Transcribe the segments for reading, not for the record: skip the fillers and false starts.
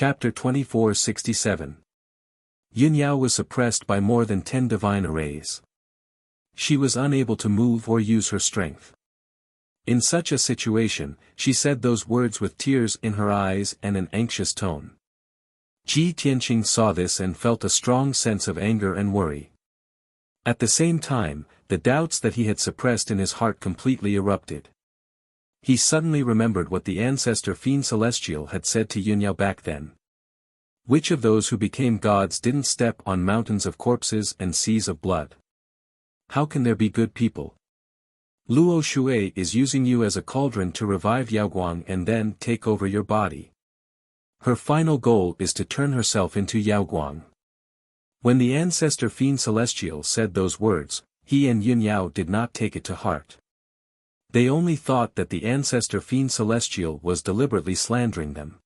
Chapter 2467. Yunyao was suppressed by more than 10 divine arrays. She was unable to move or use her strength. In such a situation, she said those words with tears in her eyes and an anxious tone. Ji Tianqing saw this and felt a strong sense of anger and worry. At the same time, the doubts that he had suppressed in his heart completely erupted. He suddenly remembered what the ancestor Fiend Celestial had said to Yunyao back then. Which of those who became gods didn't step on mountains of corpses and seas of blood? How can there be good people? Luo Shui is using you as a cauldron to revive Yaoguang and then take over your body. Her final goal is to turn herself into Yaoguang. When the ancestor Fiend Celestial said those words, he and Yunyao did not take it to heart. They only thought that the ancestor Fiend Celestial was deliberately slandering them.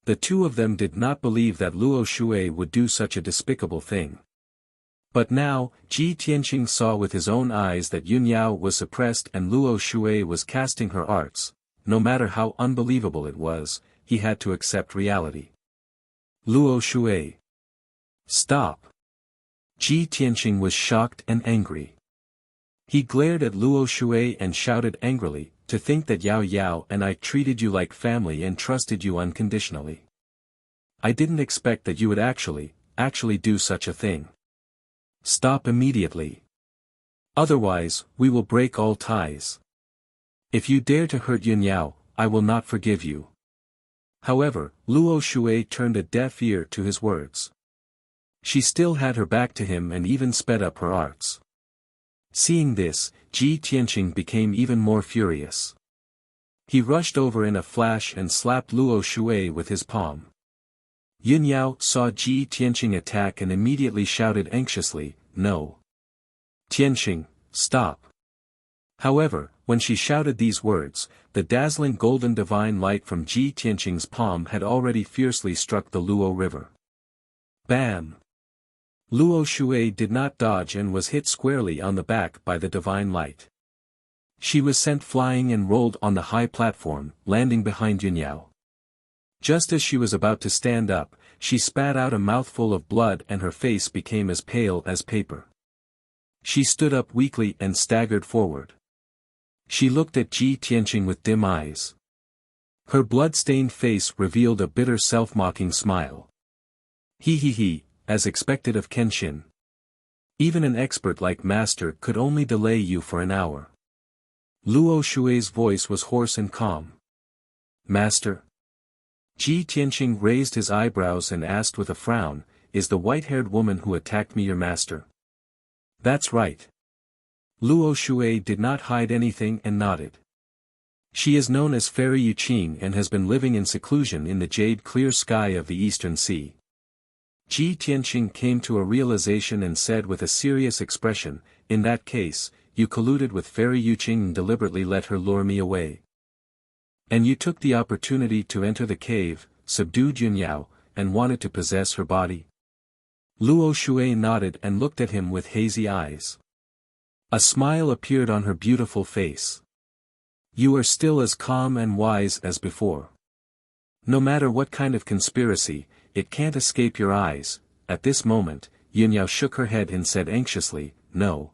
The two of them did not believe that Luo Shui would do such a despicable thing. But now, Ji Tianqing saw with his own eyes that Yunyao was suppressed and Luo Shui was casting her arts. No matter how unbelievable it was, he had to accept reality. Luo Shui. Stop. Ji Tianqing was shocked and angry. He glared at Luo Shui and shouted angrily, "To think that Yao Yao and I treated you like family and trusted you unconditionally. I didn't expect that you would actually do such a thing. Stop immediately. Otherwise, we will break all ties. If you dare to hurt Yunyao, I will not forgive you." However, Luo Shui turned a deaf ear to his words. She still had her back to him and even sped up her arts. Seeing this, Ji Tianqing became even more furious. He rushed over in a flash and slapped Luo Shui with his palm. Yunyao saw Ji Tianqing attack and immediately shouted anxiously, "No. Tianqing, stop." However, when she shouted these words, the dazzling golden divine light from Ji Tianqing's palm had already fiercely struck the Luo River. Bam! Luo Shui did not dodge and was hit squarely on the back by the divine light. She was sent flying and rolled on the high platform, landing behind Yunyao. Just as she was about to stand up, she spat out a mouthful of blood and her face became as pale as paper. She stood up weakly and staggered forward. She looked at Ji Tianqing with dim eyes. Her blood-stained face revealed a bitter self-mocking smile. He, as expected of Kenshin. Even an expert like Master could only delay you for an hour. Luo Shui's voice was hoarse and calm. Master? Ji Tianqing raised his eyebrows and asked with a frown, "Is the white-haired woman who attacked me your master?" "That's right." Luo Shui did not hide anything and nodded. "She is known as Fairy Yuqing and has been living in seclusion in the jade-clear sky of the Eastern Sea." Ji Tianqing came to a realization and said with a serious expression, "In that case, you colluded with Fairy Yuqing and deliberately let her lure me away. And you took the opportunity to enter the cave, subdued Yunyao, and wanted to possess her body?" Luo Shui nodded and looked at him with hazy eyes. A smile appeared on her beautiful face. "You are still as calm and wise as before. No matter what kind of conspiracy, it can't escape your eyes." At this moment, Yunyao shook her head and said anxiously, "No.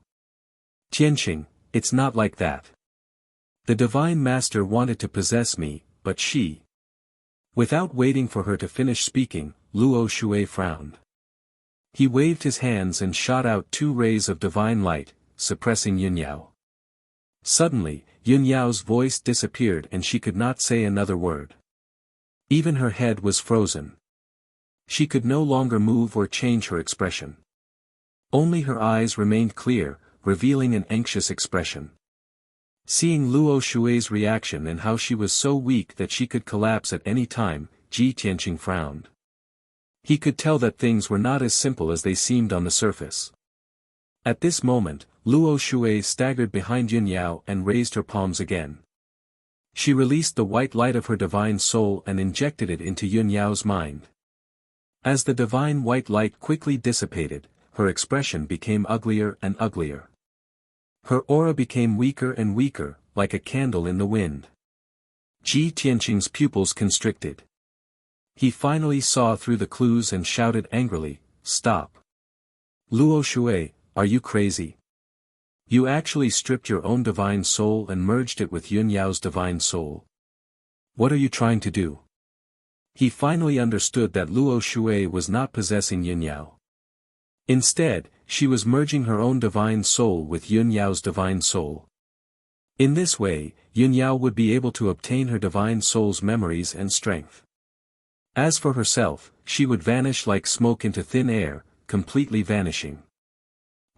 Tianqing, it's not like that. The Divine Master wanted to possess me, but she..." Without waiting for her to finish speaking, Luo Shui frowned. He waved his hands and shot out 2 rays of divine light, suppressing Yunyao. Suddenly, Yunyao's voice disappeared and she could not say another word. Even her head was frozen. She could no longer move or change her expression. Only her eyes remained clear, revealing an anxious expression. Seeing Luo Shui's reaction and how she was so weak that she could collapse at any time, Ji Tianqing frowned. He could tell that things were not as simple as they seemed on the surface. At this moment, Luo Shui staggered behind Yunyao and raised her palms again. She released the white light of her divine soul and injected it into Yunyao's mind. As the divine white light quickly dissipated, her expression became uglier and uglier. Her aura became weaker and weaker, like a candle in the wind. Ji Tianqing's pupils constricted. He finally saw through the clues and shouted angrily, "Stop! Luo Shui, are you crazy? You actually stripped your own divine soul and merged it with Yun Yao's divine soul. What are you trying to do?" He finally understood that Luo Shui was not possessing Yun Yao. Instead, she was merging her own divine soul with Yun Yao's divine soul. In this way, Yun Yao would be able to obtain her divine soul's memories and strength. As for herself, she would vanish like smoke into thin air, completely vanishing.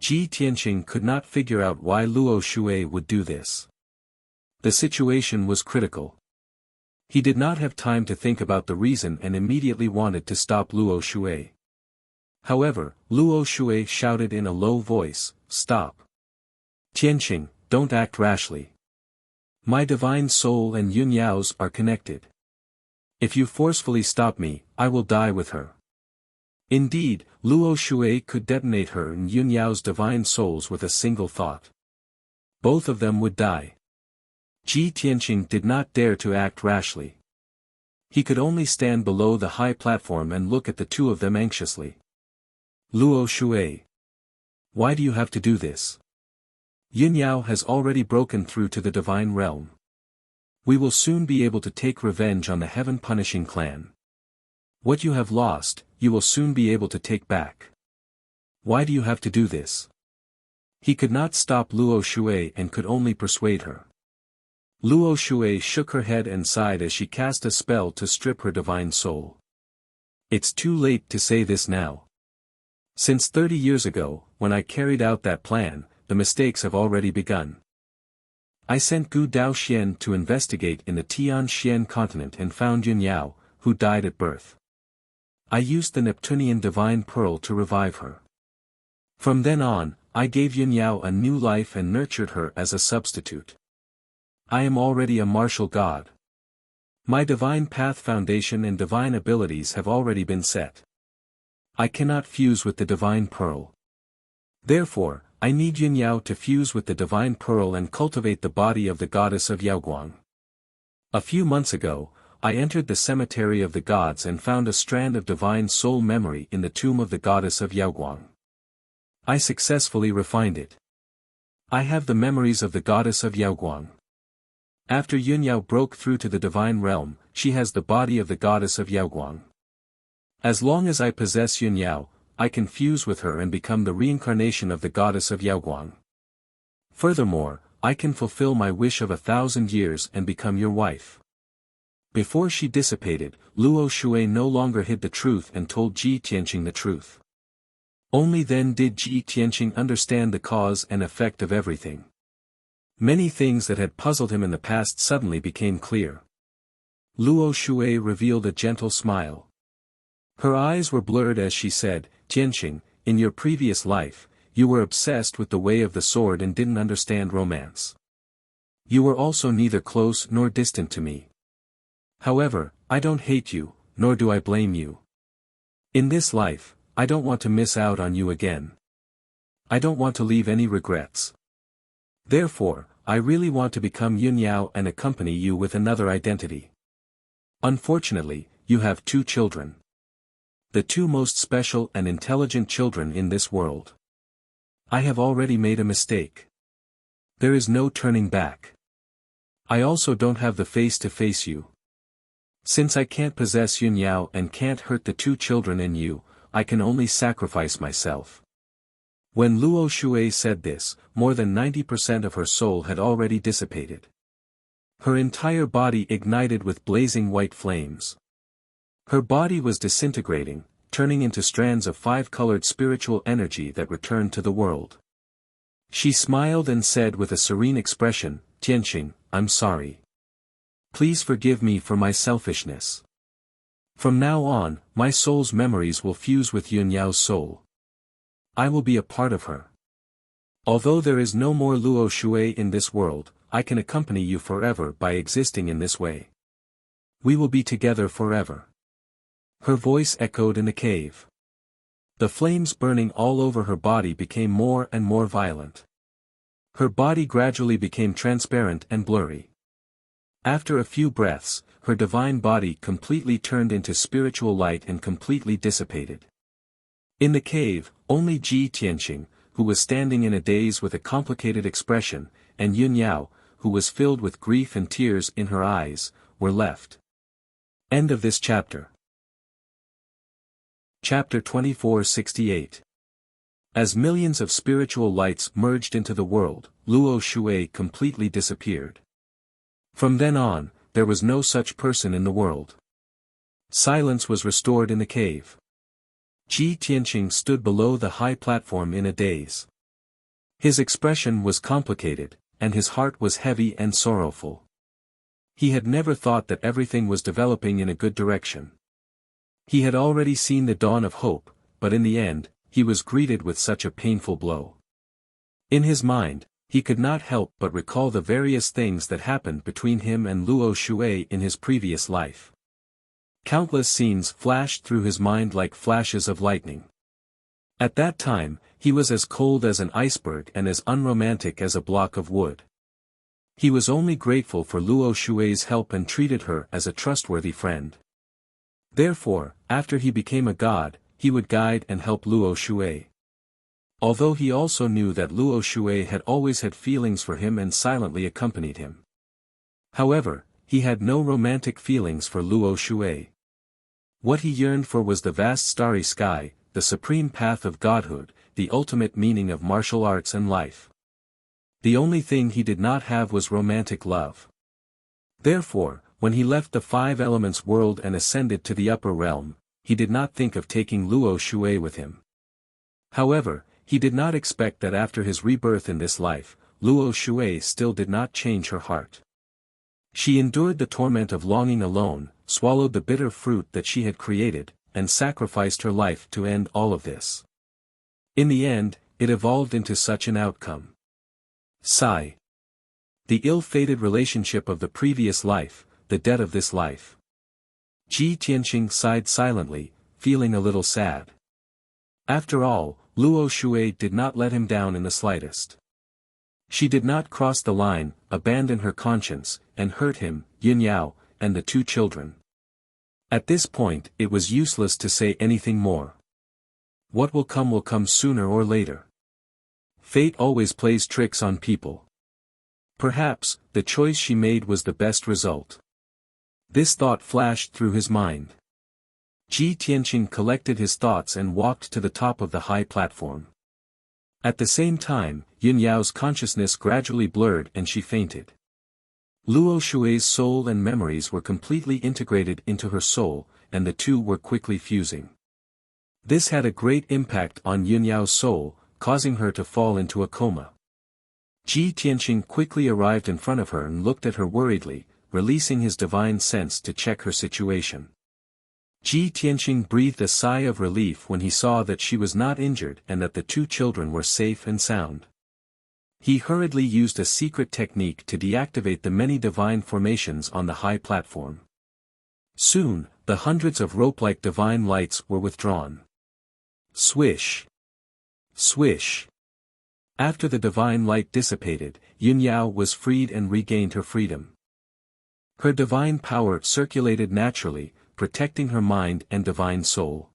Ji Tianqing could not figure out why Luo Shui would do this. The situation was critical. He did not have time to think about the reason and immediately wanted to stop Luo Shui. However, Luo Shui shouted in a low voice, "Stop! Tianqing, don't act rashly. My divine soul and Yun Yao's are connected. If you forcefully stop me, I will die with her." Indeed, Luo Shui could detonate her and Yun Yao's divine souls with a single thought. Both of them would die. Ji Tianqing did not dare to act rashly. He could only stand below the high platform and look at the two of them anxiously. "Luo Shui, why do you have to do this? Yun Yao has already broken through to the divine realm. We will soon be able to take revenge on the heaven-punishing clan. What you have lost, you will soon be able to take back. Why do you have to do this?" He could not stop Luo Shui and could only persuade her. Luo Shui shook her head and sighed as she cast a spell to strip her divine soul. "It's too late to say this now. Since 30 years ago, when I carried out that plan, the mistakes have already begun. I sent Gu Daoxian to investigate in the Tianxian continent and found Yun Yao, who died at birth. I used the Neptunian divine pearl to revive her. From then on, I gave Yun Yao a new life and nurtured her as a substitute. I am already a martial god. My divine path foundation and divine abilities have already been set. I cannot fuse with the divine pearl. Therefore, I need Yun Yao to fuse with the divine pearl and cultivate the body of the goddess of Yaoguang. A few months ago, I entered the cemetery of the gods and found a strand of divine soul memory in the tomb of the goddess of Yaoguang. I successfully refined it. I have the memories of the goddess of Yaoguang. After Yun Yao broke through to the divine realm, she has the body of the goddess of Yaoguang. As long as I possess Yun Yao, I can fuse with her and become the reincarnation of the goddess of Yaoguang. Furthermore, I can fulfill my wish of 1,000 years and become your wife." Before she dissipated, Luo Shui no longer hid the truth and told Ji Tianqing the truth. Only then did Ji Tianqing understand the cause and effect of everything. Many things that had puzzled him in the past suddenly became clear. Luo Shui revealed a gentle smile. Her eyes were blurred as she said, "Tianqing, in your previous life, you were obsessed with the way of the sword and didn't understand romance. You were also neither close nor distant to me. However, I don't hate you, nor do I blame you. In this life, I don't want to miss out on you again. I don't want to leave any regrets. Therefore, I really want to become Yun Yao and accompany you with another identity. Unfortunately, you have 2 children. The 2 most special and intelligent children in this world. I have already made a mistake. There is no turning back. I also don't have the face to face you. Since I can't possess Yun Yao and can't hurt the 2 children in you, I can only sacrifice myself." When Luo Shui said this, more than 90% of her soul had already dissipated. Her entire body ignited with blazing white flames. Her body was disintegrating, turning into strands of 5-colored spiritual energy that returned to the world. She smiled and said with a serene expression, "Tianqing, I'm sorry. Please forgive me for my selfishness. From now on, my soul's memories will fuse with Yun Yao's soul. I will be a part of her. Although there is no more Luo Shui in this world, I can accompany you forever by existing in this way. We will be together forever." Her voice echoed in the cave. The flames burning all over her body became more and more violent. Her body gradually became transparent and blurry. After a few breaths, her divine body completely turned into spiritual light and completely dissipated. In the cave, only Ji Tianqing, who was standing in a daze with a complicated expression, and Yun Yao, who was filled with grief and tears in her eyes, were left. End of this chapter. Chapter 2468. As millions of spiritual lights merged into the world, Luo Shui completely disappeared. From then on, there was no such person in the world. Silence was restored in the cave. Ji Tianqing stood below the high platform in a daze. His expression was complicated, and his heart was heavy and sorrowful. He had never thought that everything was developing in a good direction. He had already seen the dawn of hope, but in the end, he was greeted with such a painful blow. In his mind, he could not help but recall the various things that happened between him and Luo Shui in his previous life. Countless scenes flashed through his mind like flashes of lightning. At that time, he was as cold as an iceberg and as unromantic as a block of wood. He was only grateful for Luo Shui's help and treated her as a trustworthy friend. Therefore, after he became a god, he would guide and help Luo Shui. Although he also knew that Luo Shui had always had feelings for him and silently accompanied him. However, he had no romantic feelings for Luo Shui. What he yearned for was the vast starry sky, the supreme path of godhood, the ultimate meaning of martial arts and life. The only thing he did not have was romantic love. Therefore, when he left the five elements world and ascended to the upper realm, he did not think of taking Luo Shui with him. However, he did not expect that after his rebirth in this life, Luo Shui still did not change her heart. She endured the torment of longing alone, swallowed the bitter fruit that she had created, and sacrificed her life to end all of this. In the end, it evolved into such an outcome. Sigh. The ill-fated relationship of the previous life, the debt of this life. Ji Tianqing sighed silently, feeling a little sad. After all, Luo Shui did not let him down in the slightest. She did not cross the line, abandon her conscience, and hurt him, Yun Yao, and the two children. At this point, it was useless to say anything more. What will come sooner or later. Fate always plays tricks on people. Perhaps, the choice she made was the best result. This thought flashed through his mind. Ji Tianqing collected his thoughts and walked to the top of the high platform. At the same time, Yun Yao's consciousness gradually blurred and she fainted. Luo Shui's soul and memories were completely integrated into her soul, and the two were quickly fusing. This had a great impact on Yun Yao's soul, causing her to fall into a coma. Ji Tianqing quickly arrived in front of her and looked at her worriedly, releasing his divine sense to check her situation. Ji Tianqing breathed a sigh of relief when he saw that she was not injured and that the two children were safe and sound. He hurriedly used a secret technique to deactivate the many divine formations on the high platform. Soon, the hundreds of rope-like divine lights were withdrawn. Swish! Swish! After the divine light dissipated, Yun Yao was freed and regained her freedom. Her divine power circulated naturally, protecting her mind and divine soul.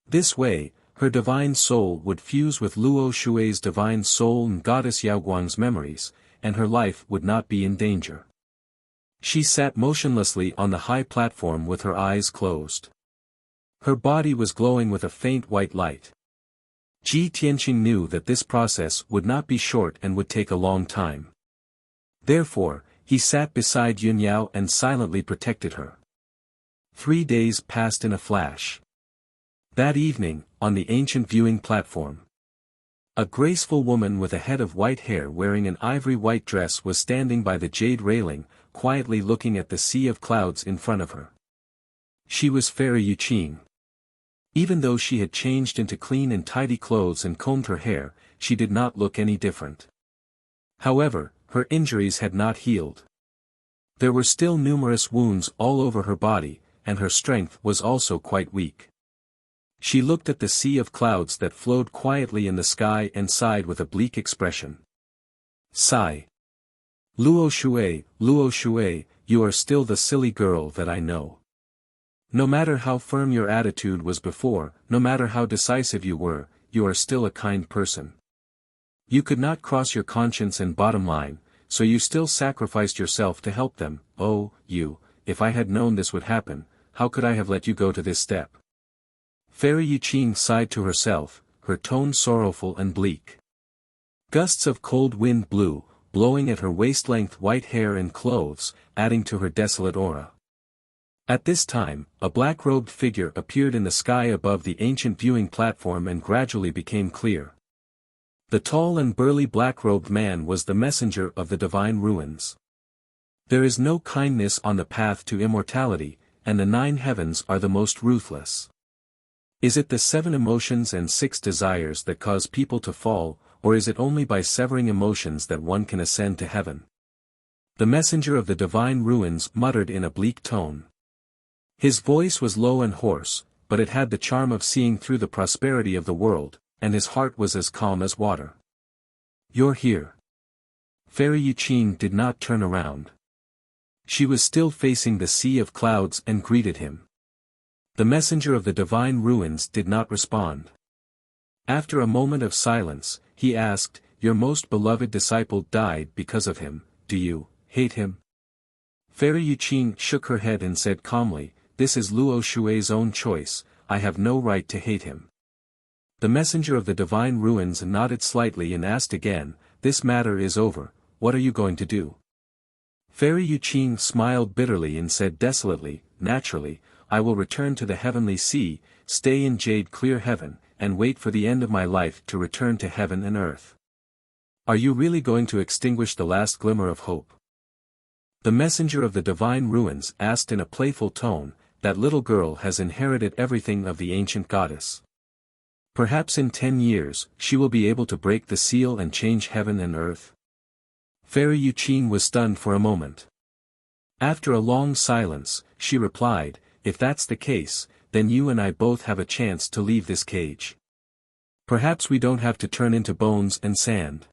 This way, her divine soul would fuse with Luo Shui's divine soul and goddess Yaoguang's memories, and her life would not be in danger. She sat motionlessly on the high platform with her eyes closed. Her body was glowing with a faint white light. Ji Tianqing knew that this process would not be short and would take a long time. Therefore, he sat beside Yun Yao and silently protected her. 3 days passed in a flash. That evening, on the ancient viewing platform, a graceful woman with a head of white hair wearing an ivory white dress was standing by the jade railing, quietly looking at the sea of clouds in front of her. She was Fairy Yuqing. Even though she had changed into clean and tidy clothes and combed her hair, she did not look any different. However, her injuries had not healed. There were still numerous wounds all over her body, and her strength was also quite weak. She looked at the sea of clouds that flowed quietly in the sky and sighed with a bleak expression. Sigh. Luo Shui, you are still the silly girl that I know. No matter how firm your attitude was before, no matter how decisive you are still a kind person. You could not cross your conscience and bottom line, so you still sacrificed yourself to help them. Oh, if I had known this would happen, how could I have let you go to this step? Fairy Yuqing sighed to herself, her tone sorrowful and bleak. Gusts of cold wind blew, blowing at her waist-length white hair and clothes, adding to her desolate aura. At this time, a black-robed figure appeared in the sky above the ancient viewing platform and gradually became clear. The tall and burly black-robed man was the messenger of the divine ruins. There is no kindness on the path to immortality, and the 9 heavens are the most ruthless. Is it the 7 emotions and 6 desires that cause people to fall, or is it only by severing emotions that one can ascend to heaven? The messenger of the divine ruins muttered in a bleak tone. His voice was low and hoarse, but it had the charm of seeing through the prosperity of the world, and his heart was as calm as water. You're here. Fairy Yuqing did not turn around. She was still facing the sea of clouds and greeted him. The messenger of the divine ruins did not respond. After a moment of silence, he asked, "Your most beloved disciple died because of him, do you hate him?" Fairy Yuqing shook her head and said calmly, "This is Luo Shui's own choice, I have no right to hate him." The messenger of the divine ruins nodded slightly and asked again, "This matter is over, what are you going to do?" Fairy Yuqing smiled bitterly and said desolately, "Naturally, I will return to the heavenly sea, stay in jade clear heaven, and wait for the end of my life to return to heaven and earth." Are you really going to extinguish the last glimmer of hope? The messenger of the divine ruins asked in a playful tone, "That little girl has inherited everything of the ancient goddess. Perhaps in 10 years, she will be able to break the seal and change heaven and earth." Fairy Yuqing was stunned for a moment. After a long silence, she replied, "If that's the case, then you and I both have a chance to leave this cage. Perhaps we don't have to turn into bones and sand.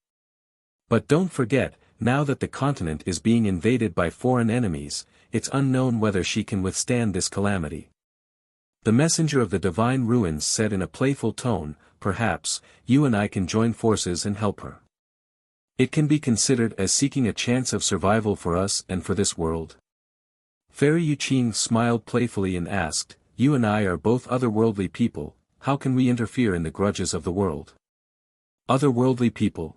But don't forget, now that the continent is being invaded by foreign enemies, it's unknown whether she can withstand this calamity." The messenger of the divine ruins said in a playful tone, "Perhaps, you and I can join forces and help her. It can be considered as seeking a chance of survival for us and for this world." Fairy Yuqing smiled playfully and asked, "You and I are both otherworldly people, how can we interfere in the grudges of the world?" Otherworldly people?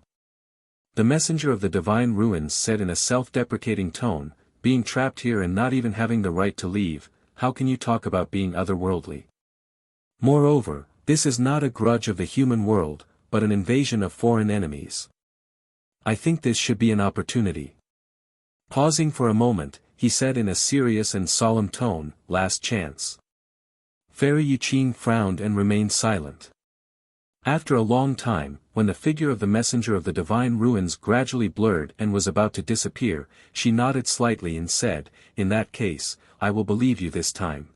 The messenger of the divine ruins said in a self-deprecating tone, "Being trapped here and not even having the right to leave, how can you talk about being otherworldly? Moreover, this is not a grudge of the human world, but an invasion of foreign enemies. I think this should be an opportunity." Pausing for a moment, he said in a serious and solemn tone, "Last chance." Fairy Yuqing frowned and remained silent. After a long time, when the figure of the messenger of the divine ruins gradually blurred and was about to disappear, she nodded slightly and said, "In that case, I will believe you this time."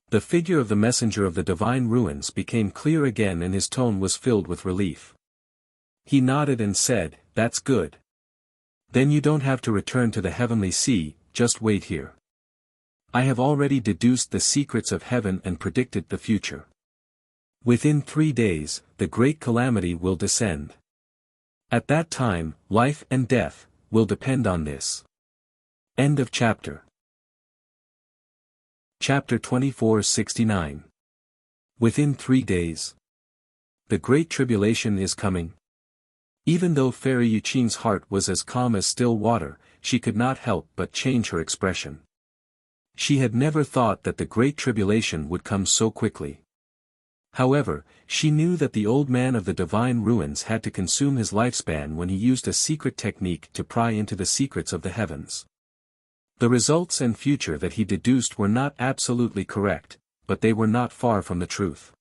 The figure of the messenger of the divine ruins became clear again and his tone was filled with relief. He nodded and said, "That's good. Then you don't have to return to the heavenly sea, just wait here. I have already deduced the secrets of heaven and predicted the future. Within 3 days, the great calamity will descend. At that time, life and death will depend on this." End of chapter. Chapter 2469. Within 3 days. The Great Tribulation is coming. Even though Fairy Yuqing's heart was as calm as still water, she could not help but change her expression. She had never thought that the Great Tribulation would come so quickly. However, she knew that the old man of the divine ruins had to consume his lifespan when he used a secret technique to pry into the secrets of the heavens. The results and future that he deduced were not absolutely correct, but they were not far from the truth.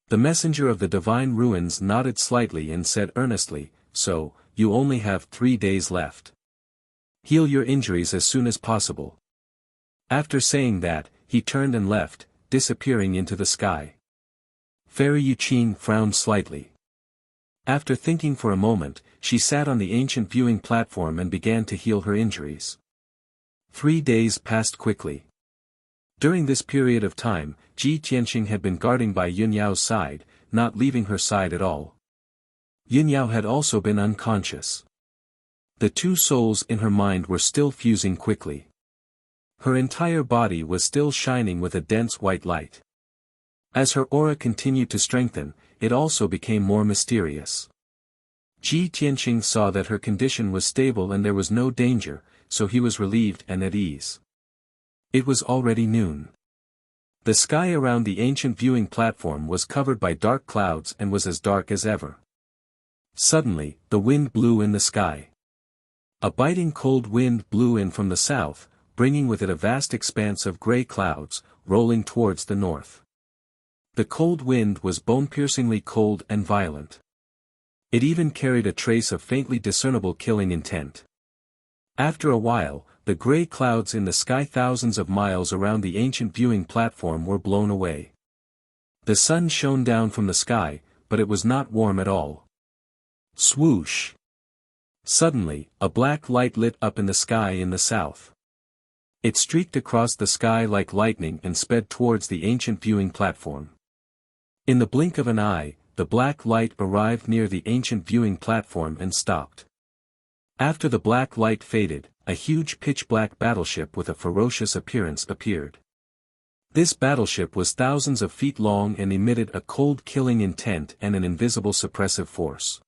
The messenger of the divine ruins nodded slightly and said earnestly, "So, you only have 3 days left. Heal your injuries as soon as possible." After saying that, he turned and left, disappearing into the sky. Fairy Yuqing frowned slightly. After thinking for a moment, she sat on the ancient viewing platform and began to heal her injuries. 3 days passed quickly. During this period of time, Ji Tianqing had been guarding by Yunyao's side, not leaving her side at all. Yunyao had also been unconscious. The two souls in her mind were still fusing quickly. Her entire body was still shining with a dense white light. As her aura continued to strengthen, it also became more mysterious. Ji Tianqing saw that her condition was stable and there was no danger, so he was relieved and at ease. It was already noon. The sky around the ancient viewing platform was covered by dark clouds and was as dark as ever. Suddenly, the wind blew in the sky. A biting cold wind blew in from the south, bringing with it a vast expanse of grey clouds, rolling towards the north. The cold wind was bone-piercingly cold and violent. It even carried a trace of faintly discernible killing intent. After a while, the grey clouds in the sky thousands of miles around the ancient viewing platform were blown away. The sun shone down from the sky, but it was not warm at all. Swoosh! Suddenly, a black light lit up in the sky in the south. It streaked across the sky like lightning and sped towards the ancient viewing platform. In the blink of an eye, the black light arrived near the ancient viewing platform and stopped. After the black light faded, a huge pitch-black battleship with a ferocious appearance appeared. This battleship was thousands of feet long and emitted a cold killing intent and an invisible suppressive force.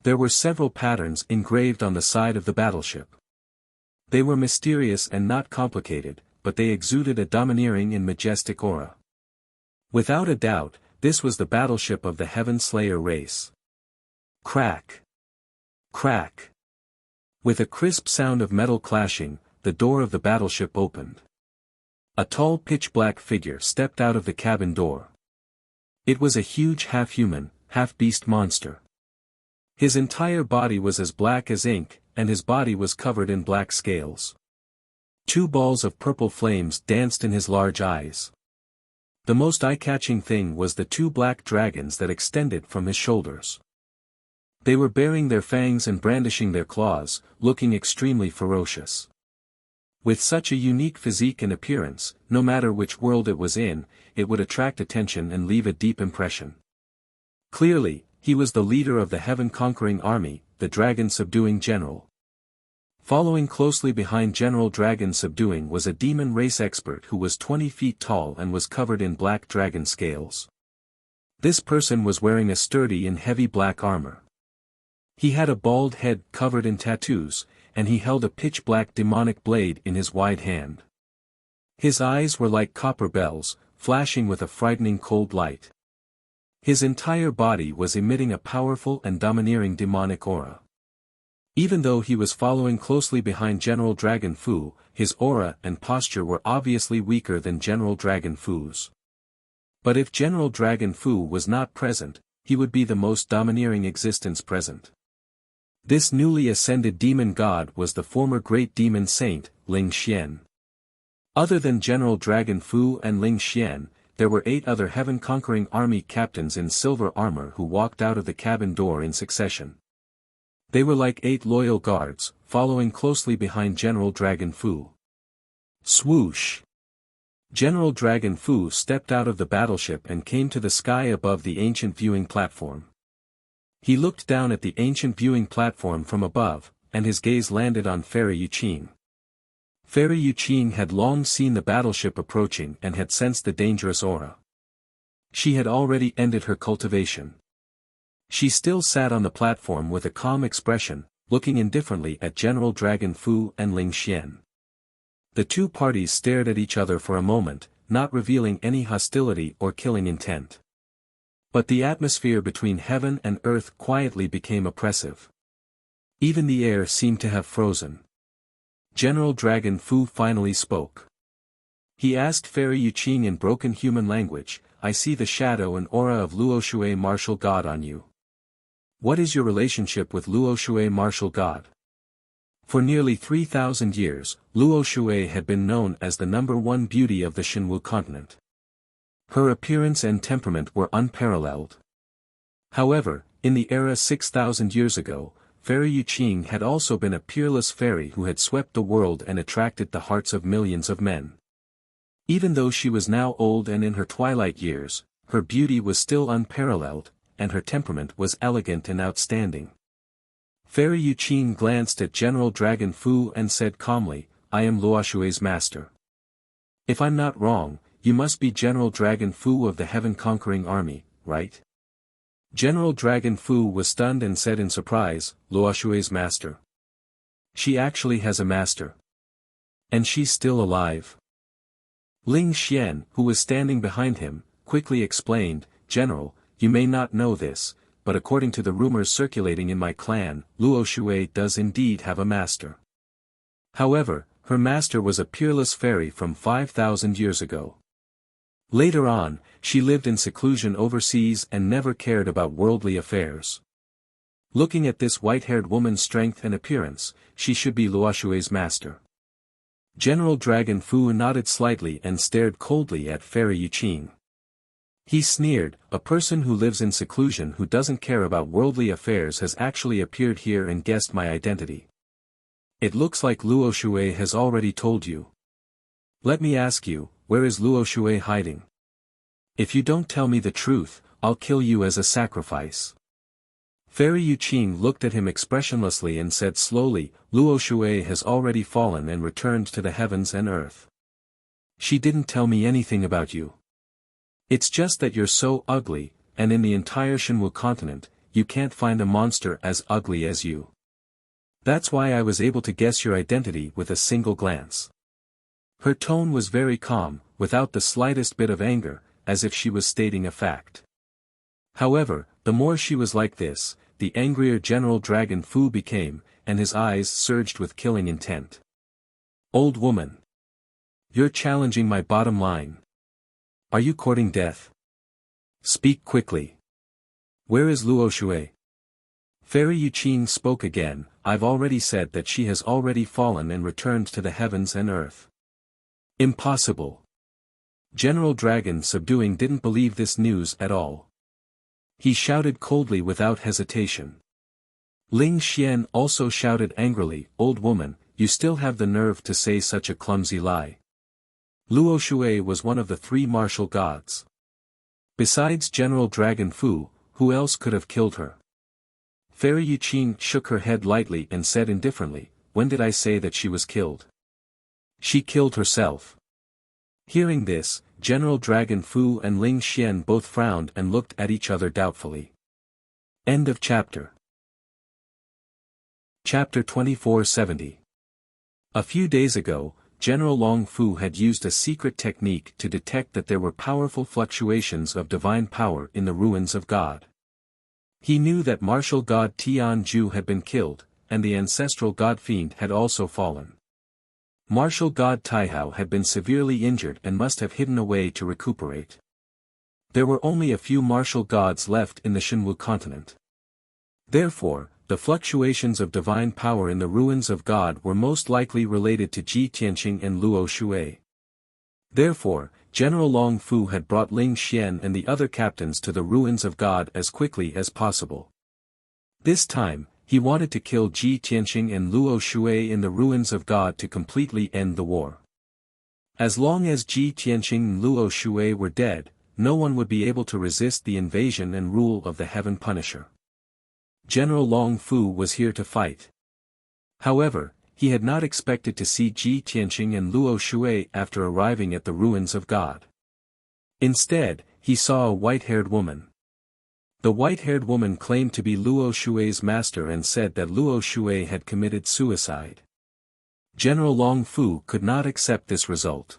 There were several patterns engraved on the side of the battleship. They were mysterious and not complicated, but they exuded a domineering and majestic aura. Without a doubt, this was the battleship of the Heaven Slayer race. Crack! Crack! With a crisp sound of metal clashing, the door of the battleship opened. A tall pitch-black figure stepped out of the cabin door. It was a huge half-human, half-beast monster. His entire body was as black as ink, and his body was covered in black scales. 2 balls of purple flames danced in his large eyes. The most eye-catching thing was the 2 black dragons that extended from his shoulders. They were baring their fangs and brandishing their claws, looking extremely ferocious. With such a unique physique and appearance, no matter which world it was in, it would attract attention and leave a deep impression. Clearly, he was the leader of the heaven-conquering army, the dragon-subduing general. Following closely behind General Dragon Subduing was a demon race expert who was 20 feet tall and was covered in black dragon scales. This person was wearing a sturdy and heavy black armor. He had a bald head covered in tattoos, and he held a pitch-black demonic blade in his wide hand. His eyes were like copper bells, flashing with a frightening cold light. His entire body was emitting a powerful and domineering demonic aura. Even though he was following closely behind General Dragon Fu, his aura and posture were obviously weaker than General Dragon Fu's. But if General Dragon Fu was not present, he would be the most domineering existence present. This newly ascended demon god was the former great demon saint, Ling Xian. Other than General Dragon Fu and Ling Xian, there were 8 other heaven-conquering army captains in silver armor who walked out of the cabin door in succession. They were like 8 loyal guards, following closely behind General Dragon Fu. Swoosh! General Dragon Fu stepped out of the battleship and came to the sky above the ancient viewing platform. He looked down at the ancient viewing platform from above, and his gaze landed on Fairy Yuqing. Fairy Yuqing had long seen the battleship approaching and had sensed the dangerous aura. She had already ended her cultivation. She still sat on the platform with a calm expression, looking indifferently at General Dragon Fu and Ling Xian. The 2 parties stared at each other for a moment, not revealing any hostility or killing intent. But the atmosphere between heaven and earth quietly became oppressive. Even the air seemed to have frozen. General Dragon Fu finally spoke. He asked Fairy Yuqing in broken human language, "I see the shadow and aura of Luoshui martial god on you. What is your relationship with Luoshui martial god?" For nearly 3,000 years, Luoshui had been known as the #1 beauty of the Shenwu continent. Her appearance and temperament were unparalleled. However, in the era 6,000 years ago, Fairy Yuqing had also been a peerless fairy who had swept the world and attracted the hearts of millions of men. Even though she was now old and in her twilight years, her beauty was still unparalleled, and her temperament was elegant and outstanding. Fairy Yuqing glanced at General Dragon Fu and said calmly, "I am Luo Shui's master. If I'm not wrong, you must be General Dragon Fu of the Heaven-Conquering Army, right?" General Dragon Fu was stunned and said in surprise, "Luo Shui's master? She actually has a master. And she's still alive?" Ling Xian, who was standing behind him, quickly explained, "General, you may not know this, but according to the rumors circulating in my clan, Luo Shui does indeed have a master. However, her master was a peerless fairy from 5,000 years ago. Later on, she lived in seclusion overseas and never cared about worldly affairs. Looking at this white-haired woman's strength and appearance, she should be Luo Shui's master." General Dragon Fu nodded slightly and stared coldly at Fairy Yuqing. He sneered, "A person who lives in seclusion who doesn't care about worldly affairs has actually appeared here and guessed my identity. It looks like Luo Shui has already told you. Let me ask you, where is Luo Shui hiding? If you don't tell me the truth, I'll kill you as a sacrifice." Fairy Yuqing looked at him expressionlessly and said slowly, "Luo Shui has already fallen and returned to the heavens and earth. She didn't tell me anything about you. It's just that you're so ugly, and in the entire Shenwu continent, you can't find a monster as ugly as you. That's why I was able to guess your identity with a single glance." Her tone was very calm, without the slightest bit of anger, as if she was stating a fact. However, the more she was like this, the angrier General Dragon Fu became, and his eyes surged with killing intent. "Old woman! You're challenging my bottom line. Are you courting death? Speak quickly. Where is Luo Shui?" Fairy Yuqing spoke again, "I've already said that she has already fallen and returned to the heavens and earth." "Impossible." General Dragon Subduing didn't believe this news at all. He shouted coldly without hesitation. Ling Xian also shouted angrily, "Old woman, you still have the nerve to say such a clumsy lie. Luo Shui was one of the 3 martial gods. Besides General Dragon Fu, who else could have killed her?" Fairy Yuqing shook her head lightly and said indifferently, "When did I say that she was killed? She killed herself." Hearing this, General Dragon Fu and Ling Xian both frowned and looked at each other doubtfully. End of chapter. Chapter 2470. A few days ago, General Long Fu had used a secret technique to detect that there were powerful fluctuations of divine power in the ruins of God. He knew that martial god Tian Ju had been killed, and the ancestral god Fiend had also fallen. Martial god Taihao had been severely injured and must have hidden away to recuperate. There were only a few martial gods left in the Shenwu continent. Therefore, the fluctuations of divine power in the ruins of God were most likely related to Ji Tianqing and Luo Shui. Therefore, General Long Fu had brought Ling Xian and the other captains to the ruins of God as quickly as possible. This time, he wanted to kill Ji Tianqing and Luo Shui in the ruins of God to completely end the war. As long as Ji Tianqing and Luo Shui were dead, no one would be able to resist the invasion and rule of the Heaven Punisher. General Long Fu was here to fight. However, he had not expected to see Ji Tianqing and Luo Shui after arriving at the ruins of God. Instead, he saw a white-haired woman. The white-haired woman claimed to be Luo Shui's master and said that Luo Shui had committed suicide. General Long Fu could not accept this result.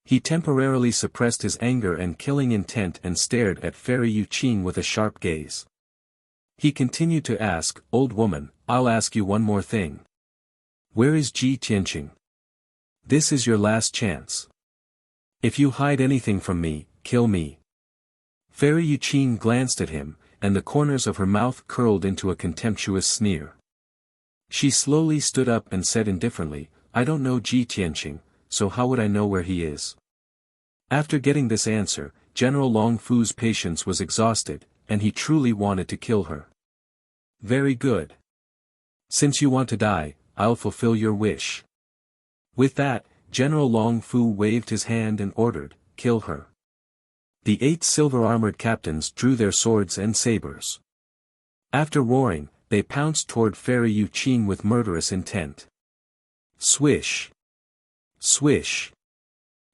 He temporarily suppressed his anger and killing intent and stared at Fairy Yuqing with a sharp gaze. He continued to ask, "Old woman, I'll ask you one more thing. Where is Ji Tianqing? This is your last chance. If you hide anything from me, kill me." Fairy Yuqing glanced at him, and the corners of her mouth curled into a contemptuous sneer. She slowly stood up and said indifferently, "I don't know Ji Tianqing, so how would I know where he is?" After getting this answer, General Long Fu's patience was exhausted, and he truly wanted to kill her. "Very good. Since you want to die, I'll fulfill your wish. With that, General Long Fu waved his hand and ordered, kill her. The 8 silver-armored captains drew their swords and sabers. After roaring, they pounced toward Fairy Yu Qing with murderous intent. Swish. Swish.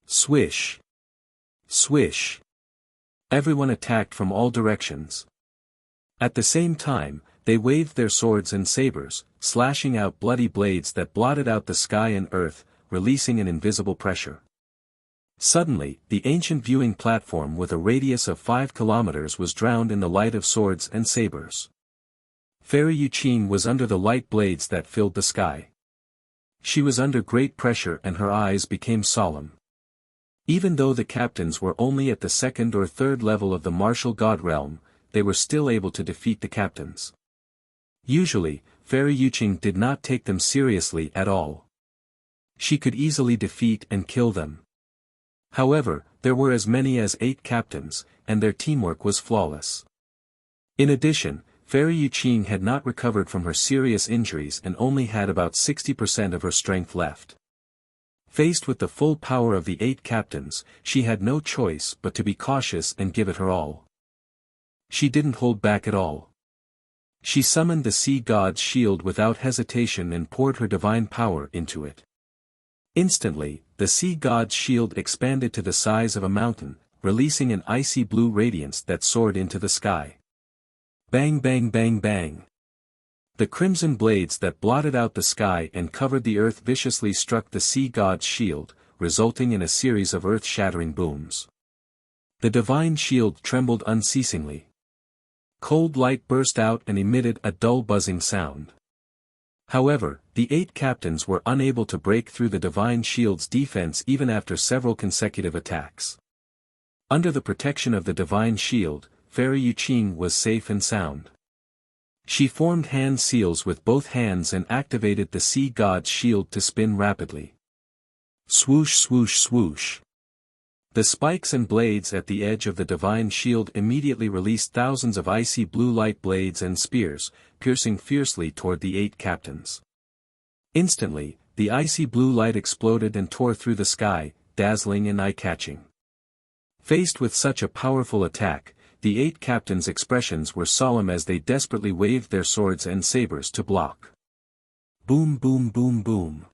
Swish. Swish. Everyone attacked from all directions. At the same time, they waved their swords and sabers, slashing out bloody blades that blotted out the sky and earth, releasing an invisible pressure. Suddenly, the ancient viewing platform with a radius of 5 kilometers was drowned in the light of swords and sabers. Fairy Yu Qing was under the light blades that filled the sky. She was under great pressure and her eyes became solemn. Even though the captains were only at the 2nd or 3rd level of the martial god realm, they were still able to defeat the captains. Usually, Fairy Yu Qing did not take them seriously at all. She could easily defeat and kill them. However, there were as many as 8 captains, and their teamwork was flawless. In addition, Fairy Yu Qing had not recovered from her serious injuries and only had about 60% of her strength left. Faced with the full power of the 8 captains, she had no choice but to be cautious and give it her all. She didn't hold back at all. She summoned the sea god's shield without hesitation and poured her divine power into it. Instantly, the sea god's shield expanded to the size of a mountain, releasing an icy blue radiance that soared into the sky. Bang bang bang bang. The crimson blades that blotted out the sky and covered the earth viciously struck the sea god's shield, resulting in a series of earth-shattering booms. The divine shield trembled unceasingly. Cold light burst out and emitted a dull buzzing sound. However, the 8 captains were unable to break through the divine shield's defense even after several consecutive attacks. Under the protection of the divine shield, Fairy Yu Qing was safe and sound. She formed hand seals with both hands and activated the sea god's shield to spin rapidly. Swoosh swoosh swoosh. The spikes and blades at the edge of the divine shield immediately released thousands of icy blue light blades and spears, piercing fiercely toward the 8 captains. Instantly, the icy blue light exploded and tore through the sky, dazzling and eye-catching. Faced with such a powerful attack, the 8 captains' expressions were solemn as they desperately waved their swords and sabers to block. Boom boom boom boom.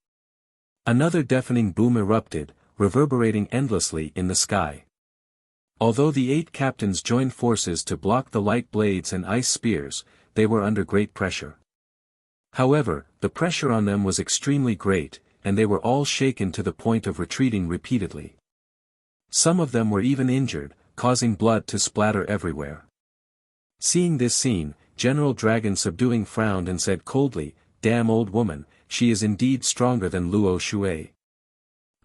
Another deafening boom erupted, reverberating endlessly in the sky. Although the 8 captains joined forces to block the light blades and ice spears, they were under great pressure. However, the pressure on them was extremely great, and they were all shaken to the point of retreating repeatedly. Some of them were even injured, causing blood to splatter everywhere. Seeing this scene, General Dragon Subduing frowned and said coldly, "Damn old woman, she is indeed stronger than Luo Shui."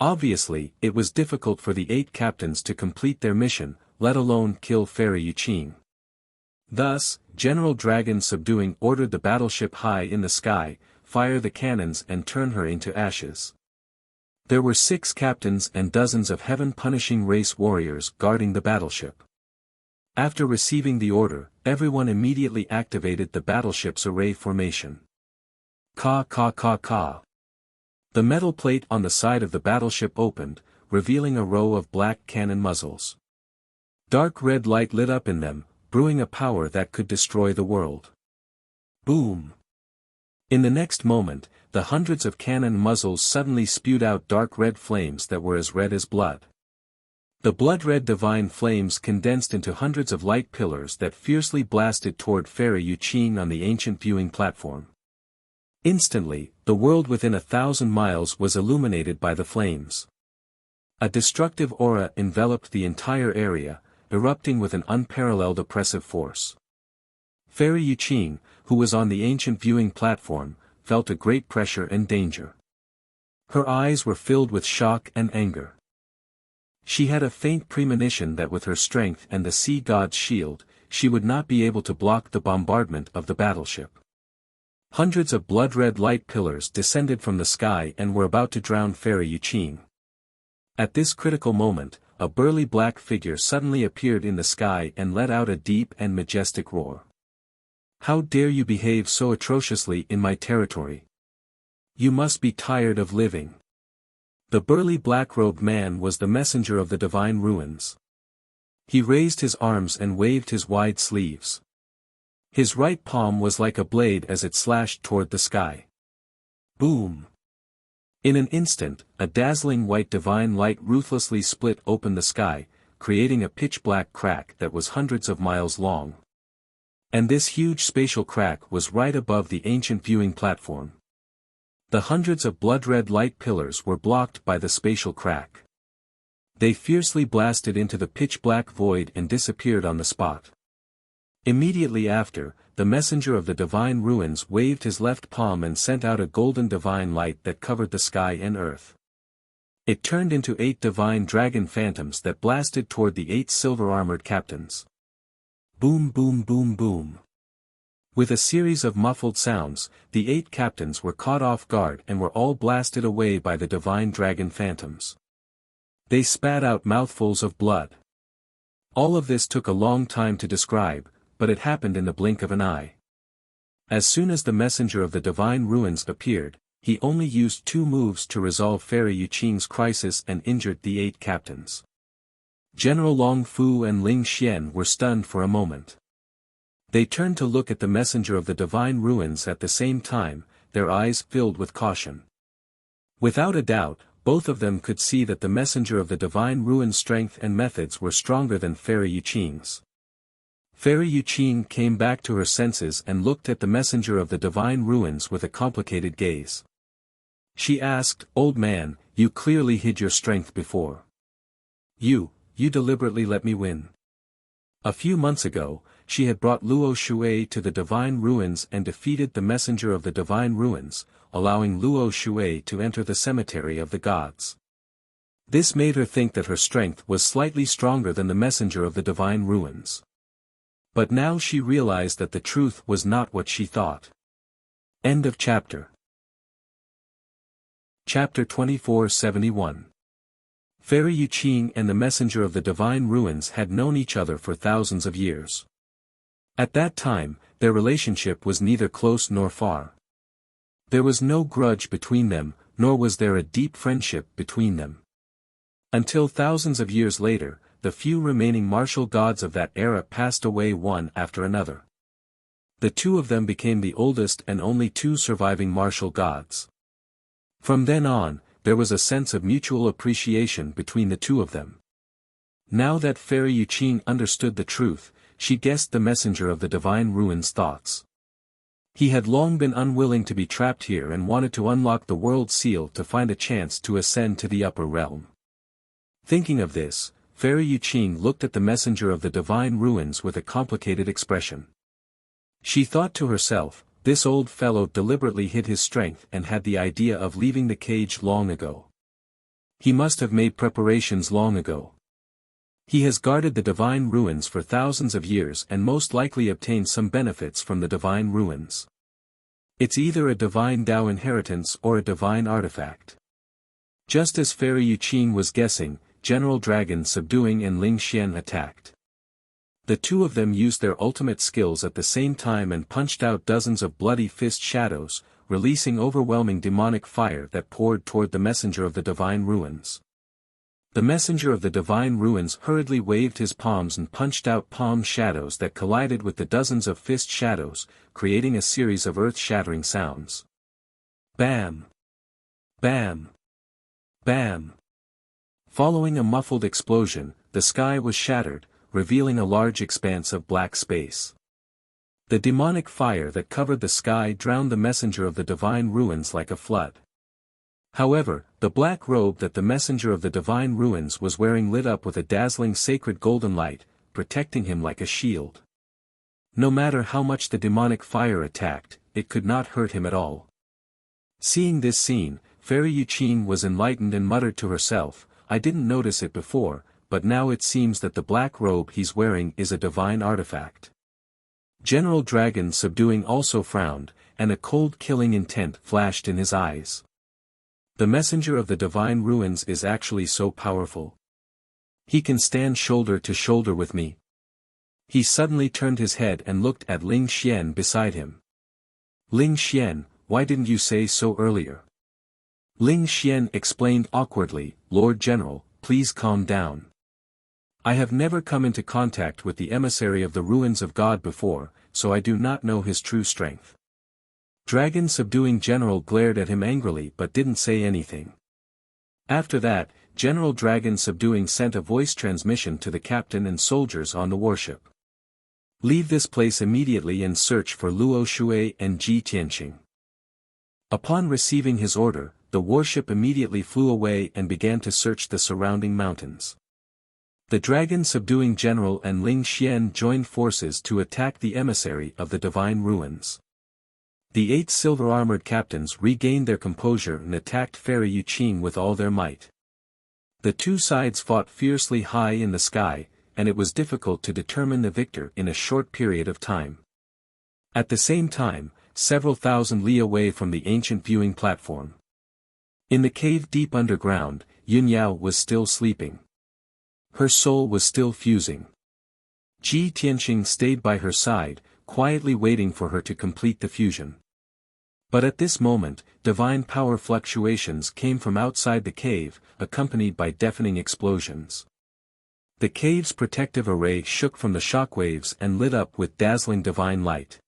Obviously, it was difficult for the 8 captains to complete their mission, let alone kill Fairy Yu Qing. Thus, General Dragon Subduing ordered the battleship high in the sky, fire the cannons and turn her into ashes. There were 6 captains and dozens of heaven-punishing race warriors guarding the battleship. After receiving the order, everyone immediately activated the battleship's array formation. Ka ka ka ka. The metal plate on the side of the battleship opened, revealing a row of black cannon muzzles. Dark red light lit up in them, brewing a power that could destroy the world. Boom! In the next moment, the hundreds of cannon muzzles suddenly spewed out dark red flames that were as red as blood. The blood-red divine flames condensed into hundreds of light pillars that fiercely blasted toward Fairy Yu Qing on the ancient viewing platform. Instantly, the world within 1,000 miles was illuminated by the flames. A destructive aura enveloped the entire area, erupting with an unparalleled oppressive force. Fairy Yu Qing, who was on the ancient viewing platform, felt a great pressure and danger. Her eyes were filled with shock and anger. She had a faint premonition that with her strength and the sea god's shield, she would not be able to block the bombardment of the battleship. Hundreds of blood-red light pillars descended from the sky and were about to drown Fairy Yu Qing. At this critical moment, a burly black figure suddenly appeared in the sky and let out a deep and majestic roar. How dare you behave so atrociously in my territory? You must be tired of living. The burly black-robed man was the messenger of the divine ruins. He raised his arms and waved his wide sleeves. His right palm was like a blade as it slashed toward the sky. Boom! In an instant, a dazzling white divine light ruthlessly split open the sky, creating a pitch-black crack that was hundreds of miles long. And this huge spatial crack was right above the ancient viewing platform. The hundreds of blood-red light pillars were blocked by the spatial crack. They fiercely blasted into the pitch-black void and disappeared on the spot. Immediately after, the messenger of the divine ruins waved his left palm and sent out a golden divine light that covered the sky and earth. It turned into 8 divine dragon phantoms that blasted toward the 8 silver-armored captains. Boom boom boom boom. With a series of muffled sounds, the 8 captains were caught off guard and were all blasted away by the divine dragon phantoms. They spat out mouthfuls of blood. All of this took a long time to describe, but it happened in the blink of an eye. As soon as the messenger of the divine ruins appeared, he only used 2 moves to resolve Fairy Yuqing's crisis and injured the 8 captains. General Long Fu and Ling Xian were stunned for a moment. They turned to look at the messenger of the divine ruins at the same time, their eyes filled with caution. Without a doubt, both of them could see that the messenger of the divine ruins' strength and methods were stronger than Fairy Yuqing's. Fairy Yuqing came back to her senses and looked at the messenger of the divine ruins with a complicated gaze. She asked, "Old man, you clearly hid your strength before. You deliberately let me win." A few months ago, she had brought Luo Shui to the divine ruins and defeated the messenger of the divine ruins, allowing Luo Shui to enter the cemetery of the gods. This made her think that her strength was slightly stronger than the messenger of the divine ruins. But now she realized that the truth was not what she thought. End of chapter. Chapter 2471. Fairy Yuqing and the messenger of the divine ruins had known each other for thousands of years. At that time, their relationship was neither close nor far. There was no grudge between them, nor was there a deep friendship between them. Until thousands of years later, the few remaining martial gods of that era passed away one after another. The 2 of them became the oldest and only 2 surviving martial gods. From then on, there was a sense of mutual appreciation between the 2 of them. Now that Fairy Yuqing understood the truth, she guessed the messenger of the divine ruins' thoughts. He had long been unwilling to be trapped here and wanted to unlock the world seal to find a chance to ascend to the upper realm. Thinking of this, Fairy Yuqing looked at the messenger of the divine ruins with a complicated expression. She thought to herself, this old fellow deliberately hid his strength and had the idea of leaving the cage long ago. He must have made preparations long ago. He has guarded the divine ruins for thousands of years and most likely obtained some benefits from the divine ruins. It's either a divine Dao inheritance or a divine artifact. Just as Fairy Yuqing was guessing, General Dragon Subduing and Ling Xian attacked. The 2 of them used their ultimate skills at the same time and punched out dozens of bloody fist shadows, releasing overwhelming demonic fire that poured toward the messenger of the divine ruins. The messenger of the divine ruins hurriedly waved his palms and punched out palm shadows that collided with the dozens of fist shadows, creating a series of earth-shattering sounds. Bam! Bam! Bam! Following a muffled explosion, the sky was shattered, revealing a large expanse of black space. The demonic fire that covered the sky drowned the messenger of the divine ruins like a flood. However, the black robe that the messenger of the divine ruins was wearing lit up with a dazzling sacred golden light, protecting him like a shield. No matter how much the demonic fire attacked, it could not hurt him at all. Seeing this scene, Fairy Yuqing was enlightened and muttered to herself, I didn't notice it before, but now it seems that the black robe he's wearing is a divine artifact. General Dragon Subduing also frowned, and a cold killing intent flashed in his eyes. The messenger of the divine ruins is actually so powerful. He can stand shoulder to shoulder with me. He suddenly turned his head and looked at Ling Xian beside him. Ling Xian, why didn't you say so earlier? Ling Xian explained awkwardly, Lord General, please calm down. I have never come into contact with the emissary of the ruins of God before, so I do not know his true strength. Dragon Subduing General glared at him angrily but didn't say anything. After that, General Dragon Subduing sent a voice transmission to the captain and soldiers on the warship. Leave this place immediately and search for Luo Shui and Ji Tianqing. Upon receiving his order, the warship immediately flew away and began to search the surrounding mountains. The Dragon Subduing General and Ling Xian joined forces to attack the emissary of the divine ruins. The 8 silver-armored captains regained their composure and attacked Fairy Yuqing with all their might. The two sides fought fiercely high in the sky, and it was difficult to determine the victor in a short period of time. At the same time, several thousand li away from the ancient viewing platform. In the cave deep underground, Yunyao was still sleeping. Her soul was still fusing. Ji Tianqing stayed by her side, quietly waiting for her to complete the fusion. But at this moment, divine power fluctuations came from outside the cave, accompanied by deafening explosions. The cave's protective array shook from the shockwaves and lit up with dazzling divine light.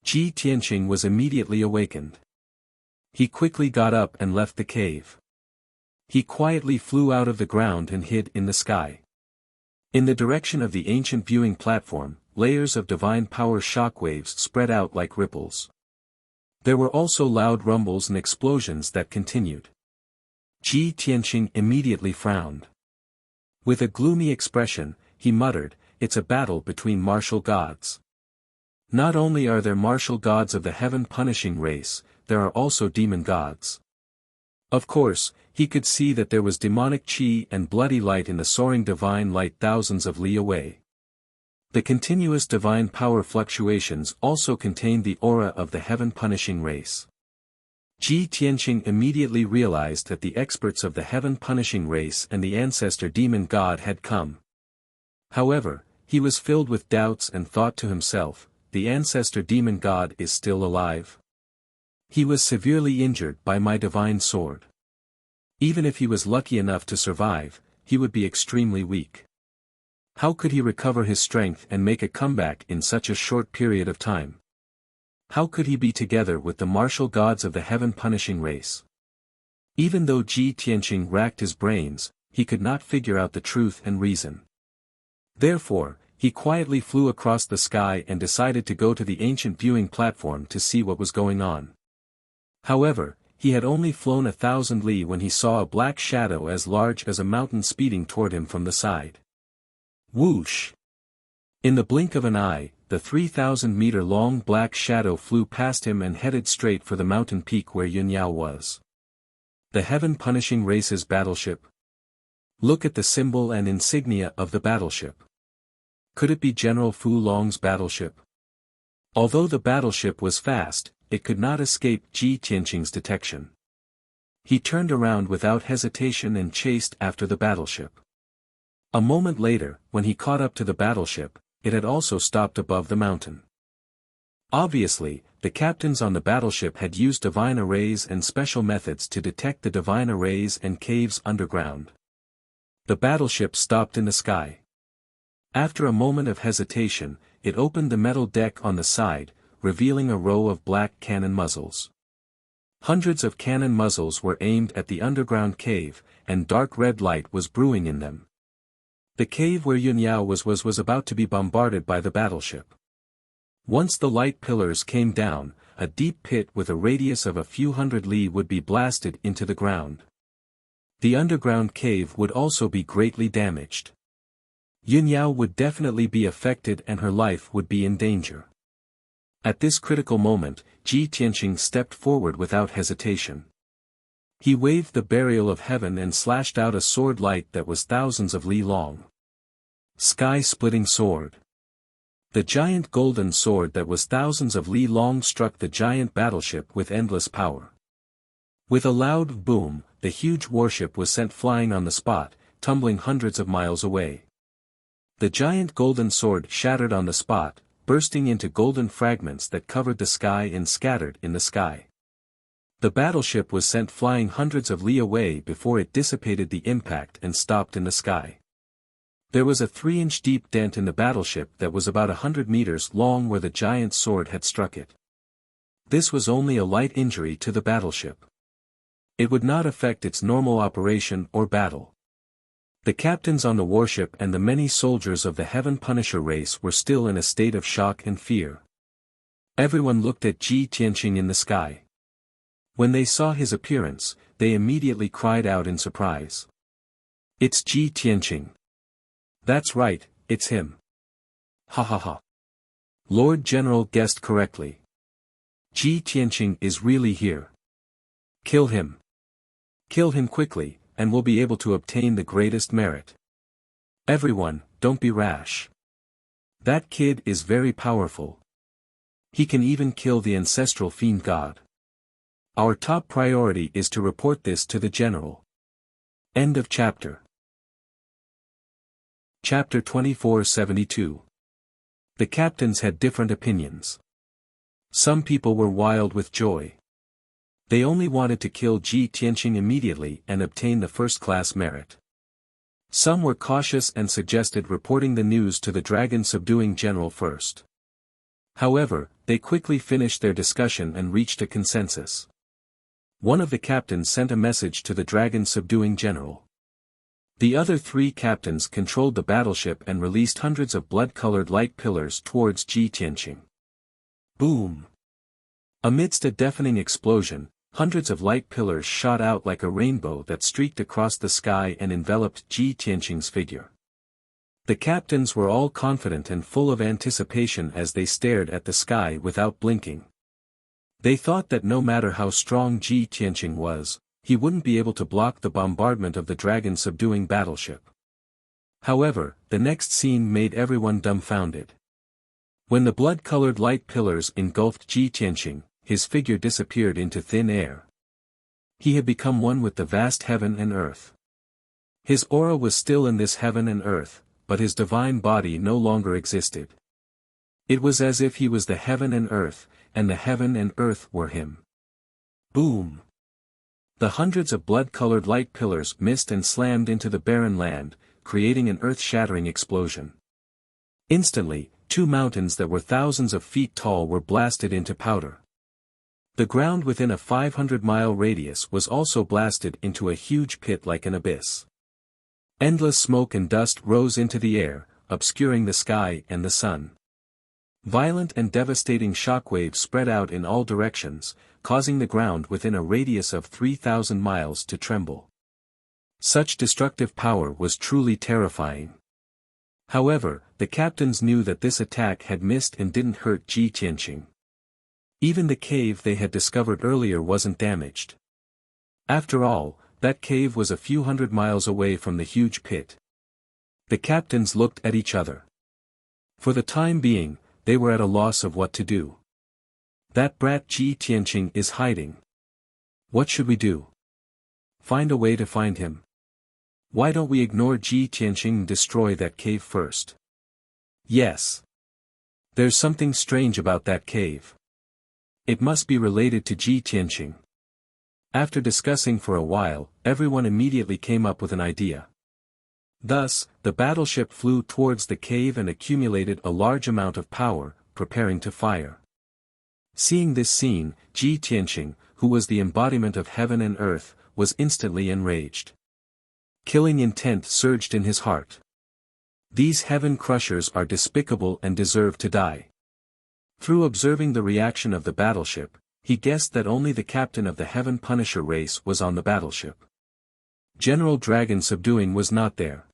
Ji Tianqing was immediately awakened. He quickly got up and left the cave. He quietly flew out of the ground and hid in the sky. In the direction of the ancient viewing platform, layers of divine power shockwaves spread out like ripples. There were also loud rumbles and explosions that continued. Ji Tianqing immediately frowned. With a gloomy expression, he muttered, "It's a battle between martial gods. Not only are there martial gods of the heaven-punishing race, there are also demon gods." Of course, he could see that there was demonic chi and bloody light in the soaring divine light thousands of li away. The continuous divine power fluctuations also contained the aura of the heaven-punishing race. Ji Tianqing immediately realized that the experts of the heaven-punishing race and the ancestor demon god had come. However, he was filled with doubts and thought to himself, the ancestor demon god is still alive. He was severely injured by my divine sword. Even if he was lucky enough to survive, he would be extremely weak. How could he recover his strength and make a comeback in such a short period of time? How could he be together with the martial gods of the heaven-punishing race? Even though Ji Tianqing racked his brains, he could not figure out the truth and reason. Therefore, he quietly flew across the sky and decided to go to the ancient viewing platform to see what was going on. However, he had only flown 1,000 li when he saw a black shadow as large as a mountain speeding toward him from the side. Whoosh! In the blink of an eye, the 3,000-meter-long black shadow flew past him and headed straight for the mountain peak where Yunyao was. The heaven-punishing race's battleship? Look at the symbol and insignia of the battleship. Could it be General Fu Long's battleship? Although the battleship was fast, it could not escape Ji Tianqing's detection. He turned around without hesitation and chased after the battleship. A moment later, when he caught up to the battleship, it had also stopped above the mountain. Obviously, the captains on the battleship had used divine arrays and special methods to detect the divine arrays and caves underground. The battleship stopped in the sky. After a moment of hesitation, it opened the metal deck on the side, revealing a row of black cannon muzzles. Hundreds of cannon muzzles were aimed at the underground cave, and dark red light was brewing in them. The cave where Yunyao was about to be bombarded by the battleship. Once the light pillars came down, a deep pit with a radius of a few hundred li would be blasted into the ground. The underground cave would also be greatly damaged. Yunyao would definitely be affected and her life would be in danger. At this critical moment, Ji Tianqing stepped forward without hesitation. He waved the burial of heaven and slashed out a sword light that was thousands of li long. Sky-splitting sword. The giant golden sword that was thousands of li long struck the giant battleship with endless power. With a loud boom, the huge warship was sent flying on the spot, tumbling hundreds of miles away. The giant golden sword shattered on the spot, bursting into golden fragments that covered the sky and scattered in the sky. The battleship was sent flying hundreds of li away before it dissipated the impact and stopped in the sky. There was a 3-inch deep dent in the battleship that was about 100 meters long where the giant sword had struck it. This was only a light injury to the battleship. It would not affect its normal operation or battle. The captains on the warship and the many soldiers of the Heaven Punisher race were still in a state of shock and fear. Everyone looked at Ji Tianqing in the sky. When they saw his appearance, they immediately cried out in surprise. "It's Ji Tianqing. That's right, it's him. Ha ha ha. Lord General guessed correctly. Ji Tianqing is really here. Kill him. Kill him quickly, and we'll be able to obtain the greatest merit. Everyone, don't be rash. That kid is very powerful. He can even kill the ancestral fiend god. Our top priority is to report this to the general." End of chapter. Chapter 2472. The captains had different opinions. Some people were wild with joy. They only wanted to kill Ji Tianqing immediately and obtain the first-class merit. Some were cautious and suggested reporting the news to the dragon-subduing general first. However, they quickly finished their discussion and reached a consensus. One of the captains sent a message to the dragon-subduing general. The other 3 captains controlled the battleship and released hundreds of blood-colored light pillars towards Ji Tianqing. Boom! Amidst a deafening explosion, hundreds of light pillars shot out like a rainbow that streaked across the sky and enveloped Ji Tianqing's figure. The captains were all confident and full of anticipation as they stared at the sky without blinking. They thought that no matter how strong Ji Tianqing was, he wouldn't be able to block the bombardment of the dragon-subduing battleship. However, the next scene made everyone dumbfounded. When the blood-colored light pillars engulfed Ji Tianqing, his figure disappeared into thin air. He had become one with the vast heaven and earth. His aura was still in this heaven and earth, but his divine body no longer existed. It was as if he was the heaven and earth, and the heaven and earth were him. Boom! The hundreds of blood-colored light pillars missed and slammed into the barren land, creating an earth-shattering explosion. Instantly, 2 mountains that were thousands of feet tall were blasted into powder. The ground within a 500-mile radius was also blasted into a huge pit like an abyss. Endless smoke and dust rose into the air, obscuring the sky and the sun. Violent and devastating shockwaves spread out in all directions, causing the ground within a radius of 3,000 miles to tremble. Such destructive power was truly terrifying. However, the captains knew that this attack had missed and didn't hurt Ji Tianqing. Even the cave they had discovered earlier wasn't damaged. After all, that cave was a few hundred miles away from the huge pit. The captains looked at each other. For the time being, they were at a loss of what to do. That brat Ji Tianqing is hiding. What should we do? Find a way to find him. Why don't we ignore Ji Tianqing and destroy that cave first? Yes. There's something strange about that cave. It must be related to Ji Tianqing. After discussing for a while, everyone immediately came up with an idea. Thus, the battleship flew towards the cave and accumulated a large amount of power, preparing to fire. Seeing this scene, Ji Tianqing, who was the embodiment of heaven and earth, was instantly enraged. Killing intent surged in his heart. These heaven crushers are despicable and deserve to die. Through observing the reaction of the battleship, he guessed that only the captain of the Heaven Punisher race was on the battleship. General Dragon Subduing was not there.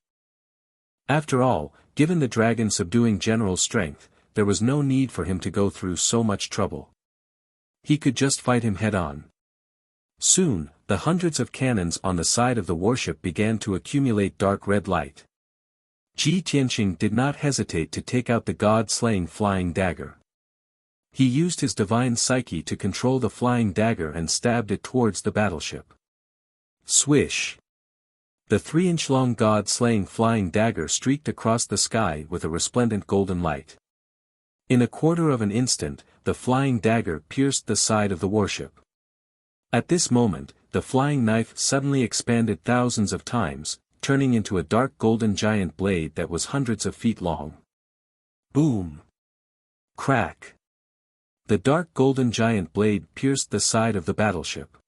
After all, given the Dragon Subduing general's strength, there was no need for him to go through so much trouble. He could just fight him head-on. Soon, the hundreds of cannons on the side of the warship began to accumulate dark red light. Ji Tianqing did not hesitate to take out the god-slaying flying dagger. He used his divine psyche to control the flying dagger and stabbed it towards the battleship. Swish! The 3-inch-long god-slaying flying dagger streaked across the sky with a resplendent golden light. In a quarter of an instant, the flying dagger pierced the side of the warship. At this moment, the flying knife suddenly expanded thousands of times, turning into a dark golden giant blade that was hundreds of feet long. Boom! Crack! The dark golden giant blade pierced the side of the battleship.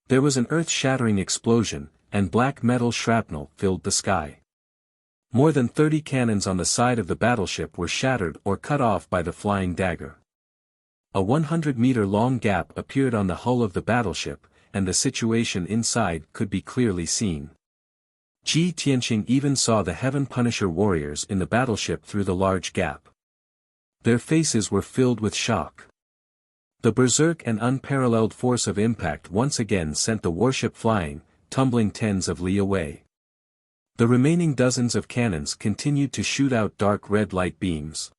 There was an earth-shattering explosion, and black metal shrapnel filled the sky. More than 30 cannons on the side of the battleship were shattered or cut off by the flying dagger. A 100-meter-long gap appeared on the hull of the battleship, and the situation inside could be clearly seen. Ji Tianqing even saw the Heaven Punisher warriors in the battleship through the large gap. Their faces were filled with shock. The berserk and unparalleled force of impact once again sent the warship flying, tumbling tens of li away. The remaining dozens of cannons continued to shoot out dark red light beams.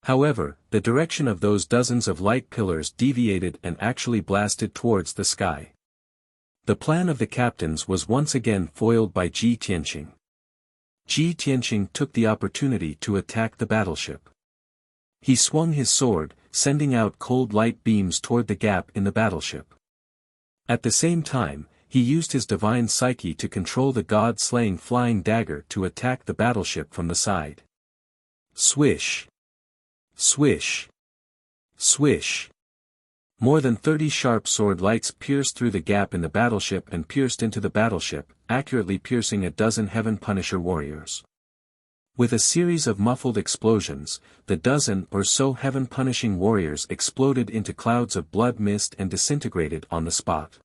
However, the direction of those dozens of light pillars deviated and actually blasted towards the sky. The plan of the captains was once again foiled by Ji Tianqing. Ji Tianqing took the opportunity to attack the battleship. He swung his sword, sending out cold light beams toward the gap in the battleship. At the same time, he used his divine psyche to control the god-slaying flying dagger to attack the battleship from the side. Swish! Swish! Swish! More than 30 sharp sword lights pierced through the gap in the battleship and pierced into the battleship, accurately piercing a dozen Heaven Punisher warriors. With a series of muffled explosions, the dozen or so heaven-punishing warriors exploded into clouds of blood mist and disintegrated on the spot.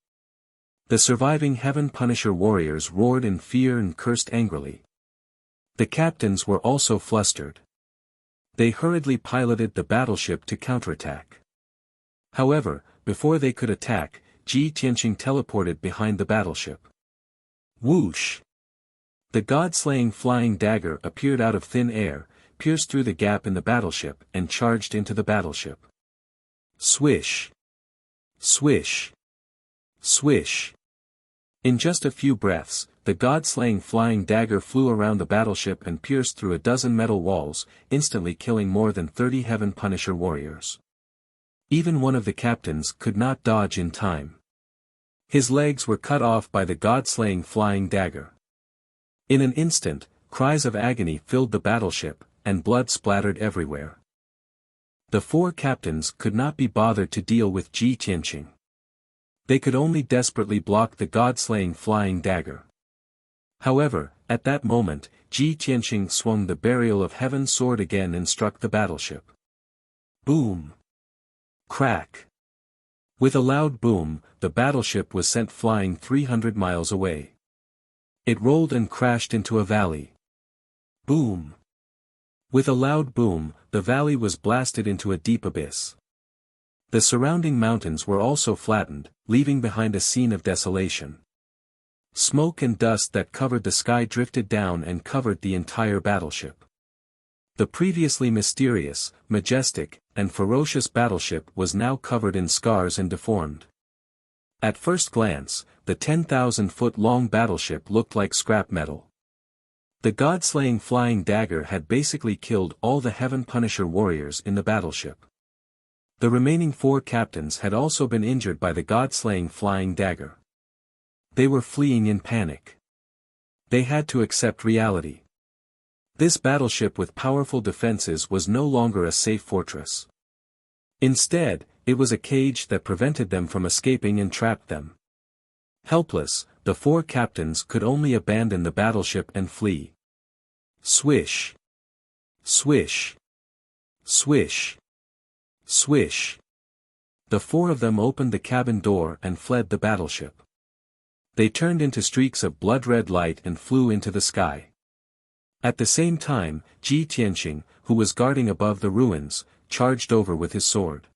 The surviving Heaven Punisher warriors roared in fear and cursed angrily. The captains were also flustered. They hurriedly piloted the battleship to counterattack. However, before they could attack, Ji Tianqing teleported behind the battleship. Whoosh! The god-slaying flying dagger appeared out of thin air, pierced through the gap in the battleship and charged into the battleship. Swish! Swish! Swish! In just a few breaths, the god-slaying flying dagger flew around the battleship and pierced through a dozen metal walls, instantly killing more than 30 Heaven Punisher warriors. Even one of the captains could not dodge in time. His legs were cut off by the god-slaying flying dagger. In an instant, cries of agony filled the battleship, and blood splattered everywhere. The 4 captains could not be bothered to deal with Ji Tianqing. They could only desperately block the god-slaying flying dagger. However, at that moment, Ji Tianqing swung the Burial of Heaven sword again and struck the battleship. Boom! Crack! With a loud boom, the battleship was sent flying 300 miles away. It rolled and crashed into a valley. Boom! With a loud boom, the valley was blasted into a deep abyss. The surrounding mountains were also flattened, leaving behind a scene of desolation. Smoke and dust that covered the sky drifted down and covered the entire battleship. The previously mysterious, majestic, and ferocious battleship was now covered in scars and deformed. At first glance, the 10,000-foot-long battleship looked like scrap metal. The god-slaying flying dagger had basically killed all the Heaven Punisher warriors in the battleship. The remaining 4 captains had also been injured by the god-slaying flying dagger. They were fleeing in panic. They had to accept reality. This battleship with powerful defenses was no longer a safe fortress. Instead, it was a cage that prevented them from escaping and trapped them. Helpless, the 4 captains could only abandon the battleship and flee. Swish! Swish! Swish! Swish! The 4 of them opened the cabin door and fled the battleship. They turned into streaks of blood-red light and flew into the sky. At the same time, Ji Tianqing, who was guarding above the ruins, charged over with his sword.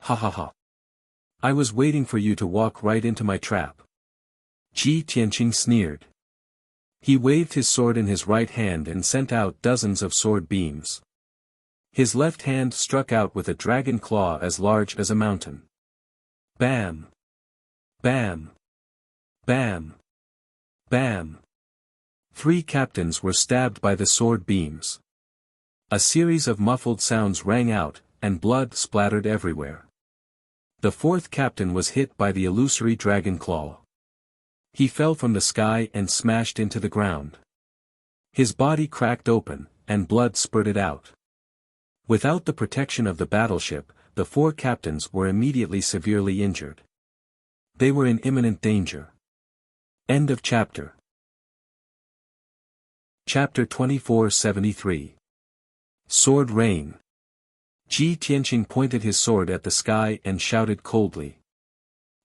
Ha ha ha! I was waiting for you to walk right into my trap. Ji Tianqing sneered. He waved his sword in his right hand and sent out dozens of sword beams. His left hand struck out with a dragon claw as large as a mountain. Bam! Bam! Bam! Bam! 3 captains were stabbed by the sword beams. A series of muffled sounds rang out, and blood splattered everywhere. The 4th captain was hit by the illusory dragon claw. He fell from the sky and smashed into the ground. His body cracked open, and blood spurted out. Without the protection of the battleship, the 4 captains were immediately severely injured. They were in imminent danger. End of chapter. Chapter 2473. Sword Rain. Ji Tianqing pointed his sword at the sky and shouted coldly.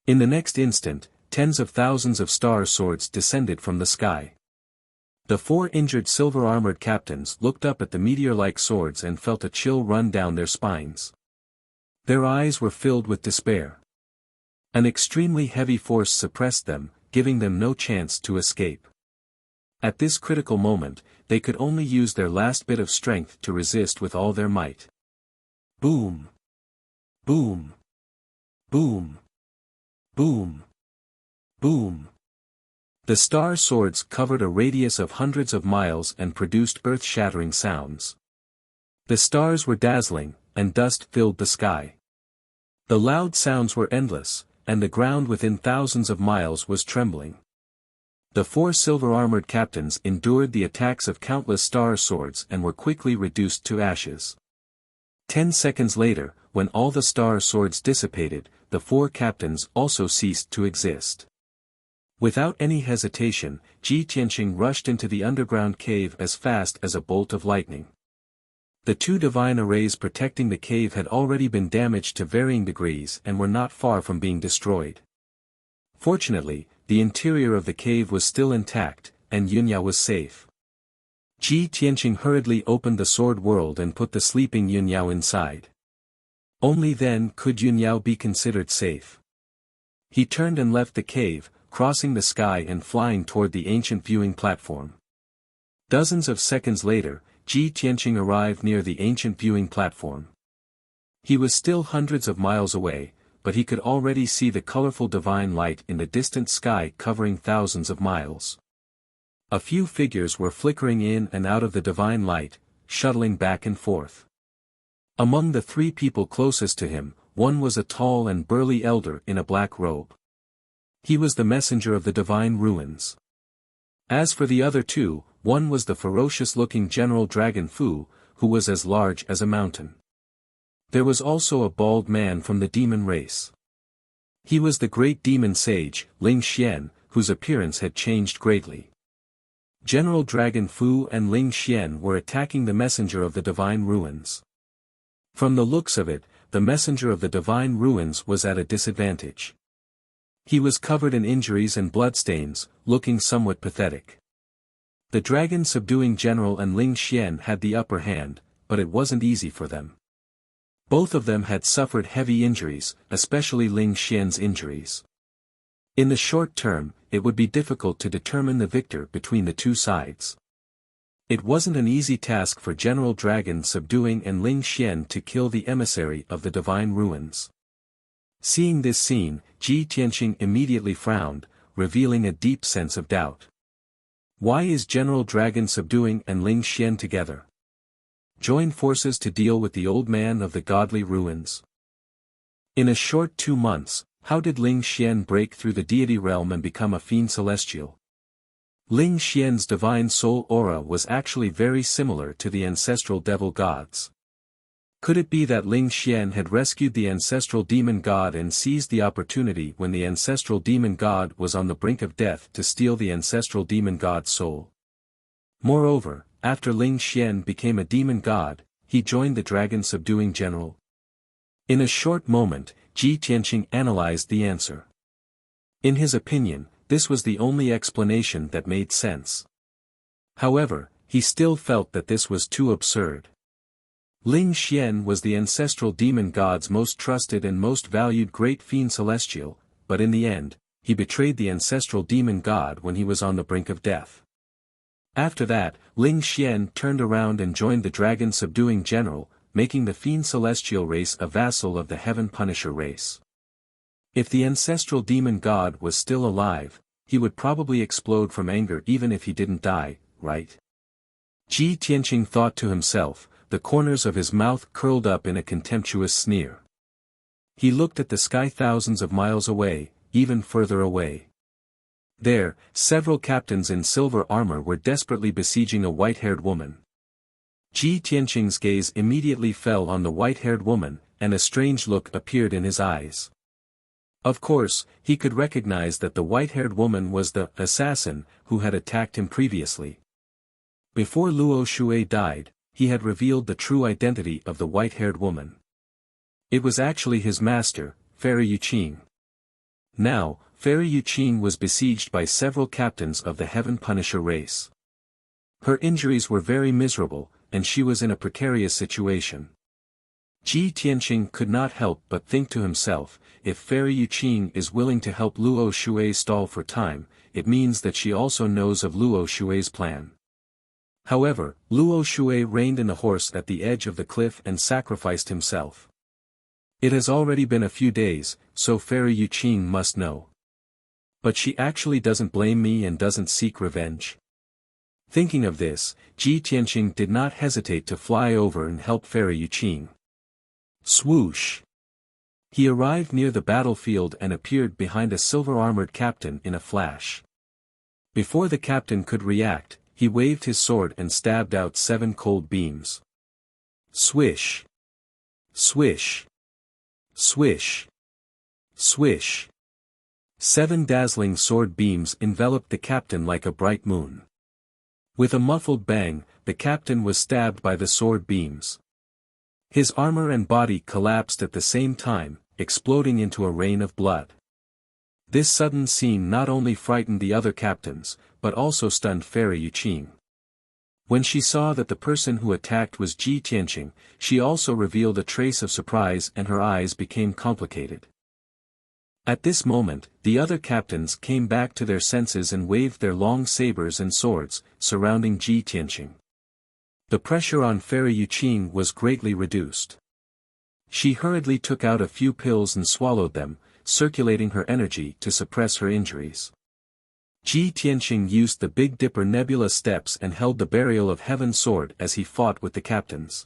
In the next instant, tens of thousands of star swords descended from the sky. The 4 injured silver-armored captains looked up at the meteor-like swords and felt a chill run down their spines. Their eyes were filled with despair. An extremely heavy force suppressed them, giving them no chance to escape. At this critical moment, they could only use their last bit of strength to resist with all their might. Boom! Boom! Boom! Boom! Boom! The star swords covered a radius of hundreds of miles and produced earth-shattering sounds. The stars were dazzling, and dust filled the sky. The loud sounds were endless, and the ground within thousands of miles was trembling. The 4 silver-armored captains endured the attacks of countless star swords and were quickly reduced to ashes. 10 seconds later, when all the star swords dissipated, the 4 captains also ceased to exist. Without any hesitation, Ji Tianqing rushed into the underground cave as fast as a bolt of lightning. The 2 divine arrays protecting the cave had already been damaged to varying degrees and were not far from being destroyed. Fortunately, the interior of the cave was still intact, and Yunya was safe. Ji Tianqing hurriedly opened the sword world and put the sleeping Yunyao inside. Only then could Yunyao be considered safe. He turned and left the cave, crossing the sky and flying toward the ancient viewing platform. Dozens of seconds later, Ji Tianqing arrived near the ancient viewing platform. He was still hundreds of miles away, but he could already see the colorful divine light in the distant sky covering thousands of miles. A few figures were flickering in and out of the divine light, shuttling back and forth. Among the 3 people closest to him, one was a tall and burly elder in a black robe. He was the messenger of the divine ruins. As for the other 2, one was the ferocious-looking General Dragon Fu, who was as large as a mountain. There was also a bald man from the demon race. He was the great demon sage, Ling Xian, whose appearance had changed greatly. General Dragon Fu and Ling Xian were attacking the messenger of the divine ruins. From the looks of it, the messenger of the divine ruins was at a disadvantage. He was covered in injuries and bloodstains, looking somewhat pathetic. The dragon-subduing general and Ling Xian had the upper hand, but it wasn't easy for them. Both of them had suffered heavy injuries, especially Ling Xian's injuries. In the short term, it would be difficult to determine the victor between the 2 sides. It wasn't an easy task for General Dragon subduing and Ling Xian to kill the emissary of the divine ruins. Seeing this scene, Ji Tianqing immediately frowned, revealing a deep sense of doubt. Why is General Dragon subduing and Ling Xian together? Join forces to deal with the old man of the godly ruins. In a short 2 months, how did Ling Xian break through the deity realm and become a fiend celestial? Ling Xian's divine soul aura was actually very similar to the ancestral devil gods. Could it be that Ling Xian had rescued the ancestral demon god and seized the opportunity when the ancestral demon god was on the brink of death to steal the ancestral demon god's soul? Moreover, after Ling Xian became a demon god, he joined the dragon-subduing general. In a short moment, Ji Tianqing analyzed the answer. In his opinion, this was the only explanation that made sense. However, he still felt that this was too absurd. Ling Xian was the ancestral demon god's most trusted and most valued great fiend celestial, but in the end, he betrayed the ancestral demon god when he was on the brink of death. After that, Ling Xian turned around and joined the dragon-subduing general, making the fiend celestial race a vassal of the heaven punisher race. If the ancestral demon god was still alive, he would probably explode from anger even if he didn't die, right? Ji Tianqing thought to himself, the corners of his mouth curled up in a contemptuous sneer. He looked at the sky thousands of miles away, even further away. There, several captains in silver armor were desperately besieging a white-haired woman. Ji Tianqing's gaze immediately fell on the white-haired woman, and a strange look appeared in his eyes. Of course, he could recognize that the white-haired woman was the assassin who had attacked him previously. Before Luo Shui died, he had revealed the true identity of the white-haired woman. It was actually his master, Fairy Yuqing. Now, Fairy Yuqing was besieged by several captains of the Heaven Punisher race. Her injuries were very miserable, and she was in a precarious situation. Ji Tianqing could not help but think to himself, if Fairy Yuqing is willing to help Luo Shui stall for time, it means that she also knows of Luo Shui's plan. However, Luo Shui reined in a horse at the edge of the cliff and sacrificed himself. It has already been a few days, so Fairy Yuqing must know. But she actually doesn't blame me and doesn't seek revenge. Thinking of this, Ji Tianqing did not hesitate to fly over and help Fairy Yuqing. Swoosh! He arrived near the battlefield and appeared behind a silver-armored captain in a flash. Before the captain could react, he waved his sword and stabbed out 7 cold beams. Swish! Swish! Swish! Swish! 7 dazzling sword beams enveloped the captain like a bright moon. With a muffled bang, the captain was stabbed by the sword beams. His armor and body collapsed at the same time, exploding into a rain of blood. This sudden scene not only frightened the other captains, but also stunned Fairy Yuqing. When she saw that the person who attacked was Ji Tianqing, she also revealed a trace of surprise and her eyes became complicated. At this moment, the other captains came back to their senses and waved their long sabers and swords, surrounding Ji Tianqing. The pressure on Fairy Yuqing was greatly reduced. She hurriedly took out a few pills and swallowed them, circulating her energy to suppress her injuries. Ji Tianqing used the Big Dipper Nebula steps and held the Burial of Heaven sword as he fought with the captains.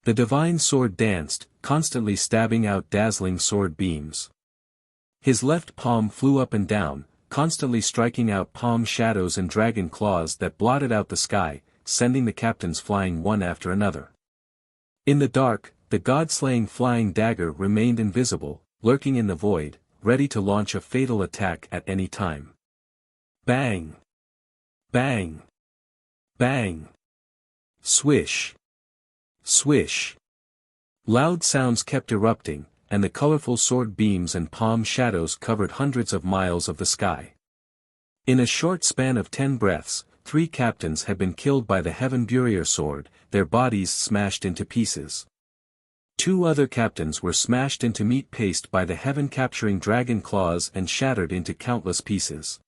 The divine sword danced, constantly stabbing out dazzling sword beams. His left palm flew up and down, constantly striking out palm shadows and dragon claws that blotted out the sky, sending the captains flying one after another. In the dark, the god-slaying flying dagger remained invisible, lurking in the void, ready to launch a fatal attack at any time. Bang! Bang! Bang! Swish! Swish! Loud sounds kept erupting, and the colorful sword beams and palm shadows covered hundreds of miles of the sky. In a short span of 10 breaths, 3 captains had been killed by the Heaven Burier sword, their bodies smashed into pieces. 2 other captains were smashed into meat paste by the heaven-capturing dragon claws and shattered into countless pieces.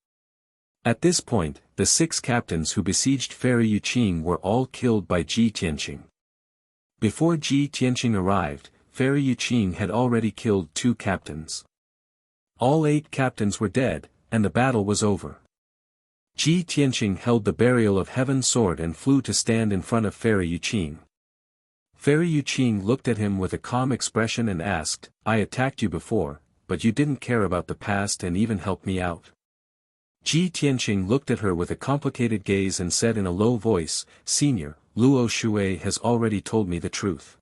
At this point, the 6 captains who besieged Fairy Yuqing were all killed by Ji Tianqing. Before Ji Tianqing arrived, Fairy Yuqing had already killed 2 captains. All 8 captains were dead, and the battle was over. Ji Tianqing held the Burial of Heaven sword and flew to stand in front of Fairy Yuqing. Fairy Yuqing looked at him with a calm expression and asked, "I attacked you before, but you didn't care about the past and even helped me out." Ji Tianqing looked at her with a complicated gaze and said in a low voice, "Senior, Luo Shui has already told me the truth."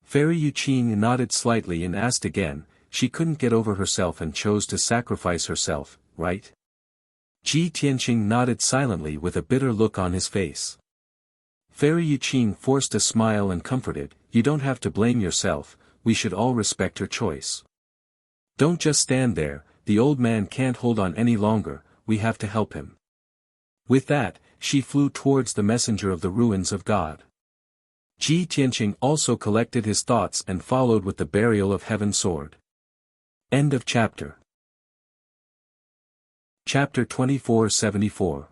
Fairy Yuqing nodded slightly and asked again, "She couldn't get over herself and chose to sacrifice herself, right?" Ji Tianqing nodded silently with a bitter look on his face. Fairy Yuqing forced a smile and comforted, "You don't have to blame yourself, we should all respect her choice. Don't just stand there, the old man can't hold on any longer, we have to help him." With that, she flew towards the messenger of the ruins of God. Ji Tianqing also collected his thoughts and followed with the Burial of Heaven sword. End of chapter. Chapter 2474.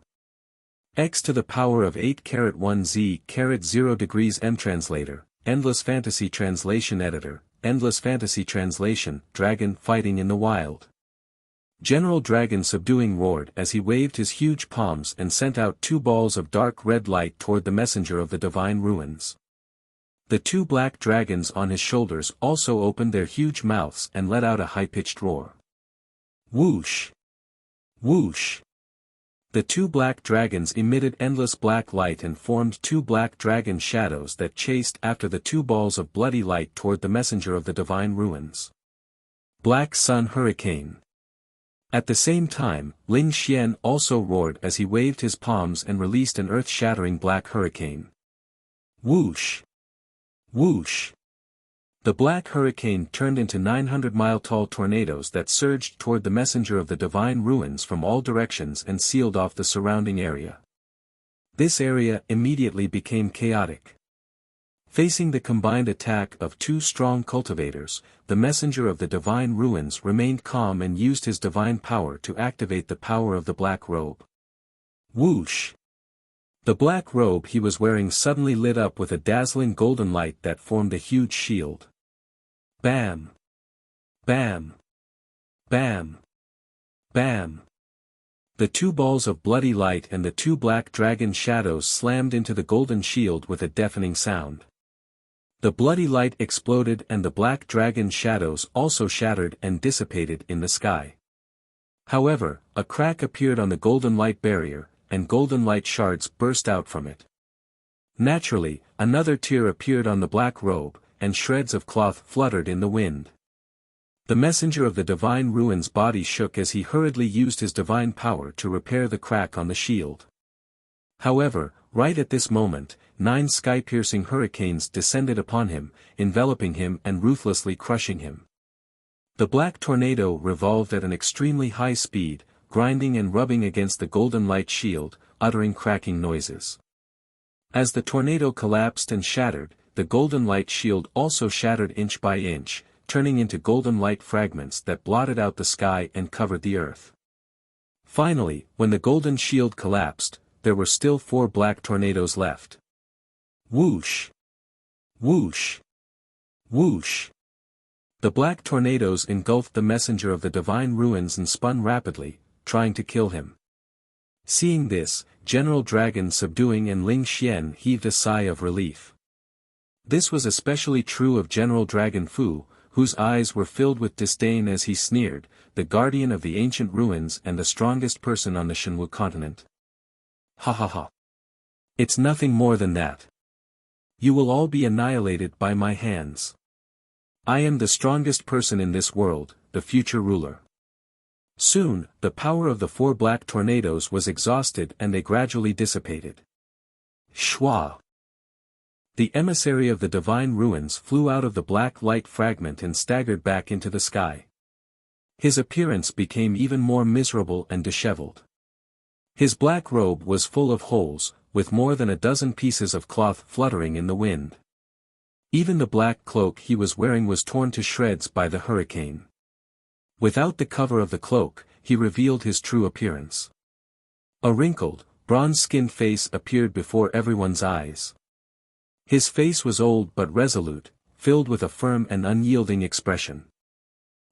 X to the power of 8-1 Z-0 degrees M. Translator, Endless Fantasy Translation Editor, Endless Fantasy Translation, Dragon Fighting in the Wild. General Dragon Subduing roared as he waved his huge palms and sent out 2 balls of dark red light toward the messenger of the divine ruins. The 2 black dragons on his shoulders also opened their huge mouths and let out a high-pitched roar. Whoosh! Whoosh! The 2 black dragons emitted endless black light and formed 2 black dragon shadows that chased after the 2 balls of bloody light toward the messenger of the divine ruins. Black Sun Hurricane. At the same time, Ling Xian also roared as he waved his palms and released an earth-shattering black hurricane. Whoosh! Whoosh! The black hurricane turned into 900-mile-tall tornadoes that surged toward the messenger of the divine ruins from all directions and sealed off the surrounding area. This area immediately became chaotic. Facing the combined attack of 2 strong cultivators, the messenger of the divine ruins remained calm and used his divine power to activate the power of the black robe. Whoosh! The black robe he was wearing suddenly lit up with a dazzling golden light that formed a huge shield. Bam! Bam! Bam! Bam! The 2 balls of bloody light and the 2 black dragon shadows slammed into the golden shield with a deafening sound. The bloody light exploded and the black dragon shadows also shattered and dissipated in the sky. However, a crack appeared on the golden light barrier, and golden light shards burst out from it. Naturally, another tear appeared on the black robe, and shreds of cloth fluttered in the wind. The messenger of the divine ruins' body shook as he hurriedly used his divine power to repair the crack on the shield. However, right at this moment, 9 sky-piercing hurricanes descended upon him, enveloping him and ruthlessly crushing him. The black tornado revolved at an extremely high speed, grinding and rubbing against the golden light shield, uttering cracking noises. As the tornado collapsed and shattered, the golden light shield also shattered inch by inch, turning into golden light fragments that blotted out the sky and covered the earth. Finally, when the golden shield collapsed, there were still 4 black tornadoes left. Whoosh! Whoosh! Whoosh! The black tornadoes engulfed the messenger of the divine ruins and spun rapidly, trying to kill him. Seeing this, General Dragon Subduing and Ling Xian heaved a sigh of relief. This was especially true of General Dragon Fu, whose eyes were filled with disdain as he sneered, the guardian of the ancient ruins and the strongest person on the Shenwu continent. Ha ha ha. It's nothing more than that. You will all be annihilated by my hands. I am the strongest person in this world, the future ruler. Soon, the power of the 4 black tornadoes was exhausted and they gradually dissipated. Shwa! The emissary of the divine ruins flew out of the black light fragment and staggered back into the sky. His appearance became even more miserable and disheveled. His black robe was full of holes, with more than a dozen pieces of cloth fluttering in the wind. Even the black cloak he was wearing was torn to shreds by the hurricane. Without the cover of the cloak, he revealed his true appearance. A wrinkled, bronze-skinned face appeared before everyone's eyes. His face was old but resolute, filled with a firm and unyielding expression.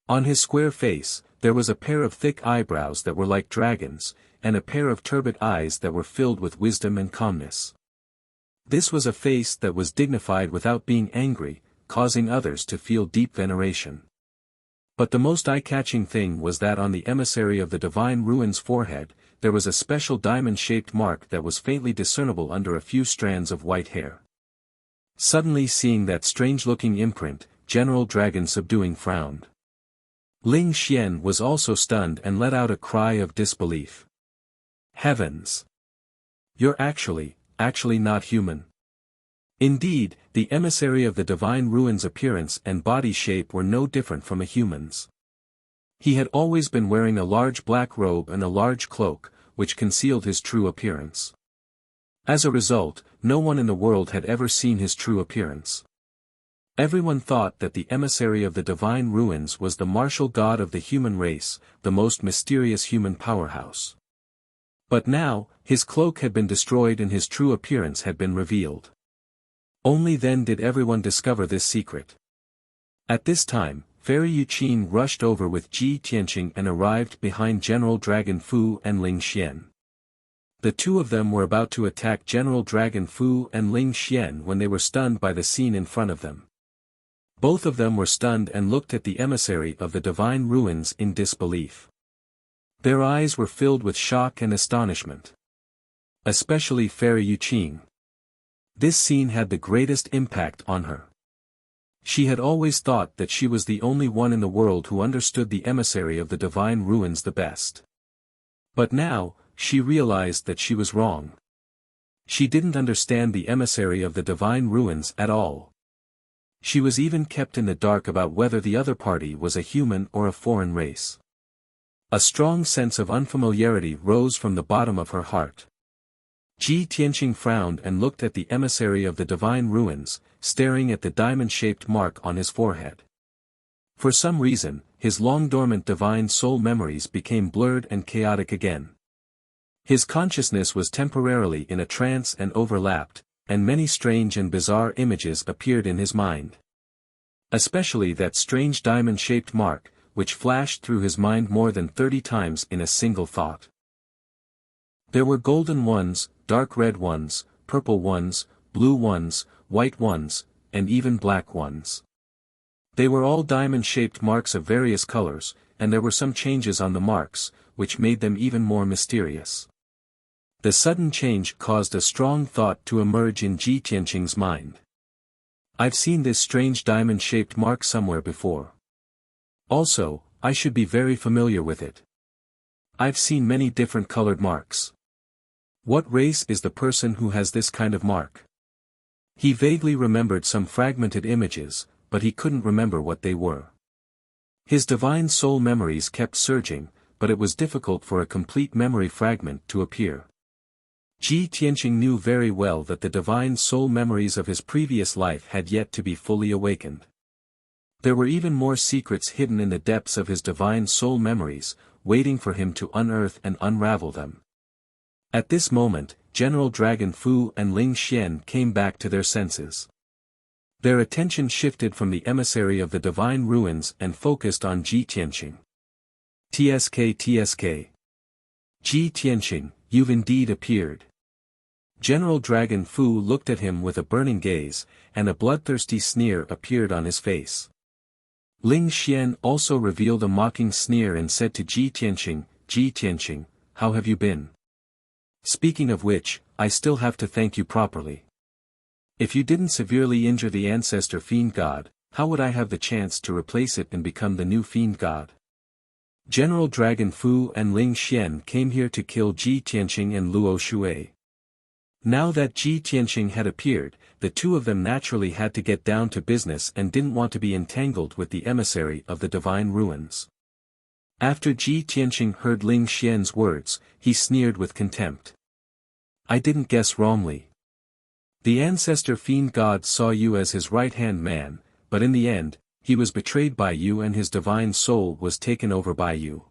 On his square face, there was a pair of thick eyebrows that were like dragons, and a pair of turbid eyes that were filled with wisdom and calmness. This was a face that was dignified without being angry, causing others to feel deep veneration. But the most eye-catching thing was that on the emissary of the divine ruins' forehead, there was a special diamond-shaped mark that was faintly discernible under a few strands of white hair. Suddenly seeing that strange-looking imprint, General Dragon Subduing frowned. Ling Xian was also stunned and let out a cry of disbelief. Heavens! You're actually not human. Indeed, the emissary of the divine ruins' appearance and body shape were no different from a human's. He had always been wearing a large black robe and a large cloak, which concealed his true appearance. As a result, no one in the world had ever seen his true appearance. Everyone thought that the emissary of the divine ruins was the martial god of the human race, the most mysterious human powerhouse. But now, his cloak had been destroyed and his true appearance had been revealed. Only then did everyone discover this secret. At this time, Fairy Yuqin rushed over with Ji Tianqing and arrived behind General Dragon Fu and Ling Xian. The two of them were about to attack General Dragon Fu and Ling Xian when they were stunned by the scene in front of them. Both of them were stunned and looked at the emissary of the divine ruins in disbelief. Their eyes were filled with shock and astonishment. Especially Fairy Yuqin. This scene had the greatest impact on her. She had always thought that she was the only one in the world who understood the emissary of the divine ruins the best. But now, she realized that she was wrong. She didn't understand the emissary of the divine ruins at all. She was even kept in the dark about whether the other party was a human or a foreign race. A strong sense of unfamiliarity rose from the bottom of her heart. Ji Tianqing frowned and looked at the emissary of the divine ruins, staring at the diamond-shaped mark on his forehead. For some reason, his long-dormant divine soul memories became blurred and chaotic again. His consciousness was temporarily in a trance and overlapped, and many strange and bizarre images appeared in his mind. Especially that strange diamond-shaped mark, which flashed through his mind more than 30 times in a single thought. There were golden ones, dark red ones, purple ones, blue ones, white ones, and even black ones. They were all diamond-shaped marks of various colors, and there were some changes on the marks, which made them even more mysterious. The sudden change caused a strong thought to emerge in Ji Tianqing's mind. I've seen this strange diamond-shaped mark somewhere before. Also, I should be very familiar with it. I've seen many different colored marks. What race is the person who has this kind of mark? He vaguely remembered some fragmented images, but he couldn't remember what they were. His divine soul memories kept surging, but it was difficult for a complete memory fragment to appear. Ji Tianqing knew very well that the divine soul memories of his previous life had yet to be fully awakened. There were even more secrets hidden in the depths of his divine soul memories, waiting for him to unearth and unravel them. At this moment, General Dragon Fu and Ling Xian came back to their senses. Their attention shifted from the emissary of the divine ruins and focused on Ji Tianqing. TSK. Ji Tianqing, you've indeed appeared. General Dragon Fu looked at him with a burning gaze, and a bloodthirsty sneer appeared on his face. Ling Xian also revealed a mocking sneer and said to Ji Tianqing, how have you been? Speaking of which, I still have to thank you properly. If you didn't severely injure the ancestor fiend god, how would I have the chance to replace it and become the new fiend god? General Dragon Fu and Ling Xian came here to kill Ji Tianqing and Luo Shui. Now that Ji Tianqing had appeared, the two of them naturally had to get down to business and didn't want to be entangled with the emissary of the divine ruins. After Ji Tianqing heard Ling Xian's words, he sneered with contempt. I didn't guess wrongly. The ancestor fiend god saw you as his right-hand man, but in the end, he was betrayed by you and his divine soul was taken over by you.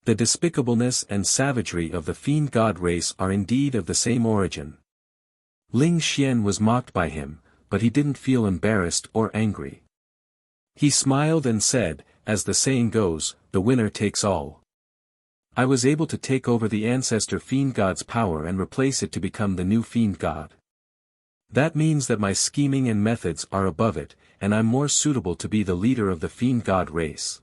The despicableness and savagery of the fiend god race are indeed of the same origin. Ling Xian was mocked by him, but he didn't feel embarrassed or angry. He smiled and said, as the saying goes, the winner takes all. I was able to take over the ancestor fiend god's power and replace it to become the new fiend god. That means that my scheming and methods are above it, and I'm more suitable to be the leader of the fiend god race.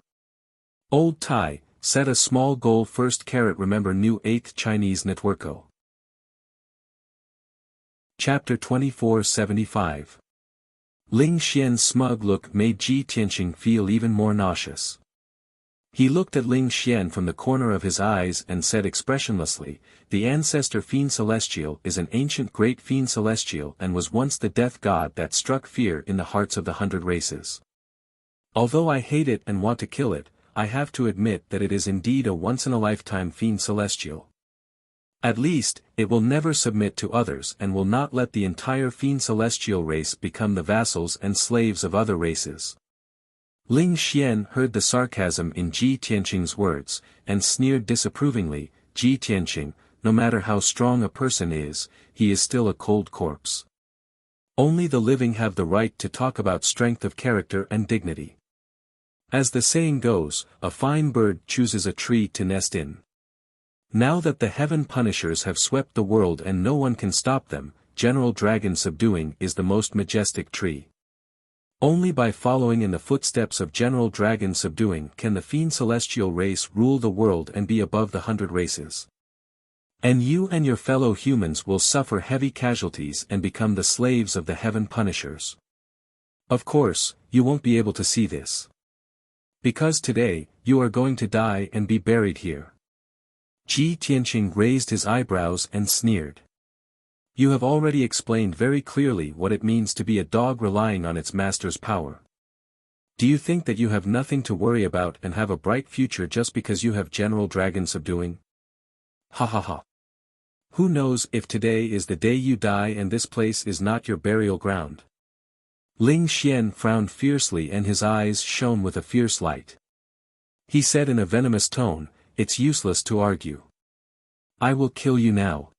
Old Tai, set a small goal first. Remember new 8th Chinese Networko. Chapter 2475. Ling Xian's smug look made Ji Tianqing feel even more nauseous. He looked at Ling Xian from the corner of his eyes and said expressionlessly, the ancestor fiend celestial is an ancient great fiend celestial and was once the death god that struck fear in the hearts of the 100 races. Although I hate it and want to kill it, I have to admit that it is indeed a once-in-a-lifetime fiend celestial. At least, it will never submit to others and will not let the entire fiend celestial race become the vassals and slaves of other races. Ling Xian heard the sarcasm in Ji Tianqing's words, and sneered disapprovingly, Ji Tianqing, no matter how strong a person is, he is still a cold corpse. Only the living have the right to talk about strength of character and dignity. As the saying goes, a fine bird chooses a tree to nest in. Now that the heaven punishers have swept the world and no one can stop them, General Dragon Subduing is the most majestic tree. Only by following in the footsteps of General Dragon Subduing can the fiend celestial race rule the world and be above the 100 races. And you and your fellow humans will suffer heavy casualties and become the slaves of the heaven punishers. Of course, you won't be able to see this. Because today, you are going to die and be buried here. Ji Tianqing raised his eyebrows and sneered. You have already explained very clearly what it means to be a dog relying on its master's power. Do you think that you have nothing to worry about and have a bright future just because you have General Dragon Subduing? Ha ha ha. Who knows if today is the day you die and this place is not your burial ground? Ling Xian frowned fiercely and his eyes shone with a fierce light. He said in a venomous tone, "It's useless to argue. I will kill you now."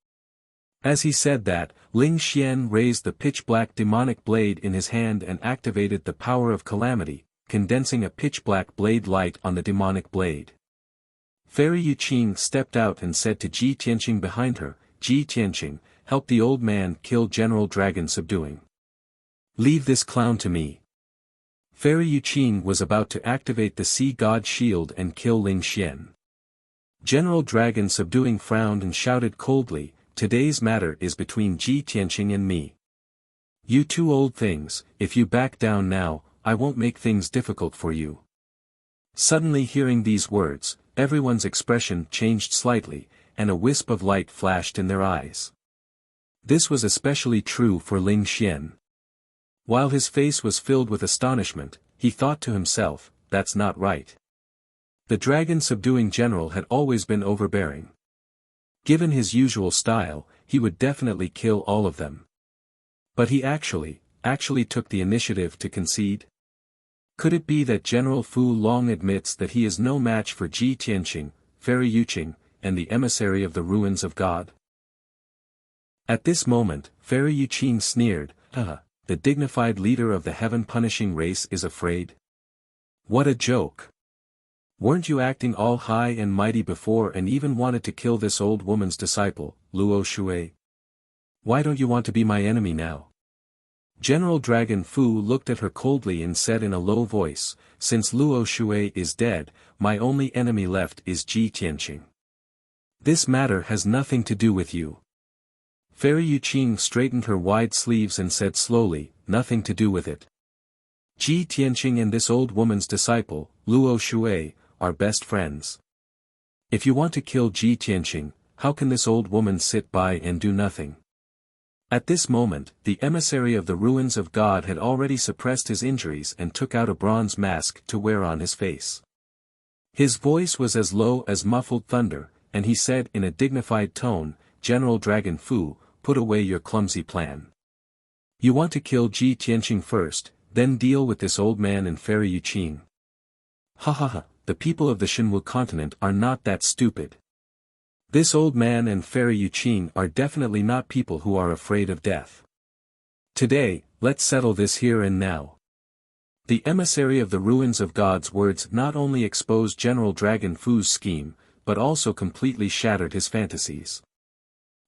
As he said that, Ling Xian raised the pitch-black demonic blade in his hand and activated the power of calamity, condensing a pitch-black blade light on the demonic blade. Fairy Yuqing stepped out and said to Ji Tianqing behind her, "Ji Tianqing, help the old man kill General Dragon Subduing. Leave this clown to me." Fairy Yuqing was about to activate the Sea God Shield and kill Ling Xian. General Dragon Subduing frowned and shouted coldly, "Today's matter is between Ji Tianqing and me. You two old things, if you back down now, I won't make things difficult for you." Suddenly hearing these words, everyone's expression changed slightly, and a wisp of light flashed in their eyes. This was especially true for Ling Xian. While his face was filled with astonishment, he thought to himself, "That's not right." The dragon subduing general had always been overbearing. Given his usual style, he would definitely kill all of them. But he actually took the initiative to concede? Could it be that General Fu Long admits that he is no match for Ji Tianqing, Fairy Yuqing, and the emissary of the ruins of God? At this moment, Fairy Yuqing sneered, the dignified leader of the heaven-punishing race is afraid? What a joke! Weren't you acting all high and mighty before and even wanted to kill this old woman's disciple, Luo Shui? Why don't you want to be my enemy now? General Dragon Fu looked at her coldly and said in a low voice, "Since Luo Shui is dead, my only enemy left is Ji Tianqing. This matter has nothing to do with you." Fairy Yuqing straightened her wide sleeves and said slowly, "Nothing to do with it. Ji Tianqing and this old woman's disciple, Luo Shui, are best friends. If you want to kill Ji Tianqing, how can this old woman sit by and do nothing?" At this moment, the emissary of the ruins of God had already suppressed his injuries and took out a bronze mask to wear on his face. His voice was as low as muffled thunder, and he said in a dignified tone, "General Dragon Fu, put away your clumsy plan. You want to kill Ji Tianqing first, then deal with this old man and Fairy Yuqing. Ha ha ha, the people of the Shenwu continent are not that stupid. This old man and Fairy Yuqing are definitely not people who are afraid of death. Today, let's settle this here and now." The emissary of the ruins of God's words not only exposed General Dragon Fu's scheme, but also completely shattered his fantasies.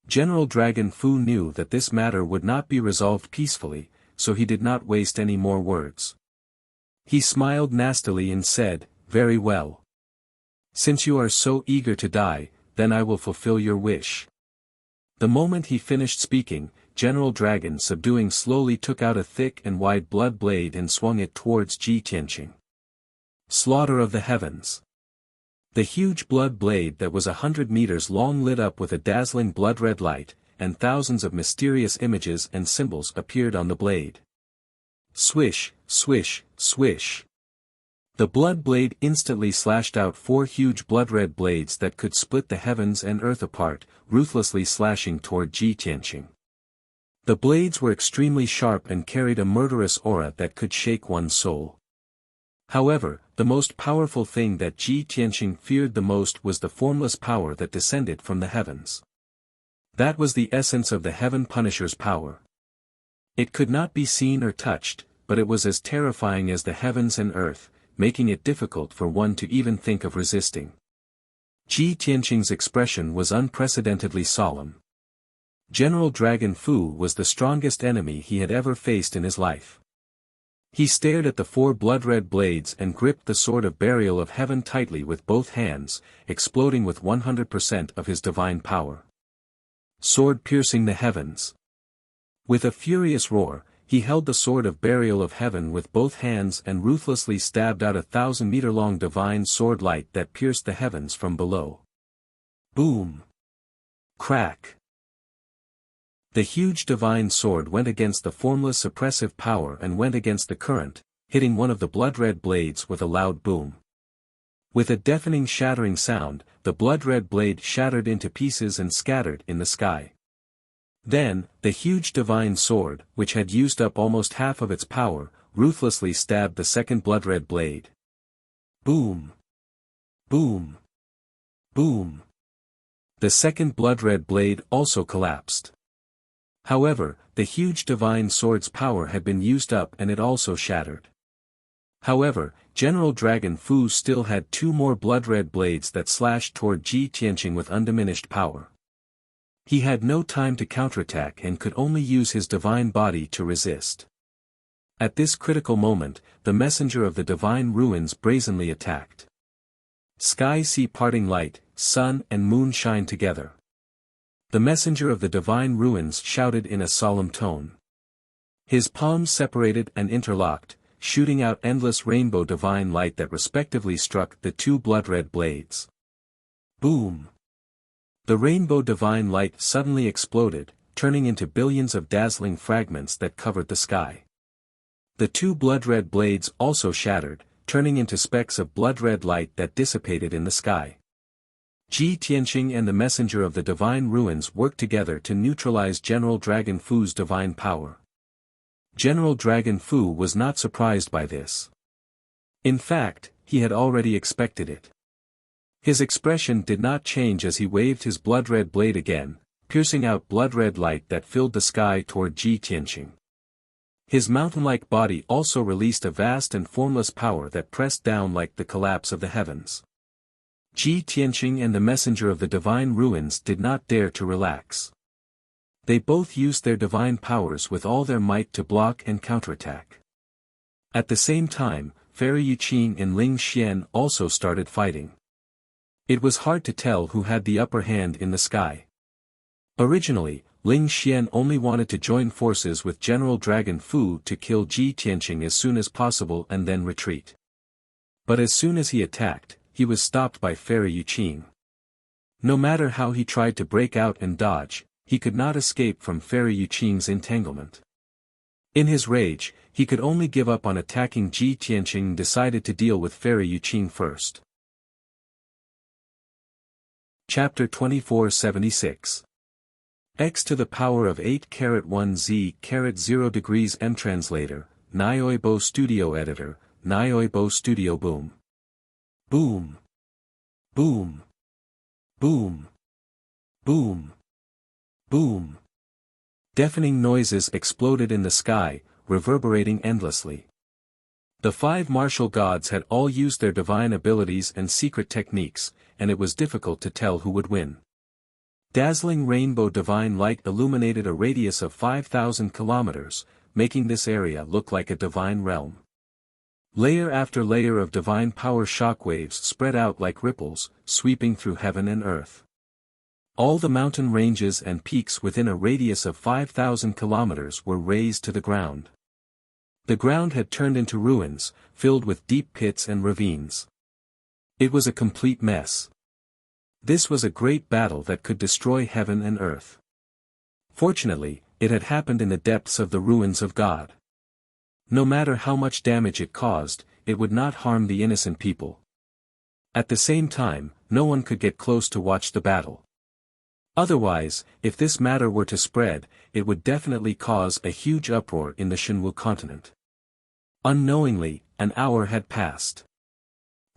General Dragon Fu knew that this matter would not be resolved peacefully, so he did not waste any more words. He smiled nastily and said, "Very well. Since you are so eager to die, then I will fulfill your wish." The moment he finished speaking, General Dragon Subduing slowly took out a thick and wide blood blade and swung it towards Ji Tianqing. Slaughter of the heavens. The huge blood blade that was 100 meters long lit up with a dazzling blood-red light, and thousands of mysterious images and symbols appeared on the blade. Swish, swish, swish. The blood blade instantly slashed out 4 huge blood-red blades that could split the heavens and earth apart, ruthlessly slashing toward Ji Tianqing. The blades were extremely sharp and carried a murderous aura that could shake one's soul. However, the most powerful thing that Ji Tianqing feared the most was the formless power that descended from the heavens. That was the essence of the Heaven Punisher's power. It could not be seen or touched, but it was as terrifying as the heavens and earth, making it difficult for one to even think of resisting. Ji Tianqing's expression was unprecedentedly solemn. General Dragon Fu was the strongest enemy he had ever faced in his life. He stared at the 4 blood-red blades and gripped the sword of burial of heaven tightly with both hands, exploding with 100% of his divine power. Sword piercing the heavens. With a furious roar, he held the sword of burial of heaven with both hands and ruthlessly stabbed out a 1,000-meter-long divine sword light that pierced the heavens from below. Boom! Crack! The huge divine sword went against the formless suppressive power and went against the current, hitting one of the blood-red blades with a loud boom. With a deafening shattering sound, the blood-red blade shattered into pieces and scattered in the sky. Then, the huge divine sword, which had used up almost half of its power, ruthlessly stabbed the second blood-red blade. Boom! Boom! Boom! The second blood-red blade also collapsed. However, the huge divine sword's power had been used up and it also shattered. However, General Dragon Fu still had 2 more blood-red blades that slashed toward Ji Tianqing with undiminished power. He had no time to counterattack and could only use his divine body to resist. At this critical moment, the messenger of the divine ruins brazenly attacked. Sky-sea parting light, sun and moon shine together. The messenger of the divine ruins shouted in a solemn tone. His palms separated and interlocked, shooting out endless rainbow divine light that respectively struck the 2 blood-red blades. Boom! The rainbow divine light suddenly exploded, turning into billions of dazzling fragments that covered the sky. The 2 blood-red blades also shattered, turning into specks of blood-red light that dissipated in the sky. Ji Tianqing and the messenger of the divine ruins worked together to neutralize General Dragon Fu's divine power. General Dragon Fu was not surprised by this. In fact, he had already expected it. His expression did not change as he waved his blood-red blade again, piercing out blood-red light that filled the sky toward Ji Tianqing. His mountain-like body also released a vast and formless power that pressed down like the collapse of the heavens. Ji Tianqing and the messenger of the divine ruins did not dare to relax. They both used their divine powers with all their might to block and counterattack. At the same time, Fairy Yuqing and Ling Xian also started fighting. It was hard to tell who had the upper hand in the sky. Originally, Ling Xian only wanted to join forces with General Dragon Fu to kill Ji Tianqing as soon as possible and then retreat. But as soon as he attacked, he was stopped by Fairy Yuqing. No matter how he tried to break out and dodge, he could not escape from Fairy Yuqing's entanglement. In his rage, he could only give up on attacking Ji Tianqing and decided to deal with Fairy Yuqing first. Chapter 2476 X to the power of 8 1 Z 0 degrees M. Translator, Nioibo Studio Editor, Nioibo Studio. Boom. Boom. Boom. Boom. Boom. Boom. Deafening noises exploded in the sky, reverberating endlessly. The 5 martial gods had all used their divine abilities and secret techniques, and it was difficult to tell who would win. Dazzling rainbow divine light illuminated a radius of 5,000 kilometers, making this area look like a divine realm. Layer after layer of divine power shockwaves spread out like ripples, sweeping through heaven and earth. All the mountain ranges and peaks within a radius of 5,000 kilometers were razed to the ground. The ground had turned into ruins, filled with deep pits and ravines. It was a complete mess. This was a great battle that could destroy heaven and earth. Fortunately, it had happened in the depths of the ruins of God. No matter how much damage it caused, it would not harm the innocent people. At the same time, no one could get close to watch the battle. Otherwise, if this matter were to spread, it would definitely cause a huge uproar in the Shenwu continent. Unknowingly, an hour had passed.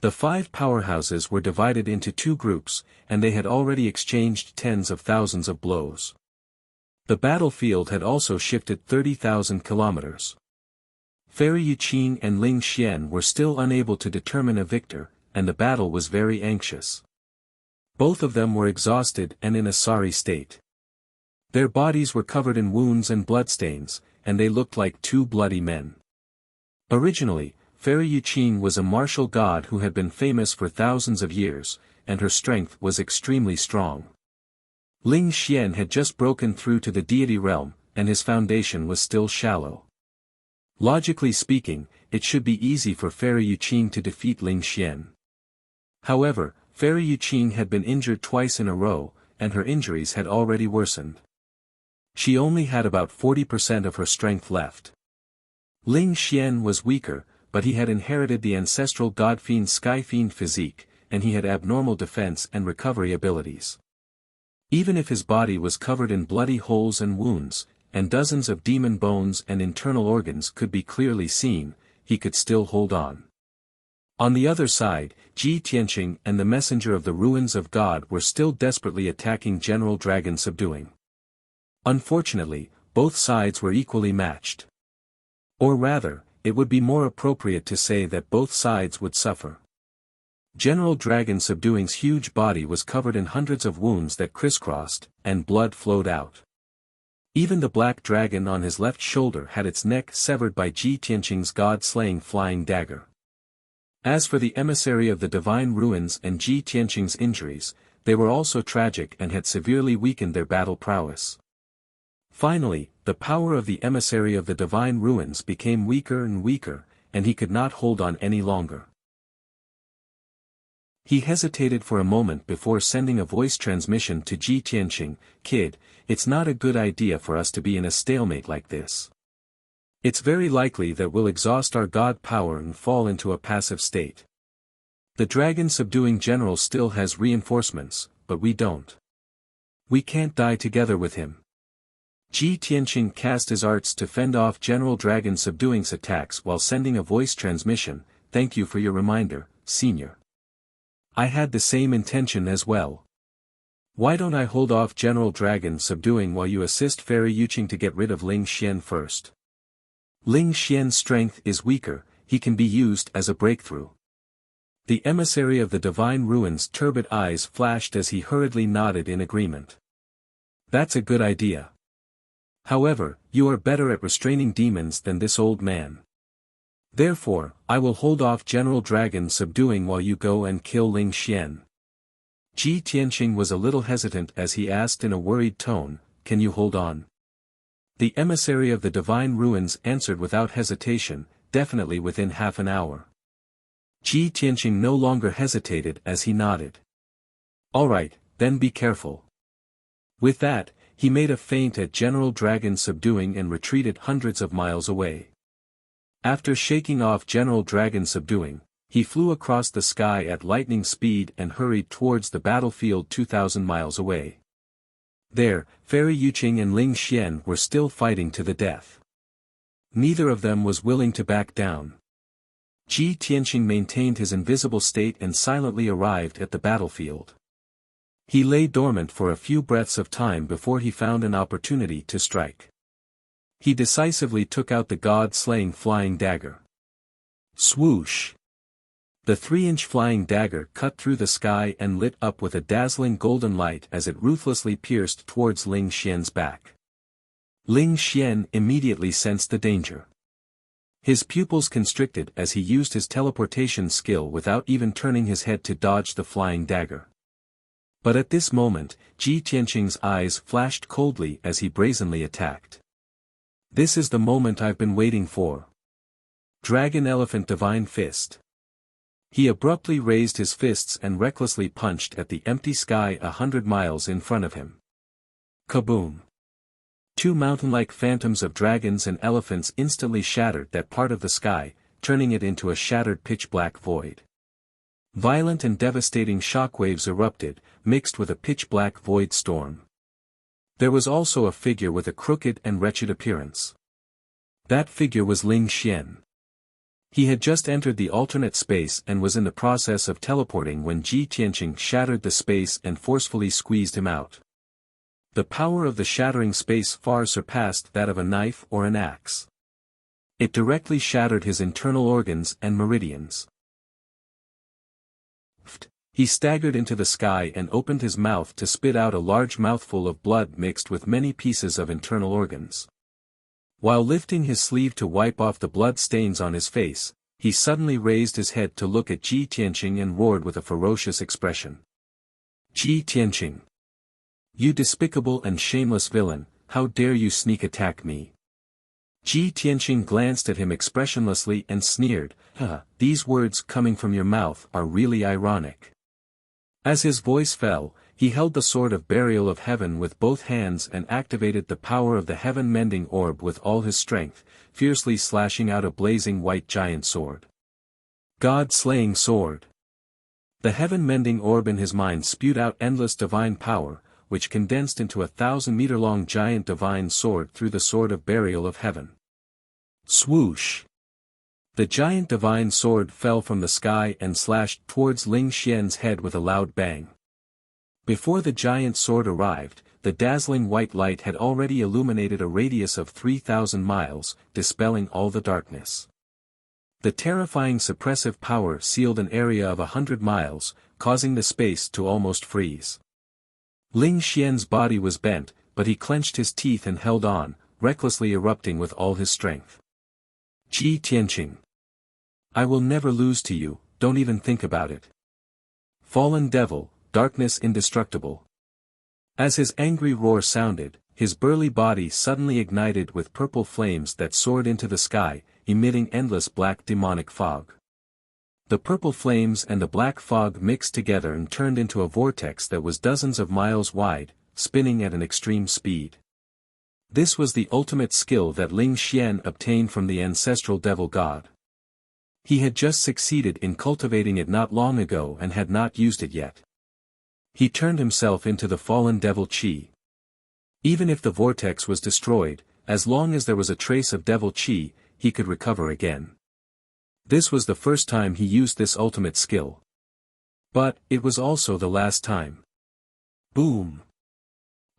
The 5 powerhouses were divided into 2 groups, and they had already exchanged tens of thousands of blows. The battlefield had also shifted 30,000 kilometers. Fairy Yuqing and Ling Xian were still unable to determine a victor, and the battle was very anxious. Both of them were exhausted and in a sorry state. Their bodies were covered in wounds and bloodstains, and they looked like two bloody men. Originally, Fairy Yuqing was a martial god who had been famous for thousands of years, and her strength was extremely strong. Ling Xian had just broken through to the deity realm, and his foundation was still shallow. Logically speaking, it should be easy for Fairy Yuqing to defeat Ling Xian. However, Fairy Yuqing had been injured twice in a row, and her injuries had already worsened. She only had about 40% of her strength left. Ling Xian was weaker, but he had inherited the ancestral God-Fiend Sky-Fiend physique, and he had abnormal defense and recovery abilities. Even if his body was covered in bloody holes and wounds, and dozens of demon bones and internal organs could be clearly seen, he could still hold on. On the other side, Ji Tianqing and the Messenger of the Ruins of God were still desperately attacking General Dragon Subduing. Unfortunately, both sides were equally matched. Or rather, it would be more appropriate to say that both sides would suffer. General Dragon Subduing's huge body was covered in hundreds of wounds that crisscrossed, and blood flowed out. Even the black dragon on his left shoulder had its neck severed by Ji Tianqing's god-slaying flying dagger. As for the emissary of the Divine Ruins and Ji Tianqing's injuries, they were also tragic and had severely weakened their battle prowess. Finally, the power of the emissary of the Divine Ruins became weaker and weaker, and he could not hold on any longer. He hesitated for a moment before sending a voice transmission to Ji Tianqing. "Kid, it's not a good idea for us to be in a stalemate like this. It's very likely that we'll exhaust our god power and fall into a passive state. The dragon subduing general still has reinforcements, but we don't. We can't die together with him." Ji Tianqing cast his arts to fend off General Dragon Subduing's attacks while sending a voice transmission. "Thank you for your reminder, Senior. I had the same intention as well. Why don't I hold off General Dragon Subduing while you assist Fairy Yuqing to get rid of Ling Xian first? Ling Xian's strength is weaker, he can be used as a breakthrough." The emissary of the Divine Ruins' turbid eyes flashed as he hurriedly nodded in agreement. "That's a good idea. However, you are better at restraining demons than this old man. Therefore, I will hold off General Dragon Subduing while you go and kill Ling Xian." Ji Tianqing was a little hesitant as he asked in a worried tone, "Can you hold on?" The emissary of the Divine Ruins answered without hesitation, "Definitely within half an hour." Ji Tianqing no longer hesitated as he nodded. "All right, then be careful." With that, he made a feint at General Dragon Subduing and retreated hundreds of miles away. After shaking off General Dragon Subduing, he flew across the sky at lightning speed and hurried towards the battlefield 2,000 miles away. There, Fairy Yuqing and Ling Xian were still fighting to the death. Neither of them was willing to back down. Ji Tianqing maintained his invisible state and silently arrived at the battlefield. He lay dormant for a few breaths of time before he found an opportunity to strike. He decisively took out the god-slaying flying dagger. Swoosh! The 3-inch flying dagger cut through the sky and lit up with a dazzling golden light as it ruthlessly pierced towards Ling Xian's back. Ling Xian immediately sensed the danger. His pupils constricted as he used his teleportation skill without even turning his head to dodge the flying dagger. But at this moment, Ji Tianqing's eyes flashed coldly as he brazenly attacked. "This is the moment I've been waiting for." Dragon Elephant Divine Fist. He abruptly raised his fists and recklessly punched at the empty sky 100 miles in front of him. Kaboom! 2 mountain-like phantoms of dragons and elephants instantly shattered that part of the sky, turning it into a shattered pitch-black void. Violent and devastating shockwaves erupted, mixed with a pitch-black void storm. There was also a figure with a crooked and wretched appearance. That figure was Ling Xian. He had just entered the alternate space and was in the process of teleporting when Ji Tianqing shattered the space and forcefully squeezed him out. The power of the shattering space far surpassed that of a knife or an axe. It directly shattered his internal organs and meridians. He staggered into the sky and opened his mouth to spit out a large mouthful of blood mixed with many pieces of internal organs. While lifting his sleeve to wipe off the blood stains on his face, he suddenly raised his head to look at Ji Tianqing and roared with a ferocious expression. Ji Tianqing! You despicable and shameless villain, how dare you sneak attack me? Ji Tianqing glanced at him expressionlessly and sneered, these words coming from your mouth are really ironic. As his voice fell, he held the sword of burial of heaven with both hands and activated the power of the heaven-mending orb with all his strength, fiercely slashing out a blazing white giant sword. God-slaying sword! The heaven-mending orb in his mind spewed out endless divine power, which condensed into a 1,000-meter-long giant divine sword through the sword of burial of heaven. Swoosh! The giant divine sword fell from the sky and slashed towards Ling Xian's head with a loud bang. Before the giant sword arrived, the dazzling white light had already illuminated a radius of 3,000 miles, dispelling all the darkness. The terrifying suppressive power sealed an area of 100 miles, causing the space to almost freeze. Ling Xian's body was bent, but he clenched his teeth and held on, recklessly erupting with all his strength. Ji Tianqing! I will never lose to you, don't even think about it. Fallen devil, darkness indestructible. As his angry roar sounded, his burly body suddenly ignited with purple flames that soared into the sky, emitting endless black demonic fog. The purple flames and the black fog mixed together and turned into a vortex that was dozens of miles wide, spinning at an extreme speed. This was the ultimate skill that Ling Xian obtained from the ancestral devil god. He had just succeeded in cultivating it not long ago and had not used it yet. He turned himself into the fallen devil Qi. Even if the vortex was destroyed, as long as there was a trace of devil Qi, he could recover again. This was the first time he used this ultimate skill. But, it was also the last time. Boom!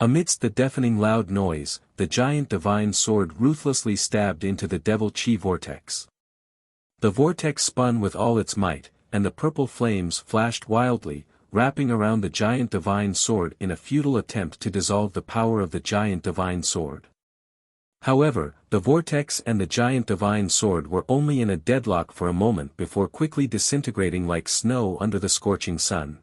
Amidst the deafening loud noise, the giant divine sword ruthlessly stabbed into the devil Qi vortex. The vortex spun with all its might, and the purple flames flashed wildly, wrapping around the giant divine sword in a futile attempt to dissolve the power of the giant divine sword. However, the vortex and the giant divine sword were only in a deadlock for a moment before quickly disintegrating like snow under the scorching sun.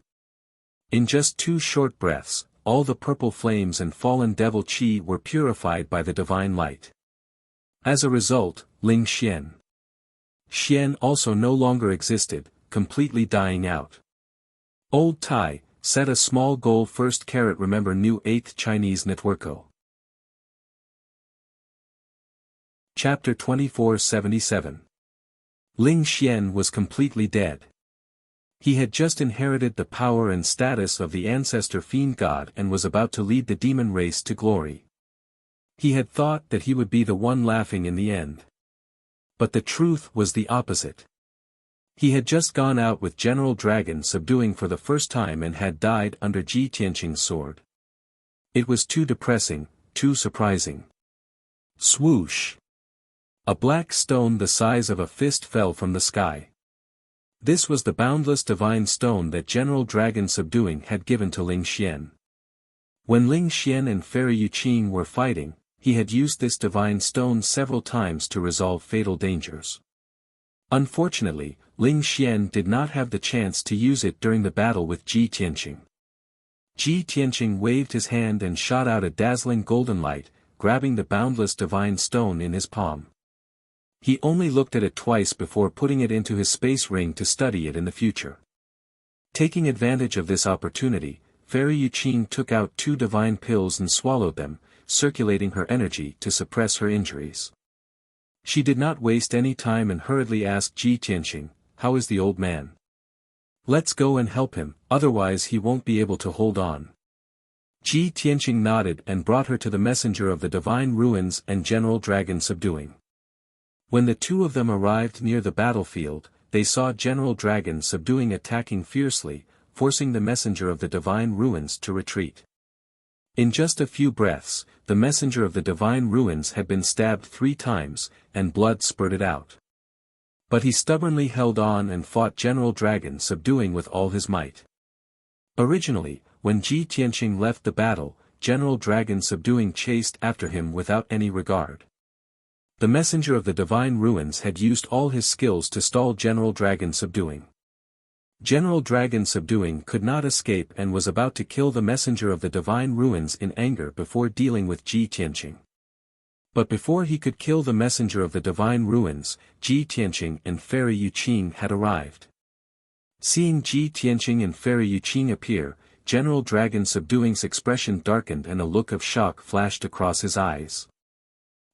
In just 2 short breaths, all the purple flames and fallen devil Qi were purified by the divine light. As a result, Ling Xian also no longer existed, completely dying out. Old Tai, set a small goal first. Remember new 8th Chinese Networko. Chapter 2477. Ling Xian was completely dead. He had just inherited the power and status of the ancestor fiend god and was about to lead the demon race to glory. He had thought that he would be the one laughing in the end. But the truth was the opposite. He had just gone out with General Dragon subduing for the first time and had died under Ji Tianqing's sword. It was too depressing, too surprising. Swoosh! A black stone the size of a fist fell from the sky. This was the boundless divine stone that General Dragon subduing had given to Ling Xian. When Ling Xian and Fairy Yuqing were fighting, he had used this divine stone several times to resolve fatal dangers. Unfortunately, Ling Xian did not have the chance to use it during the battle with Ji Tianqing. Ji Tianqing waved his hand and shot out a dazzling golden light, grabbing the boundless divine stone in his palm. He only looked at it twice before putting it into his space ring to study it in the future. Taking advantage of this opportunity, Fairy Yuqing took out 2 divine pills and swallowed them, circulating her energy to suppress her injuries. She did not waste any time and hurriedly asked Ji Tianqing, "How is the old man? Let's go and help him, otherwise he won't be able to hold on." Ji Tianqing nodded and brought her to the messenger of the divine ruins and General Dragon subduing. When the 2 of them arrived near the battlefield, they saw General Dragon subduing attacking fiercely, forcing the messenger of the divine ruins to retreat. In just a few breaths, the messenger of the divine ruins had been stabbed 3 times, and blood spurted out. But he stubbornly held on and fought General Dragon Subduing with all his might. Originally, when Ji Tianqing left the battle, General Dragon Subduing chased after him without any regard. The messenger of the divine ruins had used all his skills to stall General Dragon Subduing. General Dragon Subduing could not escape and was about to kill the messenger of the divine ruins in anger before dealing with Ji Tianqing. But before he could kill the messenger of the divine ruins, Ji Tianqing and Fairy Yuqing had arrived. Seeing Ji Tianqing and Fairy Yuqing appear, General Dragon Subduing's expression darkened and a look of shock flashed across his eyes.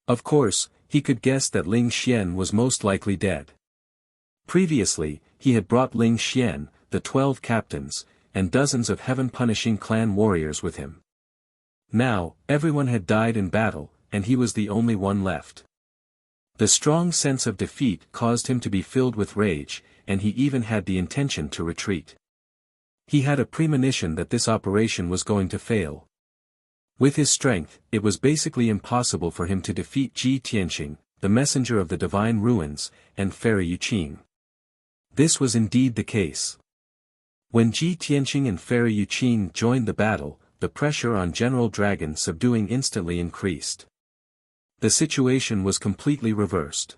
Of course, he could guess that Ling Xian was most likely dead. Previously, he had brought Ling Xian, the 12 captains, and dozens of heaven-punishing clan warriors with him. Now, everyone had died in battle, and he was the only one left. The strong sense of defeat caused him to be filled with rage, and he even had the intention to retreat. He had a premonition that this operation was going to fail. With his strength, it was basically impossible for him to defeat Ji Tianqing, the messenger of the divine ruins, and Fairy Yuqing. This was indeed the case. When Ji Tianqing and Fairy Yuqing joined the battle, the pressure on General Dragon Subduing instantly increased. The situation was completely reversed.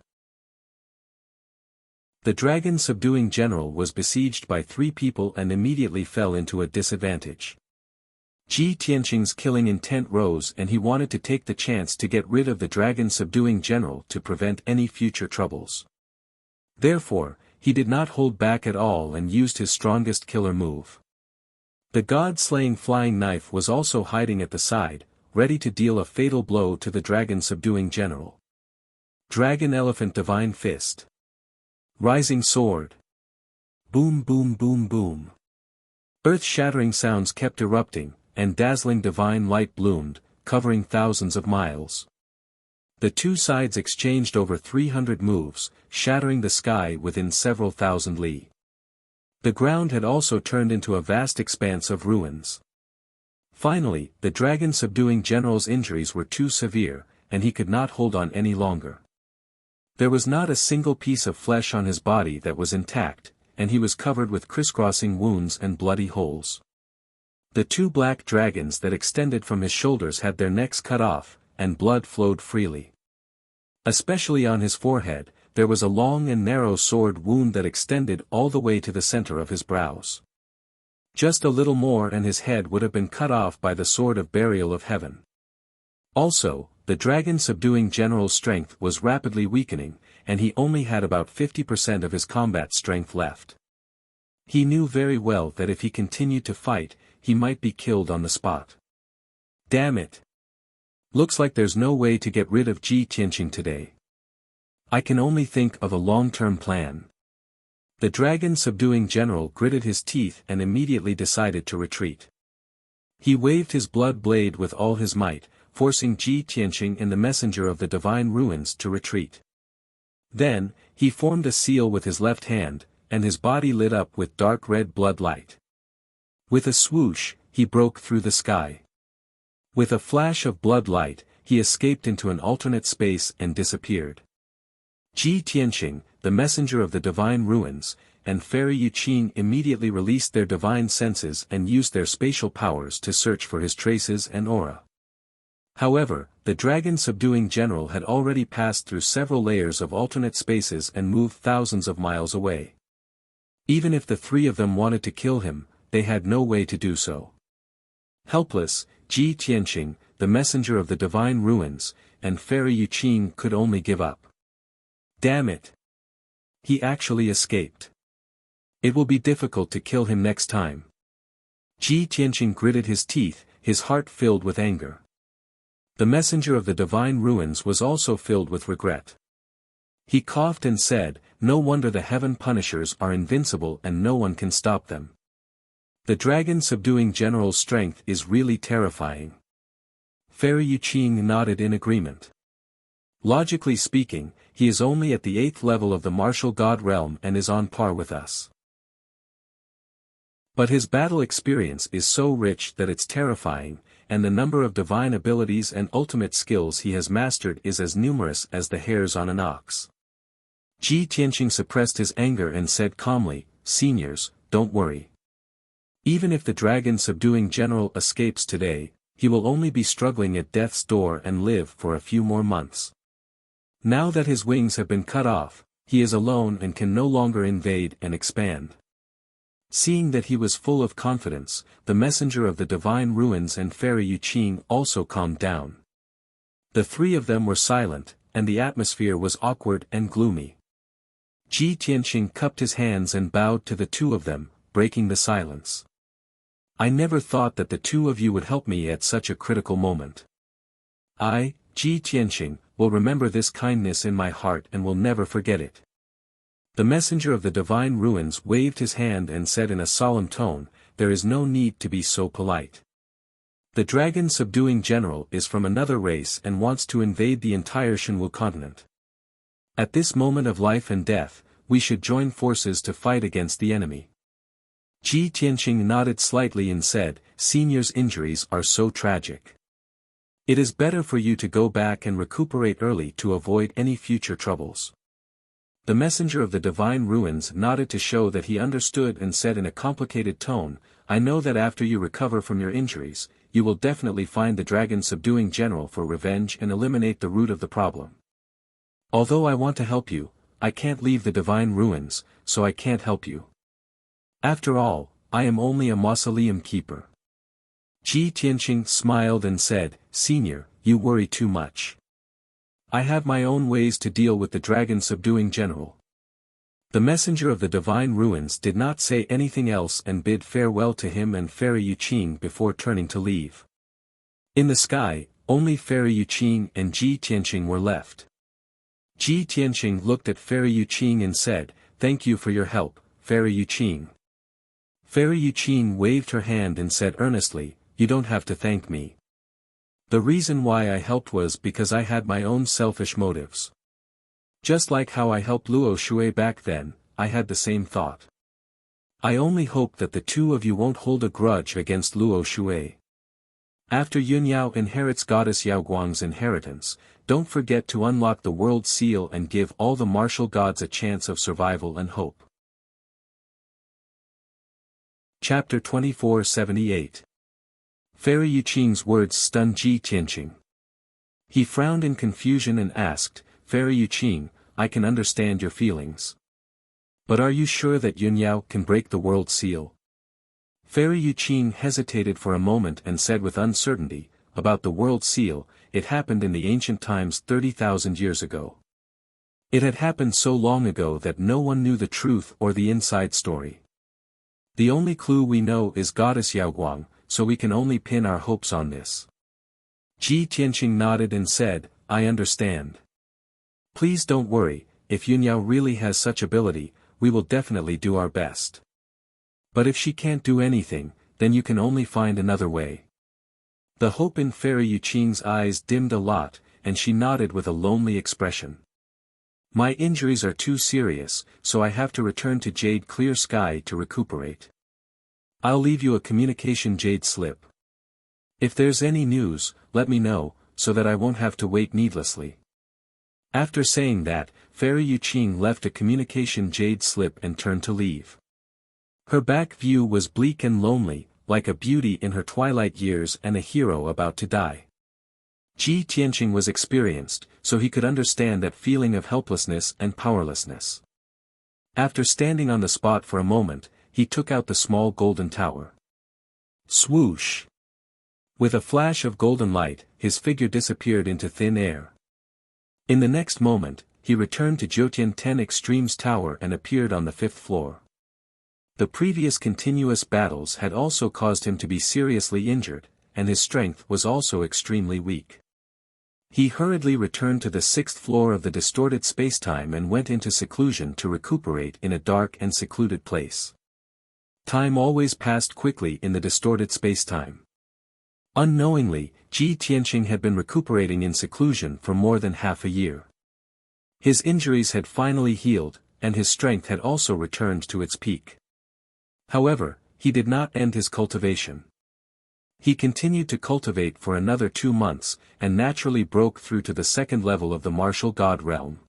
The Dragon Subduing general was besieged by 3 people and immediately fell into a disadvantage. Ji Tianqing's killing intent rose and he wanted to take the chance to get rid of the Dragon Subduing general to prevent any future troubles. Therefore, he did not hold back at all and used his strongest killer move. The God-slaying flying knife was also hiding at the side, ready to deal a fatal blow to the Dragon Subduing general. Dragon Elephant Divine Fist. Rising Sword. Boom boom boom boom. Earth-shattering sounds kept erupting, and dazzling divine light bloomed, covering thousands of miles. The two sides exchanged over 300 moves, shattering the sky within several thousand li. The ground had also turned into a vast expanse of ruins. Finally, the Dragon Subduing general's injuries were too severe, and he could not hold on any longer. There was not a single piece of flesh on his body that was intact, and he was covered with crisscrossing wounds and bloody holes. The 2 black dragons that extended from his shoulders had their necks cut off, and blood flowed freely. Especially on his forehead, there was a long and narrow sword wound that extended all the way to the center of his brows. Just a little more and his head would have been cut off by the sword of burial of heaven. Also, the Dragon Subduing general's strength was rapidly weakening, and he only had about 50% of his combat strength left. He knew very well that if he continued to fight, he might be killed on the spot. Damn it! Looks like there's no way to get rid of Ji Tianqing today. I can only think of a long-term plan. The Dragon Subduing general gritted his teeth and immediately decided to retreat. He waved his blood blade with all his might, forcing Ji Tianqing and the messenger of the divine ruins to retreat. Then, he formed a seal with his left hand, and his body lit up with dark red blood light. With a swoosh, he broke through the sky. With a flash of blood light, he escaped into an alternate space and disappeared. Ji Tianqing, the messenger of the divine ruins, and Fairy Yuqing immediately released their divine senses and used their spatial powers to search for his traces and aura. However, the Dragon Subduing general had already passed through several layers of alternate spaces and moved thousands of miles away. Even if the 3 of them wanted to kill him, they had no way to do so. Helpless, Ji Tianqing, the messenger of the divine ruins, and Fairy Yuqing could only give up. Damn it! He actually escaped. It will be difficult to kill him next time. Ji Tianqing gritted his teeth, his heart filled with anger. The messenger of the divine ruins was also filled with regret. He coughed and said, "No wonder the heaven punishers are invincible and no one can stop them. The Dragon Subduing general's strength is really terrifying." Fairy Yuqing nodded in agreement. Logically speaking, he is only at the 8th level of the martial god realm and is on par with us. But his battle experience is so rich that it's terrifying, and the number of divine abilities and ultimate skills he has mastered is as numerous as the hairs on an ox. Ji Tianqing suppressed his anger and said calmly, "Seniors, don't worry. Even if the dragon-subduing general escapes today, he will only be struggling at death's door and live for a few more months. Now that his wings have been cut off, he is alone and can no longer invade and expand." Seeing that he was full of confidence, the messenger of the divine ruins and Fairy Yuqing also calmed down. The three of them were silent, and the atmosphere was awkward and gloomy. Ji Tianqing cupped his hands and bowed to the two of them, breaking the silence. "I never thought that the two of you would help me at such a critical moment. I, Ji Tianqing, will remember this kindness in my heart and will never forget it." The messenger of the divine ruins waved his hand and said in a solemn tone, "There is no need to be so polite. The dragon-subduing general is from another race and wants to invade the entire Shenwu continent. At this moment of life and death, we should join forces to fight against the enemy." Ji Tianqing nodded slightly and said, "Senior's injuries are so tragic. It is better for you to go back and recuperate early to avoid any future troubles." The messenger of the divine ruins nodded to show that he understood and said in a complicated tone, "I know that after you recover from your injuries, you will definitely find the dragon-subduing general for revenge and eliminate the root of the problem. Although I want to help you, I can't leave the divine ruins, so I can't help you. After all, I am only a mausoleum keeper." Ji Tianqing smiled and said, "Senior, you worry too much. I have my own ways to deal with the dragon-subduing general." The messenger of the divine ruins did not say anything else and bid farewell to him and Fairy Yuqing before turning to leave. In the sky, only Fairy Yuqing and Ji Tianqing were left. Ji Tianqing looked at Fairy Yuqing and said, "Thank you for your help, Fairy Yuqing." Fairy Yuqing waved her hand and said earnestly, "You don't have to thank me. The reason why I helped was because I had my own selfish motives. Just like how I helped Luo Shui back then, I had the same thought. I only hope that the two of you won't hold a grudge against Luo Shui. After Yunyao inherits Goddess Yaoguang's inheritance, don't forget to unlock the world seal and give all the martial gods a chance of survival and hope." Chapter 2478. Fairy Yuqing's words stunned Ji Tianqing. He frowned in confusion and asked, "Fairy Yuqing, I can understand your feelings. But are you sure that Yunyao can break the world seal?" Fairy Yuqing hesitated for a moment and said with uncertainty, "About the world seal, it happened in the ancient times 30,000 years ago. It had happened so long ago that no one knew the truth or the inside story. The only clue we know is Goddess Yaoguang, so we can only pin our hopes on this." Ji Tianqing nodded and said, "I understand. Please don't worry, if Yunyao really has such ability, we will definitely do our best. But if she can't do anything, then you can only find another way." The hope in Fairy Yuqing's eyes dimmed a lot, and she nodded with a lonely expression. "My injuries are too serious, so I have to return to Jade Clear Sky to recuperate. I'll leave you a communication jade slip. If there's any news, let me know, so that I won't have to wait needlessly." After saying that, Fairy Yuqing left a communication jade slip and turned to leave. Her back view was bleak and lonely, like a beauty in her twilight years and a hero about to die. Ji Tianqing was experienced, so he could understand that feeling of helplessness and powerlessness. After standing on the spot for a moment, he took out the small golden tower. Swoosh! With a flash of golden light, his figure disappeared into thin air. In the next moment, he returned to Jiutian 10 Extremes Tower and appeared on the 5th floor. The previous continuous battles had also caused him to be seriously injured, and his strength was also extremely weak. He hurriedly returned to the 6th floor of the distorted spacetime and went into seclusion to recuperate in a dark and secluded place. Time always passed quickly in the distorted spacetime. Unknowingly, Ji Tianqing had been recuperating in seclusion for more than half a year. His injuries had finally healed, and his strength had also returned to its peak. However, he did not end his cultivation. He continued to cultivate for another 2 months, and naturally broke through to the second level of the martial god realm.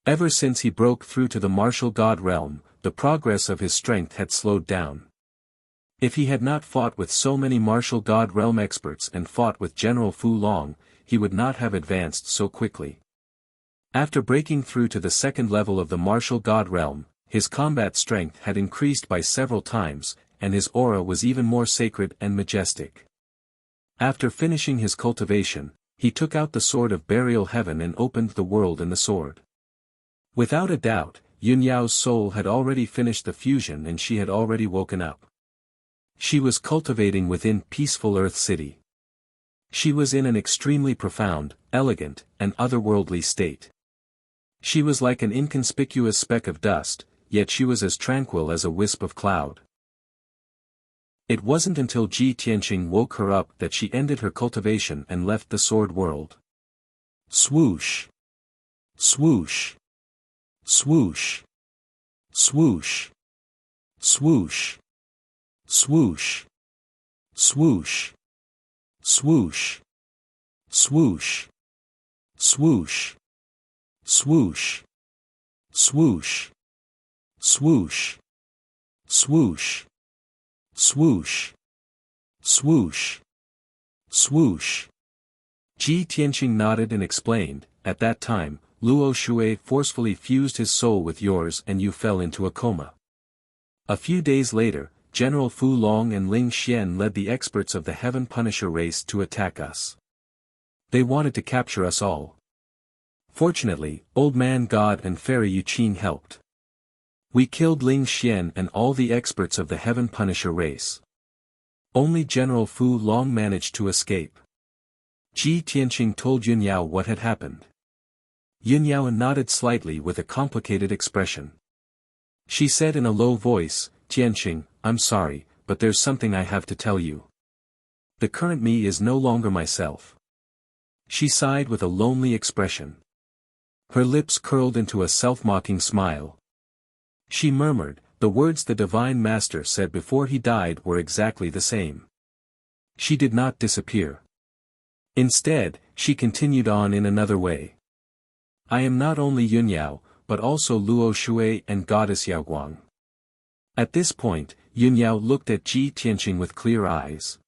Ever since he broke through to the martial god realm, the progress of his strength had slowed down. If he had not fought with so many martial god realm experts and fought with General Fu Long, he would not have advanced so quickly. After breaking through to the second level of the martial god realm, his combat strength had increased by several times, and his aura was even more sacred and majestic. After finishing his cultivation, he took out the sword of burial heaven and opened the world in the sword. Without a doubt, Yun Yao's soul had already finished the fusion and she had already woken up. She was cultivating within peaceful Earth City. She was in an extremely profound, elegant, and otherworldly state. She was like an inconspicuous speck of dust, yet she was as tranquil as a wisp of cloud. It wasn't until Ji Tianqing woke her up that she ended her cultivation and left the sword world. Swoosh! Swoosh! Swoosh! Swoosh! Swoosh! Swoosh! Swoosh! Swoosh! Swoosh! Swoosh! Swoosh! Swoosh! Swoosh! Swoosh! Swoosh! Swoosh! Swoosh! Ji Tianqing nodded and explained, at that time, Luo Shui forcefully fused his soul with yours and you fell into a coma. A few days later, General Fu Long and Ling Xian led the experts of the Heaven Punisher race to attack us. They wanted to capture us all. Fortunately, Old Man God and Fairy Yuqing helped. We killed Ling Xian and all the experts of the Heaven Punisher race. Only General Fu Long managed to escape. Ji Tianqing told Yun Yao what had happened. Yun Yao nodded slightly with a complicated expression. She said in a low voice, Tianqing, I'm sorry, but there's something I have to tell you. The current me is no longer myself. She sighed with a lonely expression. Her lips curled into a self-mocking smile. She murmured, the words the Divine Master said before he died were exactly the same. She did not disappear. Instead, she continued on in another way. I am not only Yun Yao, but also Luo Shui and Goddess Yaoguang. At this point, Yun Yao looked at Ji Tianqing with clear eyes.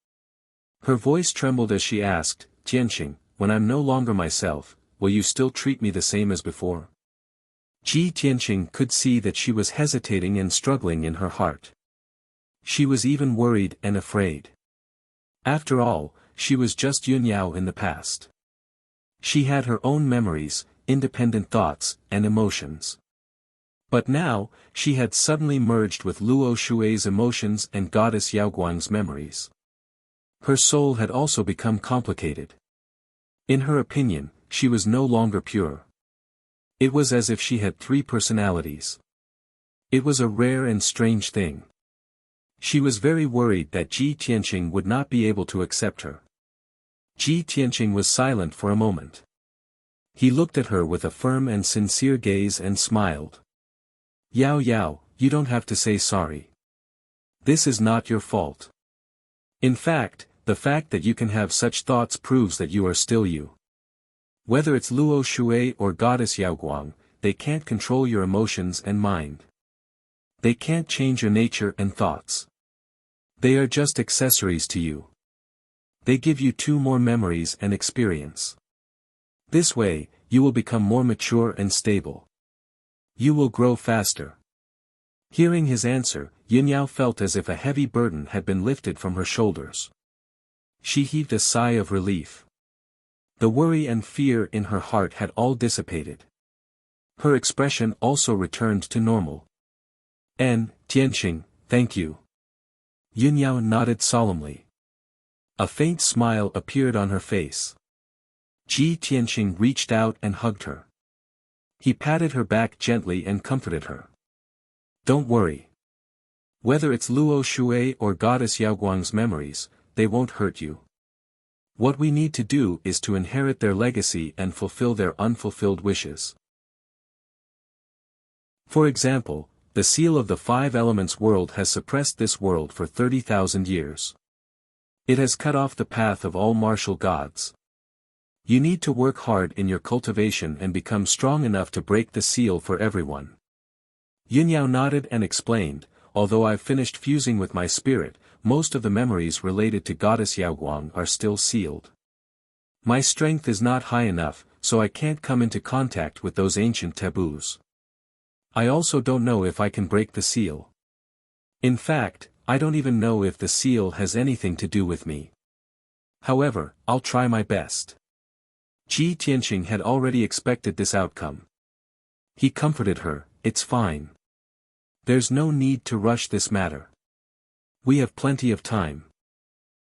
Her voice trembled as she asked, Tianqing, when I'm no longer myself, will you still treat me the same as before? Ji Tianqing could see that she was hesitating and struggling in her heart. She was even worried and afraid. After all, she was just Yun Yao in the past. She had her own memories, independent thoughts, and emotions. But now, she had suddenly merged with Luo Shui's emotions and Goddess Yaoguang's memories. Her soul had also become complicated. In her opinion, she was no longer pure. It was as if she had 3 personalities. It was a rare and strange thing. She was very worried that Ji Tianqing would not be able to accept her. Ji Tianqing was silent for a moment. He looked at her with a firm and sincere gaze and smiled. Yao Yao, you don't have to say sorry. This is not your fault. In fact, the fact that you can have such thoughts proves that you are still you. Whether it's Luo Shui or Goddess Yaoguang, they can't control your emotions and mind. They can't change your nature and thoughts. They are just accessories to you. They give you 2 more memories and experience. This way, you will become more mature and stable. You will grow faster. Hearing his answer, Yun Yao felt as if a heavy burden had been lifted from her shoulders. She heaved a sigh of relief. The worry and fear in her heart had all dissipated. Her expression also returned to normal. Tianqing, thank you. Yun Yao nodded solemnly. A faint smile appeared on her face. Ji Tianqing reached out and hugged her. He patted her back gently and comforted her. Don't worry. Whether it's Luo Shui or Goddess Yaoguang's memories, they won't hurt you. What we need to do is to inherit their legacy and fulfill their unfulfilled wishes. For example, the seal of the 5 elements world has suppressed this world for 30,000 years. It has cut off the path of all martial gods. You need to work hard in your cultivation and become strong enough to break the seal for everyone. Yunyao nodded and explained, although I've finished fusing with my spirit, most of the memories related to Goddess Yaoguang are still sealed. My strength is not high enough, so I can't come into contact with those ancient taboos. I also don't know if I can break the seal. In fact, I don't even know if the seal has anything to do with me. However, I'll try my best. Ji Tianqing had already expected this outcome. He comforted her, "It's fine. There's no need to rush this matter. We have plenty of time.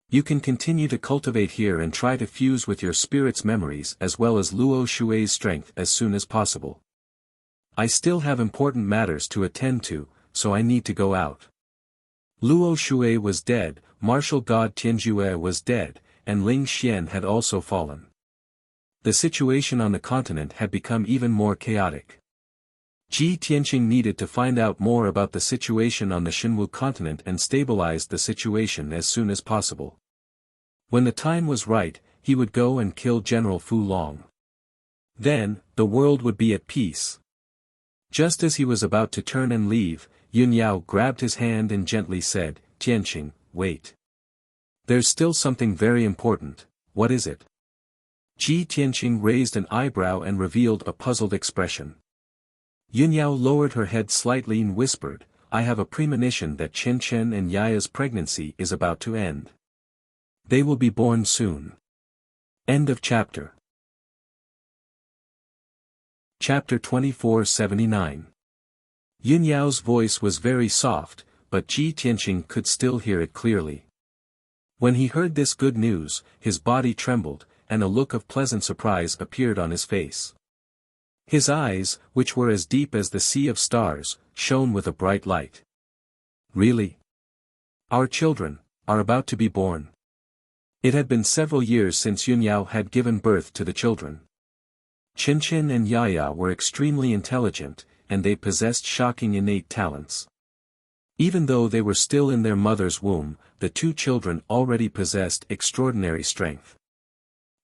You can continue to cultivate here and try to fuse with your spirit's memories as well as Luo Shui's strength as soon as possible. I still have important matters to attend to, so I need to go out." Luo Shui was dead, martial god Tianjue was dead, and Ling Xian had also fallen. The situation on the continent had become even more chaotic. Ji Tianqing needed to find out more about the situation on the Xinwu continent and stabilize the situation as soon as possible. When the time was right, he would go and kill General Fu Long. Then, the world would be at peace. Just as he was about to turn and leave, Yun Yao grabbed his hand and gently said, "Tianqing, wait. There's still something very important. What is it?" Ji Tianqing raised an eyebrow and revealed a puzzled expression. Yun Yao lowered her head slightly and whispered, "I have a premonition that Chen Chen and Yaya's pregnancy is about to end. They will be born soon." End of chapter. Chapter 2479. Yun Yao's voice was very soft, but Ji Tianqing could still hear it clearly. When he heard this good news, his body trembled, and a look of pleasant surprise appeared on his face. His eyes, which were as deep as the sea of stars, shone with a bright light. "Really? Our children are about to be born." It had been several years since Yun Yao had given birth to the children. Chen Chen and Yaya were extremely intelligent, and they possessed shocking innate talents. Even though they were still in their mother's womb, the two children already possessed extraordinary strength.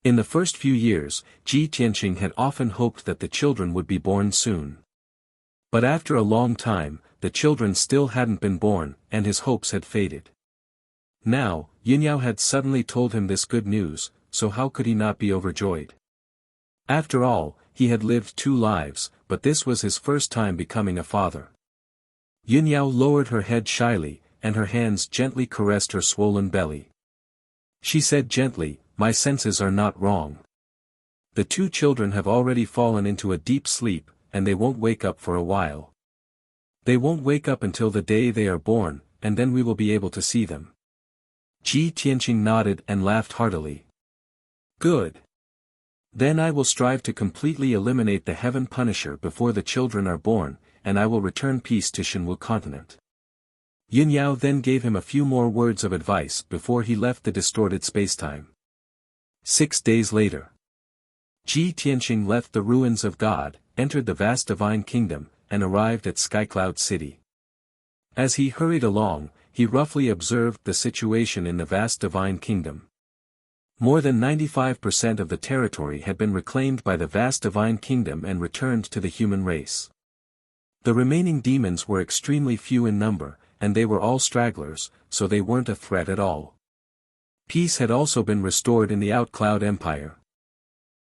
In the first few years, Ji Tianqing had often hoped that the children would be born soon. But after a long time, the children still hadn't been born, and his hopes had faded. Now, Yun Yao had suddenly told him this good news, so how could he not be overjoyed? After all, he had lived 2 lives, but this was his first time becoming a father. Yun Yao lowered her head shyly, and her hands gently caressed her swollen belly. She said gently, "My senses are not wrong. The 2 children have already fallen into a deep sleep, and they won't wake up for a while. They won't wake up until the day they are born, and then we will be able to see them." Ji Tianqing nodded and laughed heartily. "Good. Then I will strive to completely eliminate the Heaven Punisher before the children are born, and I will return peace to Xinwu continent." Yun Yao then gave him a few more words of advice before he left the distorted spacetime. 6 days later, Ji Tianqing left the ruins of God, entered the vast divine kingdom, and arrived at Skycloud City. As he hurried along, he roughly observed the situation in the vast divine kingdom. More than 95% of the territory had been reclaimed by the vast divine kingdom and returned to the human race. The remaining demons were extremely few in number, and they were all stragglers, so they weren't a threat at all. Peace had also been restored in the Outcloud Empire.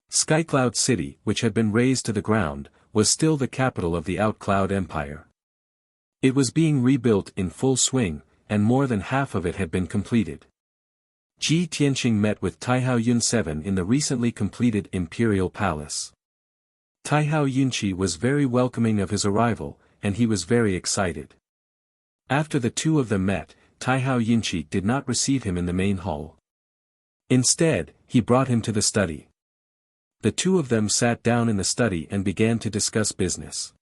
Skycloud City, which had been razed to the ground, was still the capital of the Outcloud Empire. It was being rebuilt in full swing, and more than half of it had been completed. Ji Tianqing met with Taihao Yun7 in the recently completed Imperial Palace. Taihao Yunqi was very welcoming of his arrival, and he was very excited. After the 2 of them met, Taihao Yunqi did not receive him in the main hall. Instead, he brought him to the study. The 2 of them sat down in the study and began to discuss business.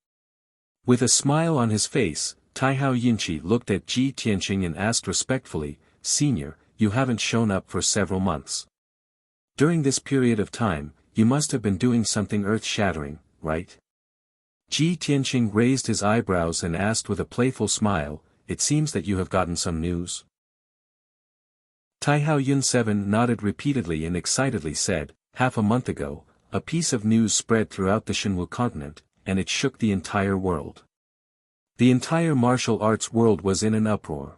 With a smile on his face, Taihao Yunqi looked at Ji Tianqing and asked respectfully, "Senior, you haven't shown up for several months. During this period of time, you must have been doing something earth-shattering, right?" Ji Tianqing raised his eyebrows and asked with a playful smile, "It seems that you have gotten some news." Taihao Yun 7 nodded repeatedly and excitedly said, half a month ago, a piece of news spread throughout the Shinwu continent, and it shook the entire world. The entire martial arts world was in an uproar.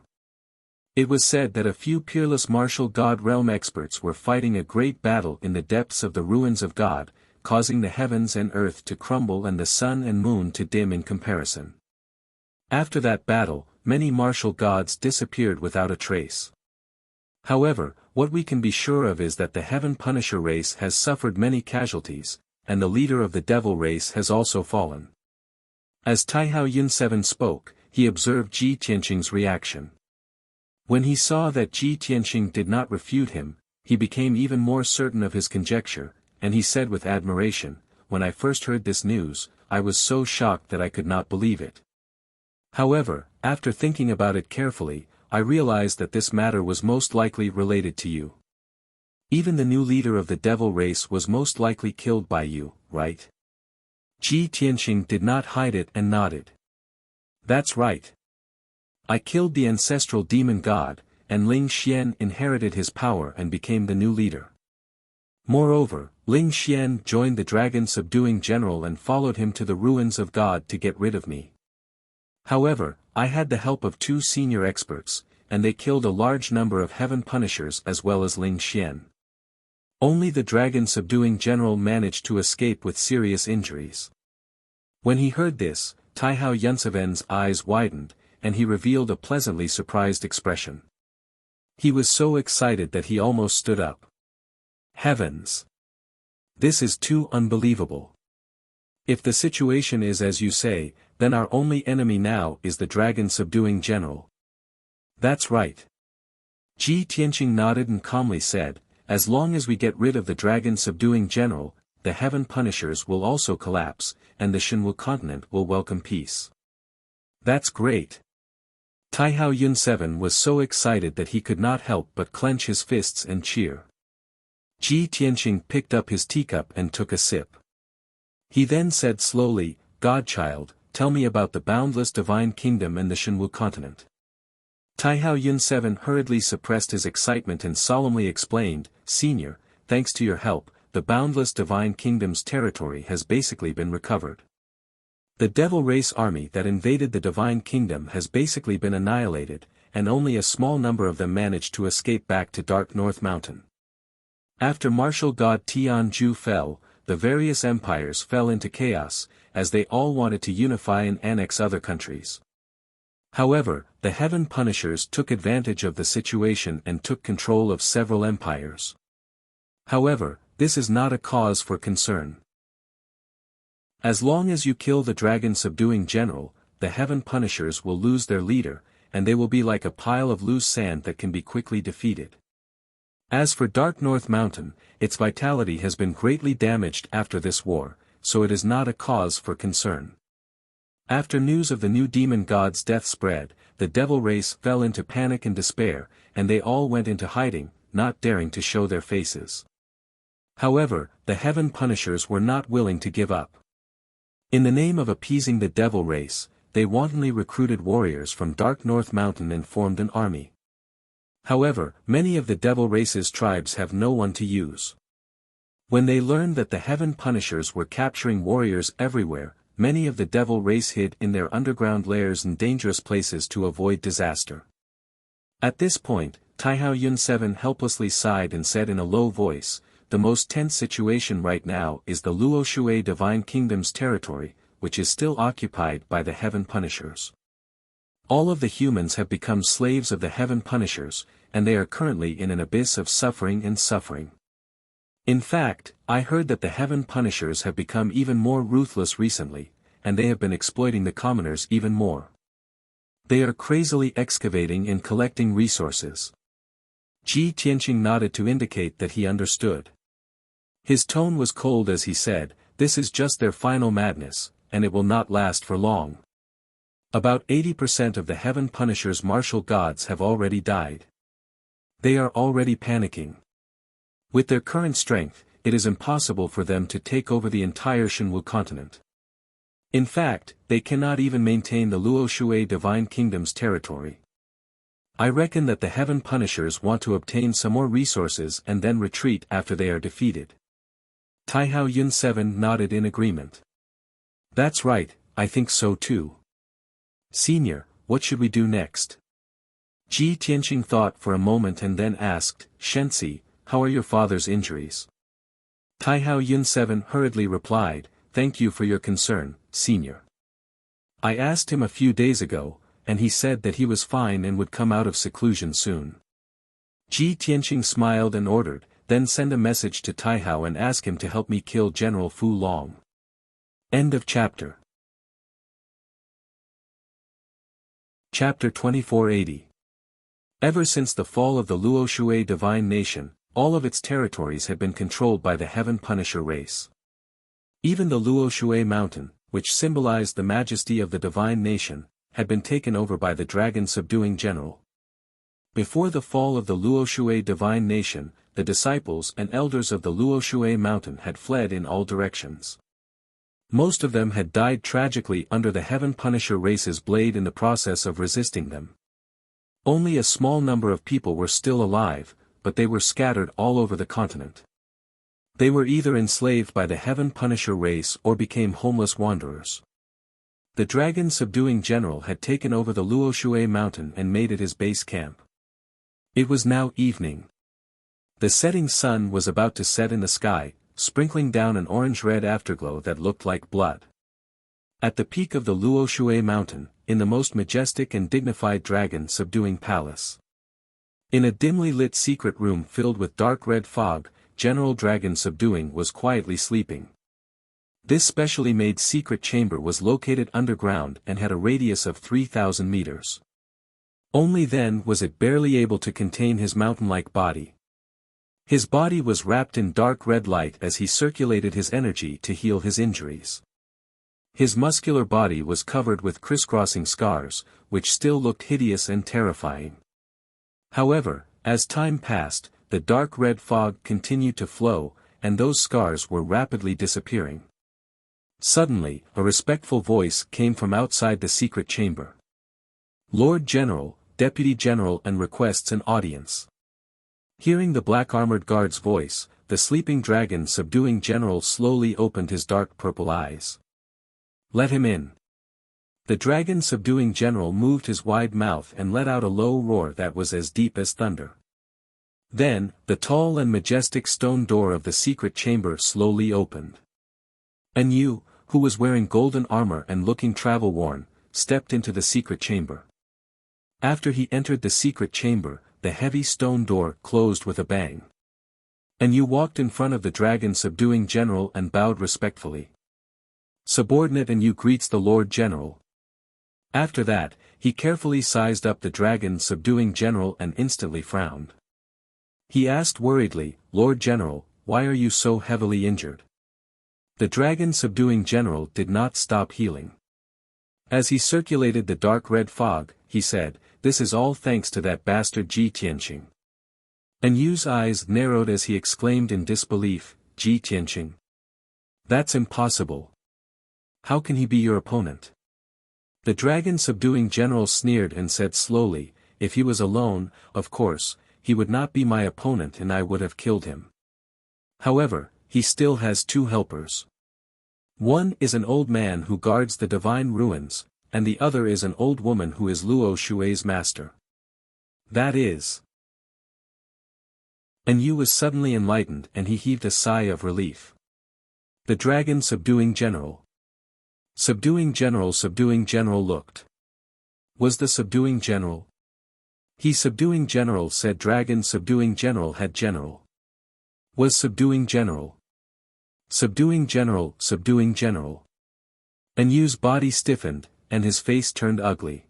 It was said that a few peerless martial god realm experts were fighting a great battle in the depths of the ruins of God, causing the heavens and earth to crumble and the sun and moon to dim in comparison. After that battle, many martial gods disappeared without a trace. However, what we can be sure of is that the Heaven Punisher race has suffered many casualties, and the leader of the Devil race has also fallen. As Taihao Yun 7 spoke, he observed Ji Tianqing's reaction. When he saw that Ji Tianqing did not refute him, he became even more certain of his conjecture, and he said with admiration, "When I first heard this news, I was so shocked that I could not believe it. However, after thinking about it carefully, I realized that this matter was most likely related to you. Even the new leader of the Devil race was most likely killed by you, right?" Ji Tianqing did not hide it and nodded. "That's right. I killed the ancestral demon god, and Ling Xian inherited his power and became the new leader. Moreover, Ling Xian joined the dragon-subduing general and followed him to the ruins of God to get rid of me. However, I had the help of 2 senior experts, and they killed a large number of heaven punishers as well as Ling Xian. Only the dragon-subduing general managed to escape with serious injuries." When he heard this, Taihao Yun 7's eyes widened, and he revealed a pleasantly surprised expression. He was so excited that he almost stood up. "Heavens! This is too unbelievable. If the situation is as you say, then our only enemy now is the dragon-subduing general." "That's right." Ji Tianqing nodded and calmly said, "As long as we get rid of the dragon-subduing general, the heaven punishers will also collapse, and the Shinwu continent will welcome peace." "That's great." Taihao Yun 7 was so excited that he could not help but clench his fists and cheer. Ji Tianqing picked up his teacup and took a sip. He then said slowly, "Godchild, tell me about the boundless divine kingdom and the Shinwu continent." Taihao Yun 7 hurriedly suppressed his excitement and solemnly explained, "Senior, thanks to your help, the boundless divine kingdom's territory has basically been recovered. The devil race army that invaded the divine kingdom has basically been annihilated, and only a small number of them managed to escape back to Dark North Mountain. After martial god Tianju fell, the various empires fell into chaos, as they all wanted to unify and annex other countries. However, the Heaven Punishers took advantage of the situation and took control of several empires. However, this is not a cause for concern. As long as you kill the dragon-subduing general, the Heaven Punishers will lose their leader, and they will be like a pile of loose sand that can be quickly defeated. As for Dark North Mountain, its vitality has been greatly damaged after this war, so it is not a cause for concern." After news of the new demon god's death spread, the devil race fell into panic and despair, and they all went into hiding, not daring to show their faces. However, the Heaven Punishers were not willing to give up. In the name of appeasing the devil race, they wantonly recruited warriors from Dark North Mountain and formed an army. However, many of the devil race's tribes have no one to use. When they learned that the Heaven Punishers were capturing warriors everywhere, many of the devil race hid in their underground lairs and dangerous places to avoid disaster. At this point, Taihao Yun 7 helplessly sighed and said in a low voice, "The most tense situation right now is the Luoshui Divine Kingdom's territory, which is still occupied by the Heaven Punishers. All of the humans have become slaves of the Heaven Punishers, and they are currently in an abyss of suffering and suffering. In fact, I heard that the Heaven Punishers have become even more ruthless recently, and they have been exploiting the commoners even more. They are crazily excavating and collecting resources." Ji Tianqing nodded to indicate that he understood. His tone was cold as he said, "This is just their final madness, and it will not last for long. About 80% of the Heaven Punishers' martial gods have already died. They are already panicking. With their current strength, it is impossible for them to take over the entire Shinwu continent. In fact, they cannot even maintain the Luoshui Divine Kingdom's territory. I reckon that the Heaven Punishers want to obtain some more resources and then retreat after they are defeated. Taihao Yun 7 nodded in agreement. That's right, I think so too. Senior, what should we do next? Ji Tianqing thought for a moment and then asked, Shensi, how are your father's injuries? Taihao Yun 7 hurriedly replied, thank you for your concern, senior. I asked him a few days ago, and he said that he was fine and would come out of seclusion soon. Ji Tianqing smiled and ordered, then send a message to Taihao and ask him to help me kill General Fu Long. End of chapter. Chapter 2480. Ever since the fall of the Luoshui divine nation, all of its territories had been controlled by the Heaven Punisher race. Even the Luoshui mountain, which symbolized the majesty of the divine nation, had been taken over by the dragon-subduing general. Before the fall of the Luoshui divine nation, the disciples and elders of the Luoshui mountain had fled in all directions. Most of them had died tragically under the Heaven Punisher race's blade in the process of resisting them. Only a small number of people were still alive, but they were scattered all over the continent. They were either enslaved by the Heaven Punisher race or became homeless wanderers. The dragon-subduing general had taken over the Luoshui mountain and made it his base camp. It was now evening. The setting sun was about to set in the sky, sprinkling down an orange-red afterglow that looked like blood. At the peak of the Luoshui mountain, in the most majestic and dignified dragon-subduing palace. In a dimly lit secret room filled with dark red fog, General Dragon Subduing was quietly sleeping. This specially made secret chamber was located underground and had a radius of 3,000 meters. Only then was it barely able to contain his mountain-like body. His body was wrapped in dark red light as he circulated his energy to heal his injuries. His muscular body was covered with crisscrossing scars, which still looked hideous and terrifying. However, as time passed, the dark red fog continued to flow, and those scars were rapidly disappearing. Suddenly, a respectful voice came from outside the secret chamber. Lord General, Deputy General and requests an audience. Hearing the black-armored guard's voice, the sleeping dragon-subduing general slowly opened his dark purple eyes. Let him in. The dragon-subduing general moved his wide mouth and let out a low roar that was as deep as thunder. Then, the tall and majestic stone door of the secret chamber slowly opened. And you, who was wearing golden armor and looking travel-worn, stepped into the secret chamber. After he entered the secret chamber, the heavy stone door closed with a bang. And you walked in front of the dragon-subduing general and bowed respectfully. Subordinate and you greets the Lord General. After that, he carefully sized up the dragon-subduing general and instantly frowned. He asked worriedly, Lord General, why are you so heavily injured? The dragon-subduing general did not stop healing. As he circulated the dark red fog, he said, this is all thanks to that bastard Ji Tianqing. And Yu's eyes narrowed as he exclaimed in disbelief, Ji Tianqing. That's impossible. How can he be your opponent? The dragon-subduing general sneered and said slowly, if he was alone, of course, he would not be my opponent and I would have killed him. However, he still has two helpers. One is an old man who guards the divine ruins, and the other is an old woman who is Luo Shui's master. That is. And Yu was suddenly enlightened and he heaved a sigh of relief. The dragon-subduing general. Subduing general looked. Was the subduing general? He subduing general said dragon-subduing general had general. Was subduing general. Subduing general. And Yu's body stiffened, and his face turned ugly.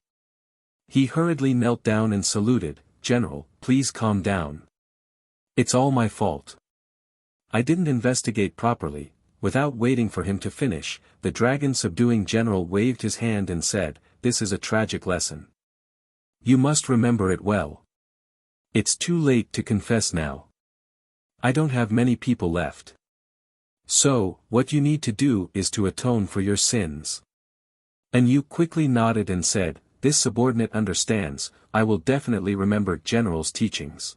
He hurriedly knelt down and saluted, General, please calm down. It's all my fault. I didn't investigate properly. Without waiting for him to finish, the dragon-subduing general waved his hand and said, this is a tragic lesson. You must remember it well. It's too late to confess now. I don't have many people left. So, what you need to do is to atone for your sins. And you quickly nodded and said, this subordinate understands, I will definitely remember General's teachings.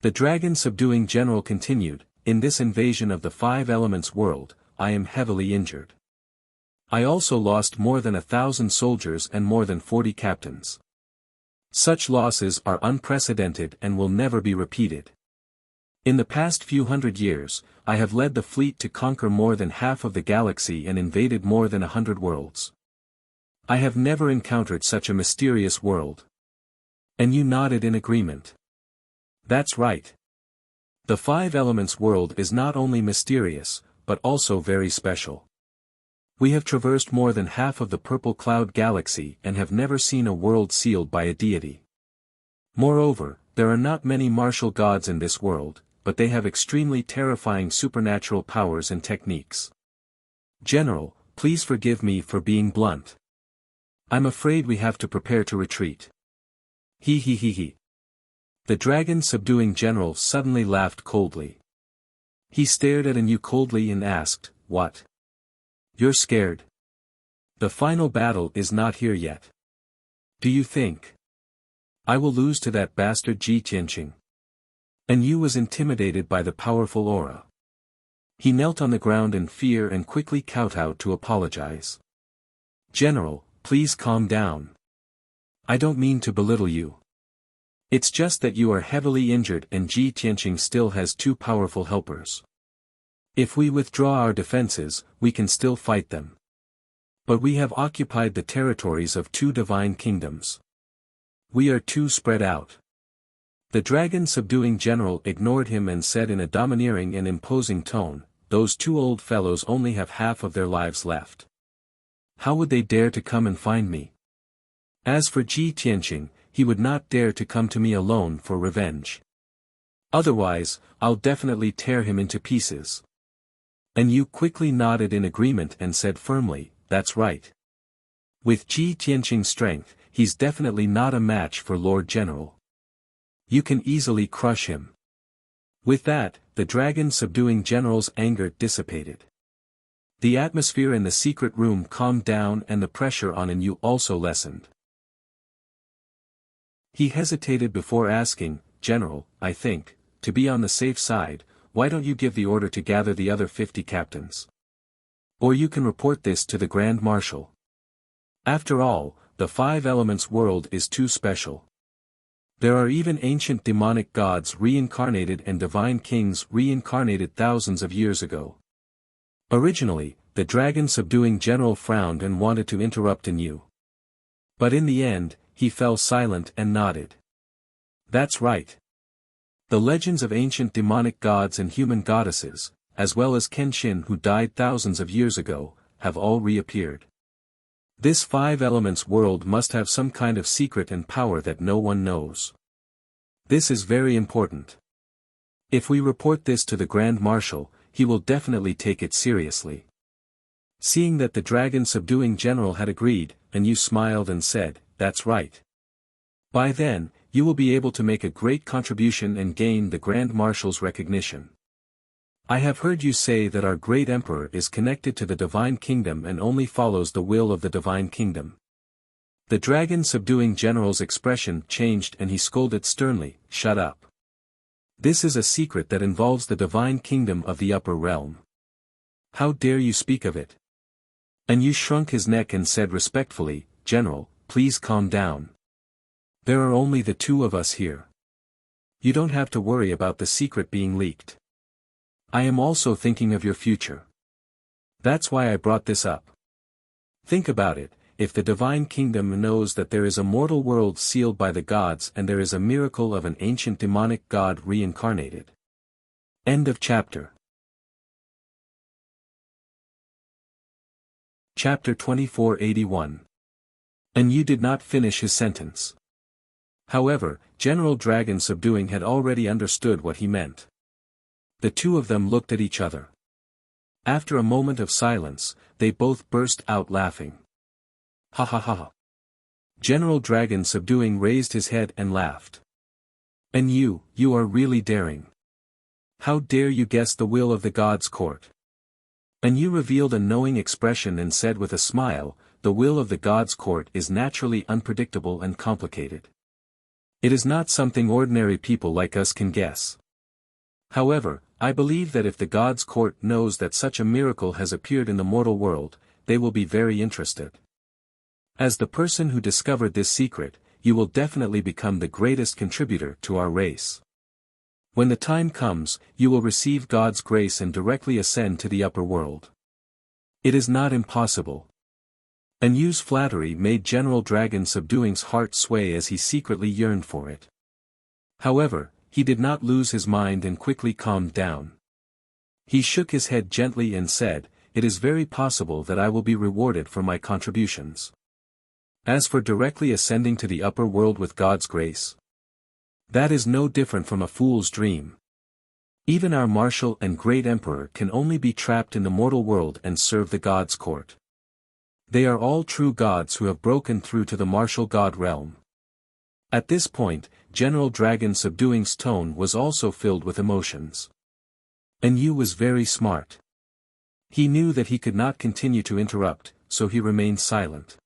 The dragon-subduing general continued, in this invasion of the five elements world, I am heavily injured. I also lost more than 1,000 soldiers and more than 40 captains. Such losses are unprecedented and will never be repeated. In the past few hundred years, I have led the fleet to conquer more than half of the galaxy and invaded more than 100 worlds. I have never encountered such a mysterious world. And you nodded in agreement. That's right. The five elements world is not only mysterious, but also very special. We have traversed more than half of the purple cloud galaxy and have never seen a world sealed by a deity. Moreover, there are not many martial gods in this world, but they have extremely terrifying supernatural powers and techniques. General, please forgive me for being blunt. I'm afraid we have to prepare to retreat. He. The dragon-subduing general suddenly laughed coldly. He stared at Anu coldly and asked, What? You're scared? The final battle is not here yet. Do you think I will lose to that bastard Ji Tianqing? Anu was intimidated by the powerful aura. He knelt on the ground in fear and quickly kowtowed to apologize. General, please calm down. I don't mean to belittle you. It's just that you are heavily injured and Ji Tianqing still has two powerful helpers. If we withdraw our defenses, we can still fight them. But we have occupied the territories of two divine kingdoms. We are too spread out. The dragon-subduing general ignored him and said in a domineering and imposing tone, Those two old fellows only have half of their lives left. How would they dare to come and find me? As for Ji Tianqing, he would not dare to come to me alone for revenge. Otherwise, I'll definitely tear him into pieces. And you quickly nodded in agreement and said firmly, That's right. With Ji Tianqing's strength, he's definitely not a match for Lord General. You can easily crush him. With that, the dragon-subduing general's anger dissipated. The atmosphere in the secret room calmed down and the pressure on Anu also lessened. He hesitated before asking, General, I think, to be on the safe side, why don't you give the order to gather the other 50 captains? Or you can report this to the Grand Marshal. After all, the five elements world is too special. There are even ancient demonic gods reincarnated and divine kings reincarnated thousands of years ago. Originally, the dragon-subduing general frowned and wanted to interrupt Anu. But in the end, he fell silent and nodded. That's right. The legends of ancient demonic gods and human goddesses, as well as Kenshin who died thousands of years ago, have all reappeared. This five elements world must have some kind of secret and power that no one knows. This is very important. If we report this to the Grand Marshal, he will definitely take it seriously. Seeing that the dragon-subduing general had agreed, Anu smiled and said, That's right. By then, you will be able to make a great contribution and gain the Grand Marshal's recognition. I have heard you say that our great emperor is connected to the Divine Kingdom and only follows the will of the Divine Kingdom. The dragon-subduing general's expression changed and he scolded sternly, Shut up. This is a secret that involves the Divine Kingdom of the Upper Realm. How dare you speak of it? Anu shrunk his neck and said respectfully, General, please calm down. There are only the two of us here. You don't have to worry about the secret being leaked. I am also thinking of your future. That's why I brought this up. Think about it, if the Divine Kingdom knows that there is a mortal world sealed by the gods and there is a miracle of an ancient demonic god reincarnated. End of chapter. Chapter 2481. Anu did not finish his sentence. However, General Dragon-subduing had already understood what he meant. The two of them looked at each other. After a moment of silence, they both burst out laughing. Ha ha ha ha. General Dragon-subduing raised his head and laughed. And you are really daring. How dare you guess the will of the gods' court? Anu revealed a knowing expression and said with a smile, the will of the God's court is naturally unpredictable and complicated. It is not something ordinary people like us can guess. However, I believe that if the God's court knows that such a miracle has appeared in the mortal world, they will be very interested. As the person who discovered this secret, you will definitely become the greatest contributor to our race. When the time comes, you will receive God's grace and directly ascend to the upper world. It is not impossible. Anyu's flattery made General Dragon Subduing's heart sway as he secretly yearned for it. However, he did not lose his mind and quickly calmed down. He shook his head gently and said, "It is very possible that I will be rewarded for my contributions. As for directly ascending to the upper world with God's grace, that is no different from a fool's dream. Even our martial and great emperor can only be trapped in the mortal world and serve the God's court. They are all true gods who have broken through to the martial god realm." At this point, General Dragon Subduing's tone was also filled with emotions. Enyu was very smart. He knew that he could not continue to interrupt, so he remained silent.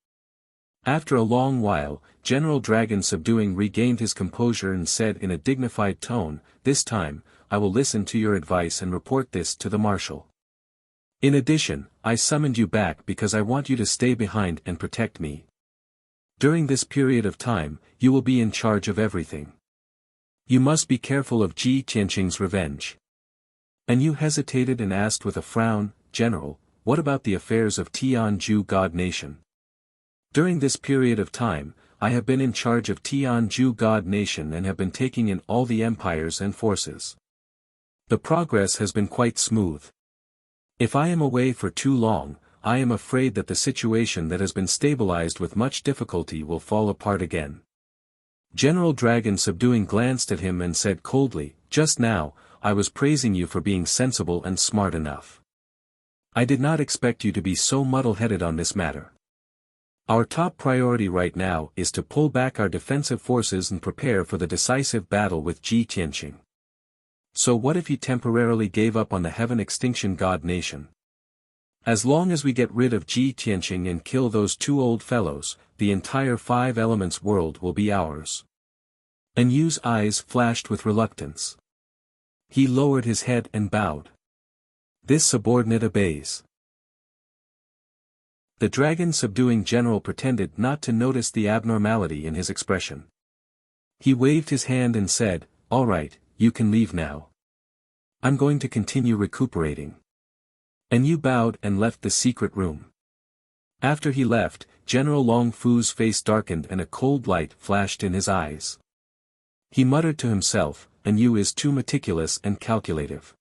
After a long while, General Dragon Subduing regained his composure and said in a dignified tone, "This time, I will listen to your advice and report this to the marshal. In addition, I summoned you back because I want you to stay behind and protect me. During this period of time, you will be in charge of everything. You must be careful of Ji Tianqing's revenge." And you hesitated and asked with a frown, "General, what about the affairs of Tianju God Nation?" "During this period of time, I have been in charge of Tianju God Nation and have been taking in all the empires and forces. The progress has been quite smooth. If I am away for too long, I am afraid that the situation that has been stabilized with much difficulty will fall apart again." General Dragon Subduing glanced at him and said coldly, "Just now, I was praising you for being sensible and smart enough. I did not expect you to be so muddle-headed on this matter. Our top priority right now is to pull back our defensive forces and prepare for the decisive battle with Ji Tianqing. So what if you temporarily gave up on the Heaven Extinction God Nation? As long as we get rid of Ji Tianqing and kill those two old fellows, the entire Five Elements world will be ours." Enyu's eyes flashed with reluctance. He lowered his head and bowed. This subordinate obeys. The Dragon Subduing general pretended not to notice the abnormality in his expression. He waved his hand and said, "All right, you can leave now. I'm going to continue recuperating." Enyu bowed and left the secret room. After he left, General Long Fu's face darkened and a cold light flashed in his eyes. He muttered to himself, "Enyu is too meticulous and calculative.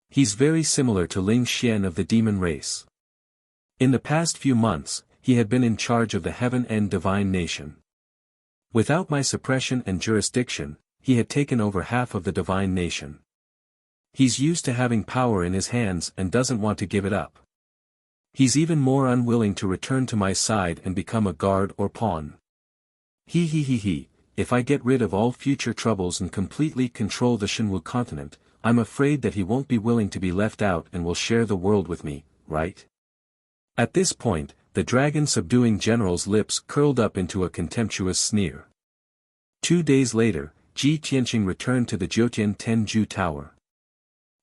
He's very similar to Ling Xian of the demon race. In the past few months, he had been in charge of the Heaven and Divine Nation. Without my suppression and jurisdiction, he had taken over half of the Divine Nation. He's used to having power in his hands and doesn't want to give it up. He's even more unwilling to return to my side and become a guard or pawn. If I get rid of all future troubles and completely control the Shenwu continent, I'm afraid that he won't be willing to be left out and will share the world with me, right?" At this point, the Dragon Subduing general's lips curled up into a contemptuous sneer. 2 days later, Ji Tianqing returned to the Jiutian Tenju Tower.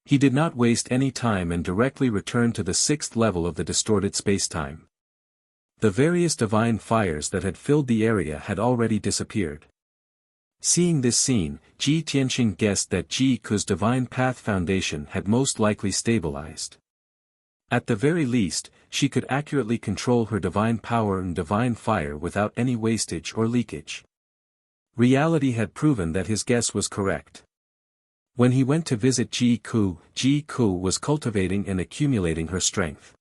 He did not waste any time and directly returned to the 6th level of the distorted spacetime. The various divine fires that had filled the area had already disappeared. Seeing this scene, Ji Tianqing guessed that Ji Ku's Divine Path Foundation had most likely stabilized. At the very least, she could accurately control her divine power and divine fire without any wastage or leakage. Reality had proven that his guess was correct. When he went to visit Ji Ku was cultivating and accumulating her strength.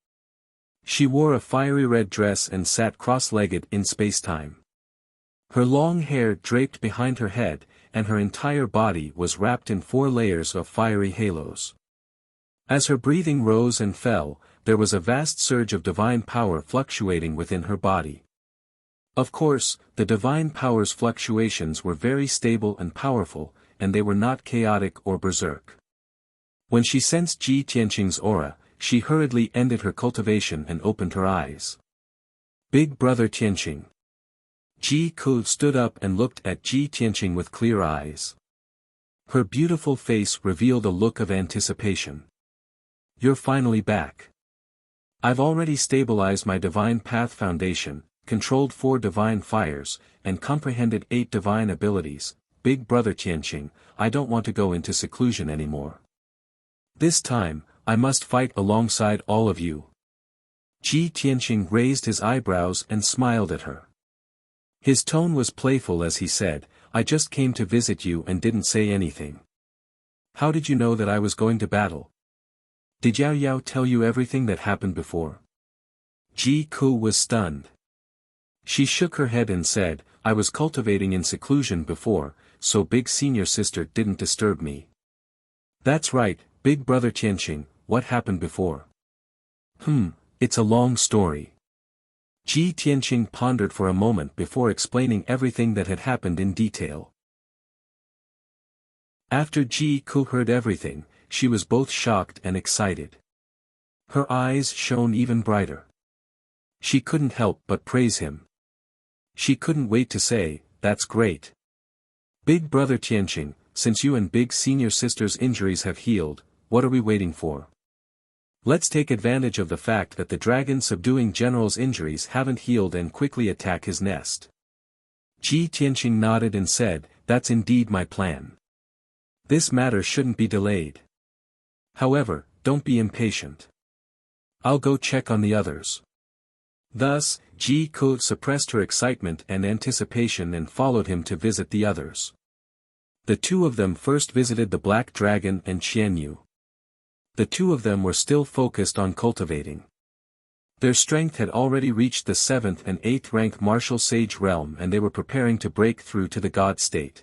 She wore a fiery red dress and sat cross-legged in space-time. Her long hair draped behind her head, and her entire body was wrapped in 4 layers of fiery halos. As her breathing rose and fell, there was a vast surge of divine power fluctuating within her body. Of course, the divine power's fluctuations were very stable and powerful, and they were not chaotic or berserk. When she sensed Ji Tianqing's aura, she hurriedly ended her cultivation and opened her eyes. Big brother Tianqing. Ji Ku stood up and looked at Ji Tianqing with clear eyes. Her beautiful face revealed a look of anticipation. You're finally back. I've already stabilized my divine path foundation, controlled 4 divine fires, and comprehended 8 divine abilities. Big brother Tianqing, I don't want to go into seclusion anymore. This time, I must fight alongside all of you. Ji Tianqing raised his eyebrows and smiled at her. His tone was playful as he said, I just came to visit you and didn't say anything. How did you know that I was going to battle? Did Yao Yao tell you everything that happened before? Ji Ku was stunned. She shook her head and said, I was cultivating in seclusion before, so big senior sister didn't disturb me. That's right, big brother Tianqing, what happened before? It's a long story. Ji Tianqing pondered for a moment before explaining everything that had happened in detail. After Ji Ku heard everything, she was both shocked and excited. Her eyes shone even brighter. She couldn't help but praise him. She couldn't wait to say, that's great. Big brother Tianqing, since you and big senior sister's injuries have healed, what are we waiting for? Let's take advantage of the fact that the dragon subduing general's injuries haven't healed and quickly attack his nest. Ji Tianqing nodded and said, that's indeed my plan. This matter shouldn't be delayed. However, don't be impatient. I'll go check on the others. Thus, Ji Ku suppressed her excitement and anticipation and followed him to visit the others. The 2 of them first visited the Black Dragon and Qian Yu. The 2 of them were still focused on cultivating. Their strength had already reached the 7th and 8th rank martial sage realm and they were preparing to break through to the god state.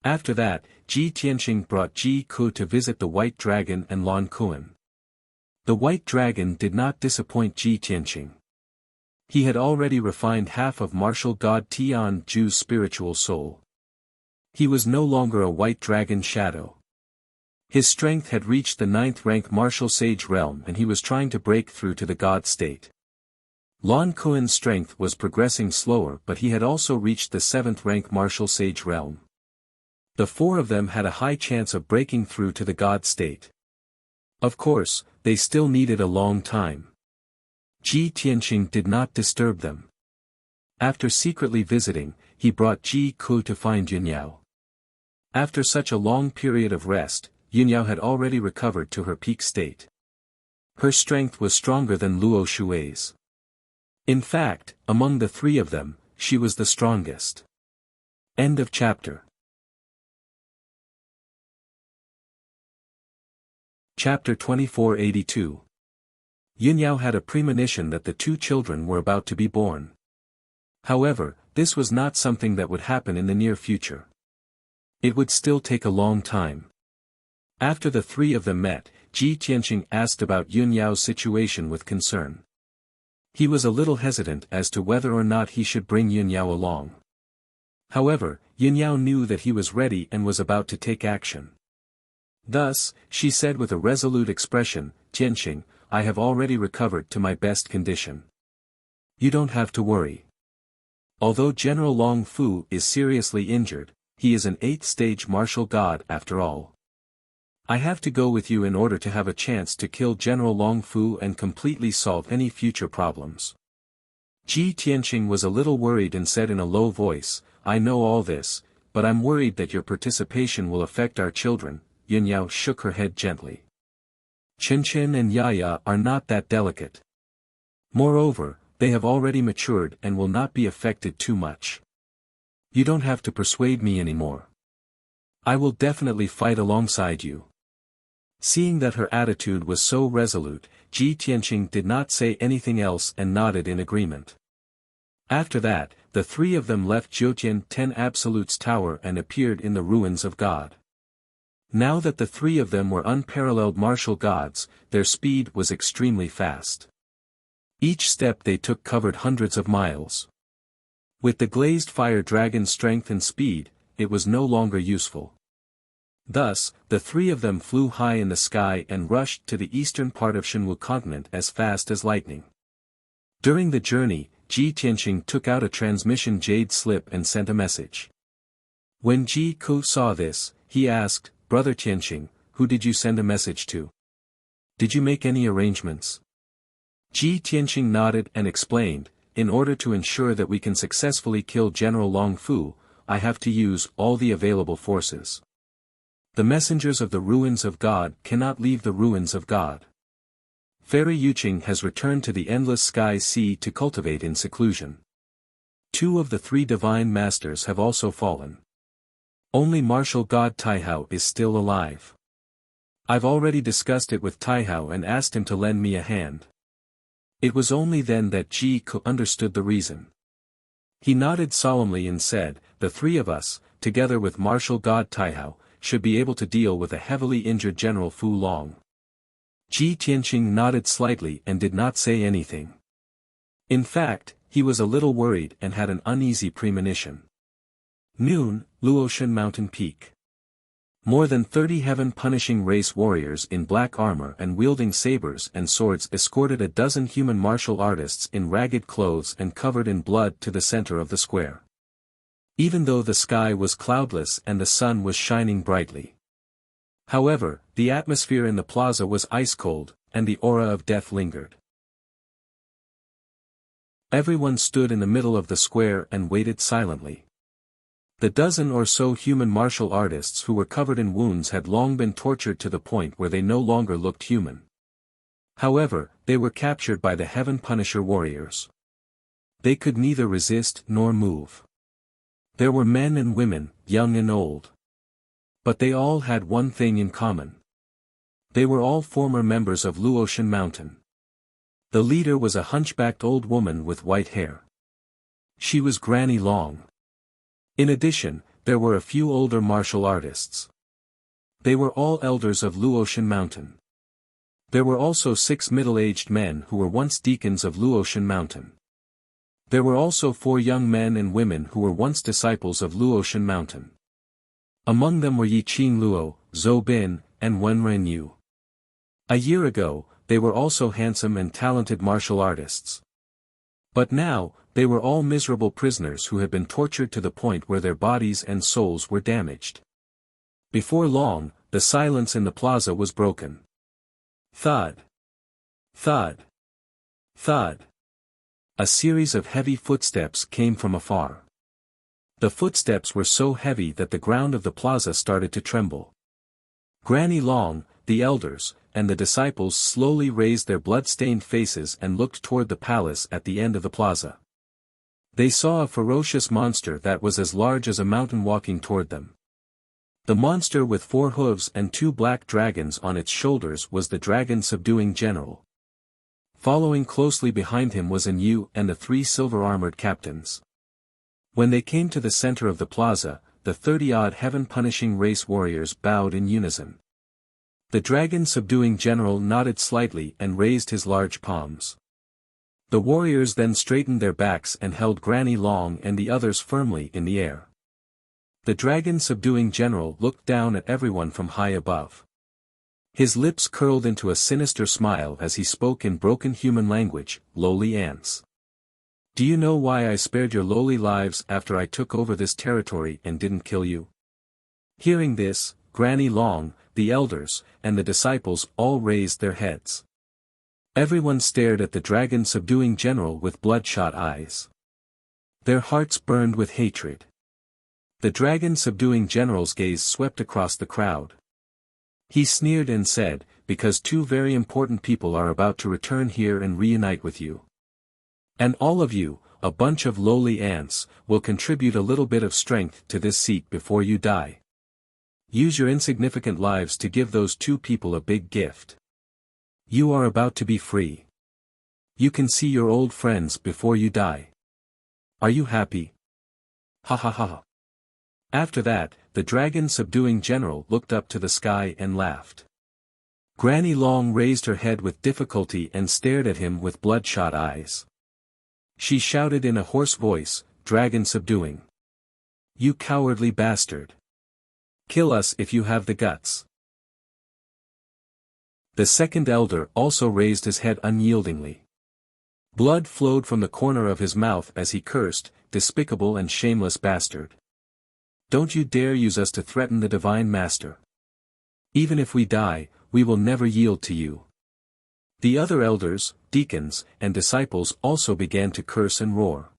After that, Ji Tianqing brought Ji Ku to visit the White Dragon and Lan Kuan. The White Dragon did not disappoint Ji Tianqing. He had already refined half of martial god Tian Ju's spiritual soul. He was no longer a White Dragon shadow. His strength had reached the 9th rank martial sage realm and he was trying to break through to the god state. Lan Kuan's strength was progressing slower but he had also reached the 7th rank martial sage realm. The 4 of them had a high chance of breaking through to the god state. Of course, they still needed a long time. Ji Tianqing did not disturb them. After secretly visiting, he brought Ji Ku to find Yunyao. After such a long period of rest, Yunyao had already recovered to her peak state. Her strength was stronger than Luo Shui's. In fact, among the 3 of them, she was the strongest. End of chapter. Chapter 2482. Yunyao had a premonition that the 2 children were about to be born. However, this was not something that would happen in the near future. It would still take a long time. After the 3 of them met, Ji Tianqing asked about Yunyao's situation with concern. He was a little hesitant as to whether or not he should bring Yunyao along. However, Yunyao knew that he was ready and was about to take action. Thus, she said with a resolute expression, Tianqing, I have already recovered to my best condition. You don't have to worry. Although General Long Fu is seriously injured, he is an 8th stage martial god after all. I have to go with you in order to have a chance to kill General Long Fu and completely solve any future problems. Ji Tianqing was a little worried and said in a low voice, I know all this, but I'm worried that your participation will affect our children. Yunyao shook her head gently. Chen and Yaya are not that delicate. Moreover, they have already matured and will not be affected too much. You don't have to persuade me anymore. I will definitely fight alongside you. Seeing that her attitude was so resolute, Ji Tianqing did not say anything else and nodded in agreement. After that, the 3 of them left Jiutian 10 Absolute's tower and appeared in the ruins of God. Now that the 3 of them were unparalleled martial gods, their speed was extremely fast. Each step they took covered hundreds of miles. With the glazed fire dragon's strength and speed, it was no longer useful. Thus, the 3 of them flew high in the sky and rushed to the eastern part of Shenwu continent as fast as lightning. During the journey, Ji Tianqing took out a transmission jade slip and sent a message. When Ji Ku saw this, he asked, "Brother Tianqing, who did you send a message to? Did you make any arrangements?" Ji Tianqing nodded and explained, "In order to ensure that we can successfully kill General Long Fu, I have to use all the available forces. The messengers of the ruins of God cannot leave the ruins of God. Fairy Yuqing has returned to the endless sky sea to cultivate in seclusion. 2 of the 3 divine masters have also fallen. Only martial god Taihao is still alive. I've already discussed it with Taihao and asked him to lend me a hand." It was only then that Ji Ku understood the reason. He nodded solemnly and said, "The 3 of us, together with martial god Taihao, should be able to deal with a heavily injured General Fu Long." Ji Tianqing nodded slightly and did not say anything. In fact, he was a little worried and had an uneasy premonition. Noon, Luotian Mountain Peak. More than 30 heaven-punishing race warriors in black armor and wielding sabers and swords escorted a dozen human martial artists in ragged clothes and covered in blood to the center of the square. Even though the sky was cloudless and the sun was shining brightly. However, the atmosphere in the plaza was ice-cold, and the aura of death lingered. Everyone stood in the middle of the square and waited silently. The dozen or so human martial artists who were covered in wounds had long been tortured to the point where they no longer looked human. However, they were captured by the Heaven Punisher warriors. They could neither resist nor move. There were men and women, young and old. But they all had one thing in common. They were all former members of Luotian Mountain. The leader was a hunchbacked old woman with white hair. She was Granny Long. In addition, there were a few older martial artists. They were all elders of Luotian Mountain. There were also 6 middle-aged men who were once deacons of Luotian Mountain. There were also 4 young men and women who were once disciples of Luotian Mountain. Among them were Yiqing Luo, Zhou Bin, and Wen Renyu. A year ago, they were also handsome and talented martial artists. But now, they were all miserable prisoners who had been tortured to the point where their bodies and souls were damaged. Before long, the silence in the plaza was broken. Thud. Thud. Thud. A series of heavy footsteps came from afar. The footsteps were so heavy that the ground of the plaza started to tremble. Granny Long, the elders, and the disciples slowly raised their blood-stained faces and looked toward the palace at the end of the plaza. They saw a ferocious monster that was as large as a mountain walking toward them. The monster with 4 hooves and 2 black dragons on its shoulders was the dragon-subduing general. Following closely behind him was An Yu and the 3 silver-armored captains. When they came to the center of the plaza, the 30-odd heaven-punishing race warriors bowed in unison. The dragon-subduing general nodded slightly and raised his large palms. The warriors then straightened their backs and held Granny Long and the others firmly in the air. The dragon-subduing general looked down at everyone from high above. His lips curled into a sinister smile as he spoke in broken human language, "Lowly ants. Do you know why I spared your lowly lives after I took over this territory and didn't kill you?" Hearing this, Granny Long, the elders, and the disciples all raised their heads. Everyone stared at the dragon-subduing general with bloodshot eyes. Their hearts burned with hatred. The dragon-subduing general's gaze swept across the crowd. He sneered and said, "Because 2 very important people are about to return here and reunite with you. And all of you, a bunch of lowly ants, will contribute a little bit of strength to this seat before you die. Use your insignificant lives to give those 2 people a big gift. You are about to be free. You can see your old friends before you die. Are you happy? Ha ha ha." After that, the dragon-subduing general looked up to the sky and laughed. Granny Long raised her head with difficulty and stared at him with bloodshot eyes. She shouted in a hoarse voice, "Dragon-subduing. You cowardly bastard. Kill us if you have the guts." The second elder also raised his head unyieldingly. Blood flowed from the corner of his mouth as he cursed, "Despicable and shameless bastard. Don't you dare use us to threaten the Divine Master. Even if we die, we will never yield to you." The other elders, deacons, and disciples also began to curse and roar.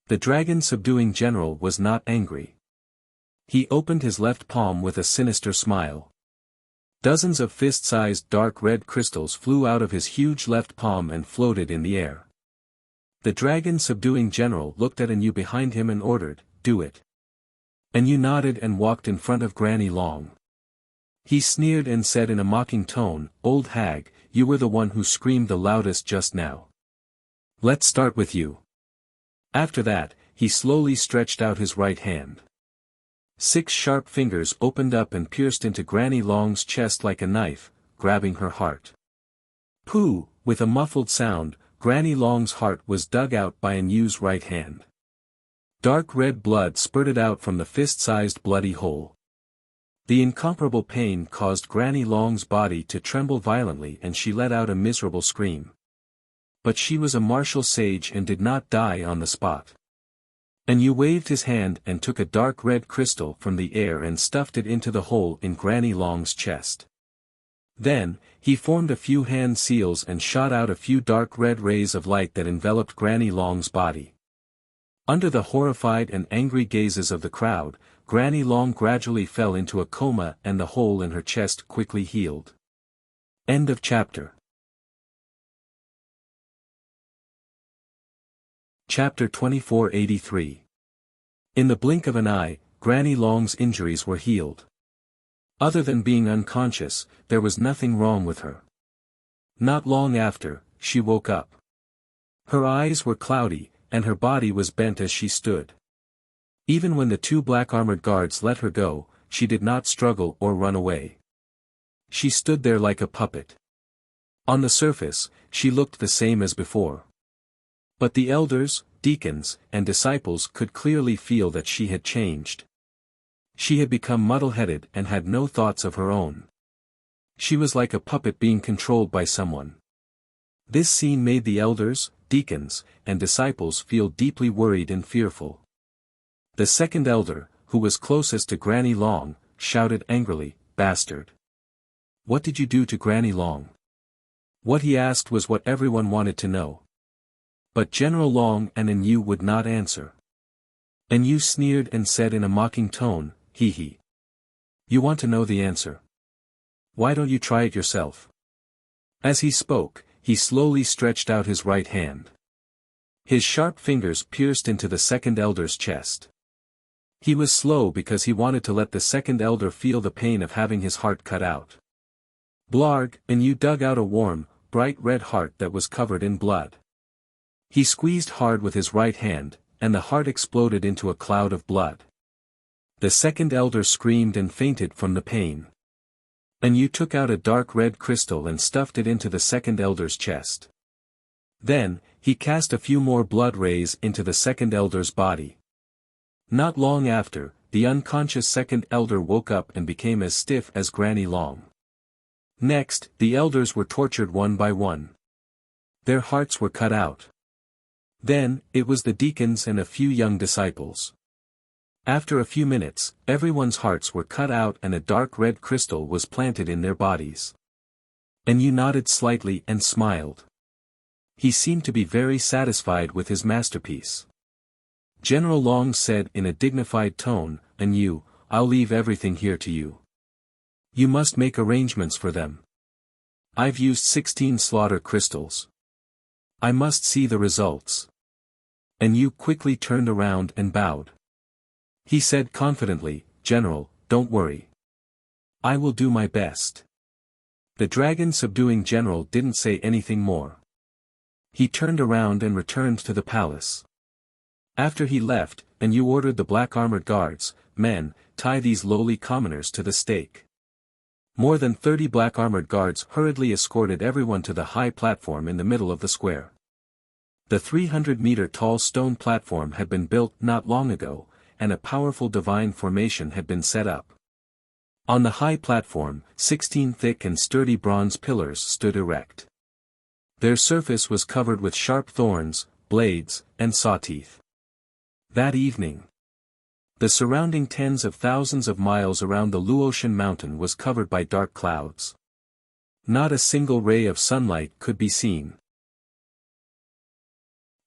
The dragon-subduing general was not angry. He opened his left palm with a sinister smile. Dozens of fist-sized dark red crystals flew out of his huge left palm and floated in the air. The dragon-subduing general looked at Anu behind him and ordered, "Do it." Anu nodded and walked in front of Granny Long. He sneered and said in a mocking tone, "Old hag, you were the one who screamed the loudest just now. Let's start with you." After that, he slowly stretched out his right hand. 6 sharp fingers opened up and pierced into Granny Long's chest like a knife, grabbing her heart. Pooh! With a muffled sound, Granny Long's heart was dug out by Anu's right hand. Dark red blood spurted out from the fist-sized bloody hole. The incomparable pain caused Granny Long's body to tremble violently and she let out a miserable scream. But she was a martial sage and did not die on the spot. Anu waved his hand and took a dark red crystal from the air and stuffed it into the hole in Granny Long's chest. Then, he formed a few hand seals and shot out a few dark red rays of light that enveloped Granny Long's body. Under the horrified and angry gazes of the crowd, Granny Long gradually fell into a coma and the hole in her chest quickly healed. End of chapter. Chapter 2483. In the blink of an eye, Granny Long's injuries were healed. Other than being unconscious, there was nothing wrong with her. Not long after, she woke up. Her eyes were cloudy, and her body was bent as she stood. Even when the 2 black-armored guards let her go, she did not struggle or run away. She stood there like a puppet. On the surface, she looked the same as before. But the elders, deacons, and disciples could clearly feel that she had changed. She had become muddle-headed and had no thoughts of her own. She was like a puppet being controlled by someone. This scene made the elders, deacons, and disciples feel deeply worried and fearful. The second elder, who was closest to Granny Long, shouted angrily, "Bastard! What did you do to Granny Long?" What he asked was what everyone wanted to know. But General Long and Anu would not answer. Anu sneered and said in a mocking tone, "Hee hee. You want to know the answer? Why don't you try it yourself?" As he spoke, he slowly stretched out his right hand. His sharp fingers pierced into the second elder's chest. He was slow because he wanted to let the second elder feel the pain of having his heart cut out. Blarg, Anu dug out a warm, bright red heart that was covered in blood. He squeezed hard with his right hand, and the heart exploded into a cloud of blood. The second elder screamed and fainted from the pain. Anu took out a dark red crystal and stuffed it into the second elder's chest. Then, he cast a few more blood rays into the second elder's body. Not long after, the unconscious second elder woke up and became as stiff as Granny Long. Next, the elders were tortured one by one. Their hearts were cut out. Then, it was the deacons and a few young disciples. After a few minutes, everyone's hearts were cut out and a dark red crystal was planted in their bodies. Anu nodded slightly and smiled. He seemed to be very satisfied with his masterpiece. General Long said in a dignified tone, "Anu, I'll leave everything here to you. You must make arrangements for them. I've used 16 slaughter crystals. I must see the results." Anu quickly turned around and bowed. He said confidently, "General, don't worry. I will do my best." The dragon-subduing general didn't say anything more. He turned around and returned to the palace. After he left, Anu ordered the black-armored guards, "Men, tie these lowly commoners to the stake." More than 30 black-armored guards hurriedly escorted everyone to the high platform in the middle of the square. The 300-meter-tall stone platform had been built not long ago, and a powerful divine formation had been set up. On the high platform, 16 thick and sturdy bronze pillars stood erect. Their surface was covered with sharp thorns, blades, and saw teeth. That evening, the surrounding tens of thousands of miles around the Luotian mountain was covered by dark clouds. Not a single ray of sunlight could be seen.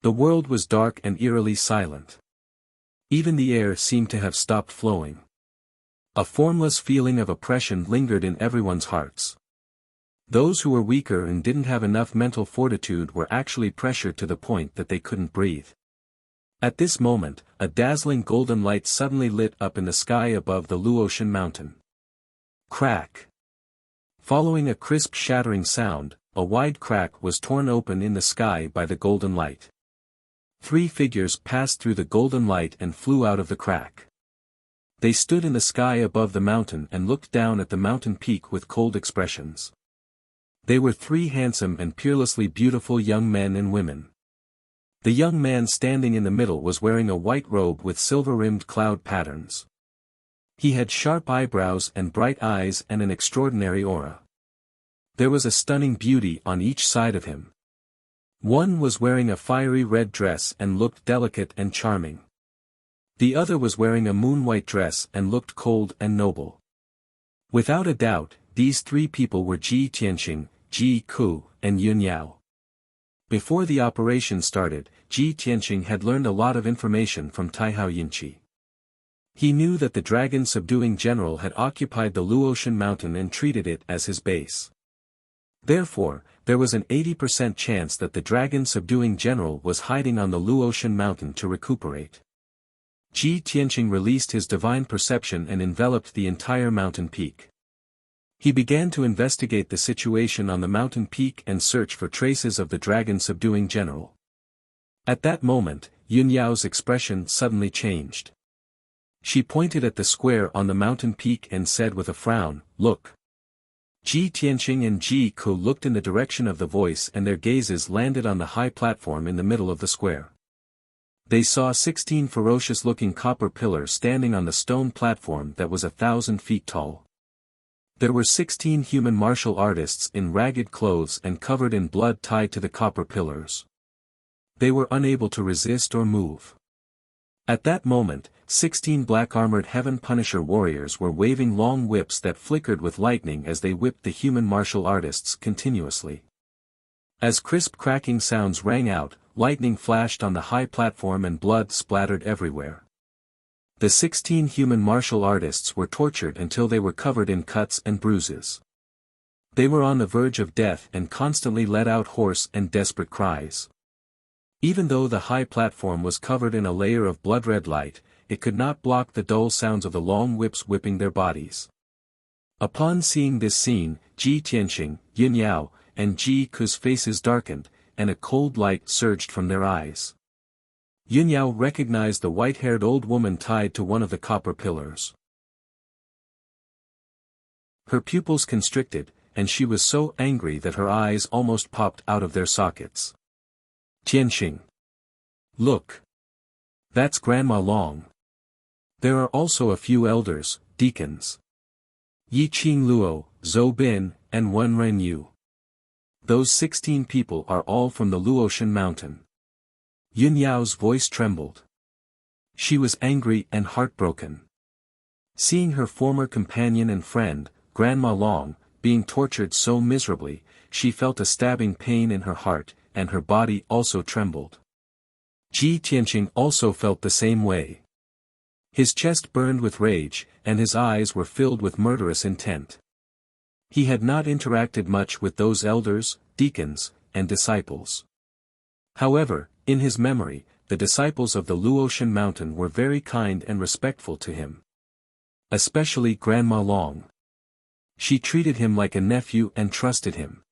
The world was dark and eerily silent. Even the air seemed to have stopped flowing. A formless feeling of oppression lingered in everyone's hearts. Those who were weaker and didn't have enough mental fortitude were actually pressured to the point that they couldn't breathe. At this moment, a dazzling golden light suddenly lit up in the sky above the Luotian mountain. Crack! Following a crisp shattering sound, a wide crack was torn open in the sky by the golden light. 3 figures passed through the golden light and flew out of the crack. They stood in the sky above the mountain and looked down at the mountain peak with cold expressions. They were 3 handsome and peerlessly beautiful young men and women. The young man standing in the middle was wearing a white robe with silver-rimmed cloud patterns. He had sharp eyebrows and bright eyes and an extraordinary aura. There was a stunning beauty on each side of him. One was wearing a fiery red dress and looked delicate and charming. The other was wearing a moon-white dress and looked cold and noble. Without a doubt, these 3 people were Ji Tianqing, Ji Ku, and Yun Yao. Before the operation started, Ji Tianqing had learned a lot of information from Taihao Yinqi. He knew that the dragon-subduing general had occupied the Luotian mountain and treated it as his base. Therefore, there was an 80% chance that the dragon-subduing general was hiding on the Luotian mountain to recuperate. Ji Tianqing released his divine perception and enveloped the entire mountain peak. He began to investigate the situation on the mountain peak and search for traces of the dragon-subduing general. At that moment, Yun Yao's expression suddenly changed. She pointed at the square on the mountain peak and said with a frown, "Look." Ji Tianqing and Ji Ku looked in the direction of the voice and their gazes landed on the high platform in the middle of the square. They saw 16 ferocious-looking copper pillars standing on the stone platform that was 1,000 feet tall. There were 16 human martial artists in ragged clothes and covered in blood tied to the copper pillars. They were unable to resist or move. At that moment, 16 black-armored Heaven Punisher warriors were waving long whips that flickered with lightning as they whipped the human martial artists continuously. As crisp cracking sounds rang out, lightning flashed on the high platform and blood splattered everywhere. The 16 human martial artists were tortured until they were covered in cuts and bruises. They were on the verge of death and constantly let out hoarse and desperate cries. Even though the high platform was covered in a layer of blood-red light, it could not block the dull sounds of the long whips whipping their bodies. Upon seeing this scene, Ji Tianqing, Yun Yao, and Ji Ku's faces darkened, and a cold light surged from their eyes. Yun Yao recognized the white-haired old woman tied to one of the copper pillars. Her pupils constricted, and she was so angry that her eyes almost popped out of their sockets. "Tianqing. Look. That's Grandma Long. There are also a few elders, deacons. Yi Qing Luo, Zhou Bin, and Wen Ren Yu. Those 16 people are all from the Luotian mountain." Yun Yao's voice trembled. She was angry and heartbroken. Seeing her former companion and friend, Grandma Long, being tortured so miserably, she felt a stabbing pain in her heart, and her body also trembled. Ji Tianqing also felt the same way. His chest burned with rage, and his eyes were filled with murderous intent. He had not interacted much with those elders, deacons, and disciples. However, in his memory, the disciples of the Luotian mountain were very kind and respectful to him. Especially Grandma Long. She treated him like a nephew and trusted him.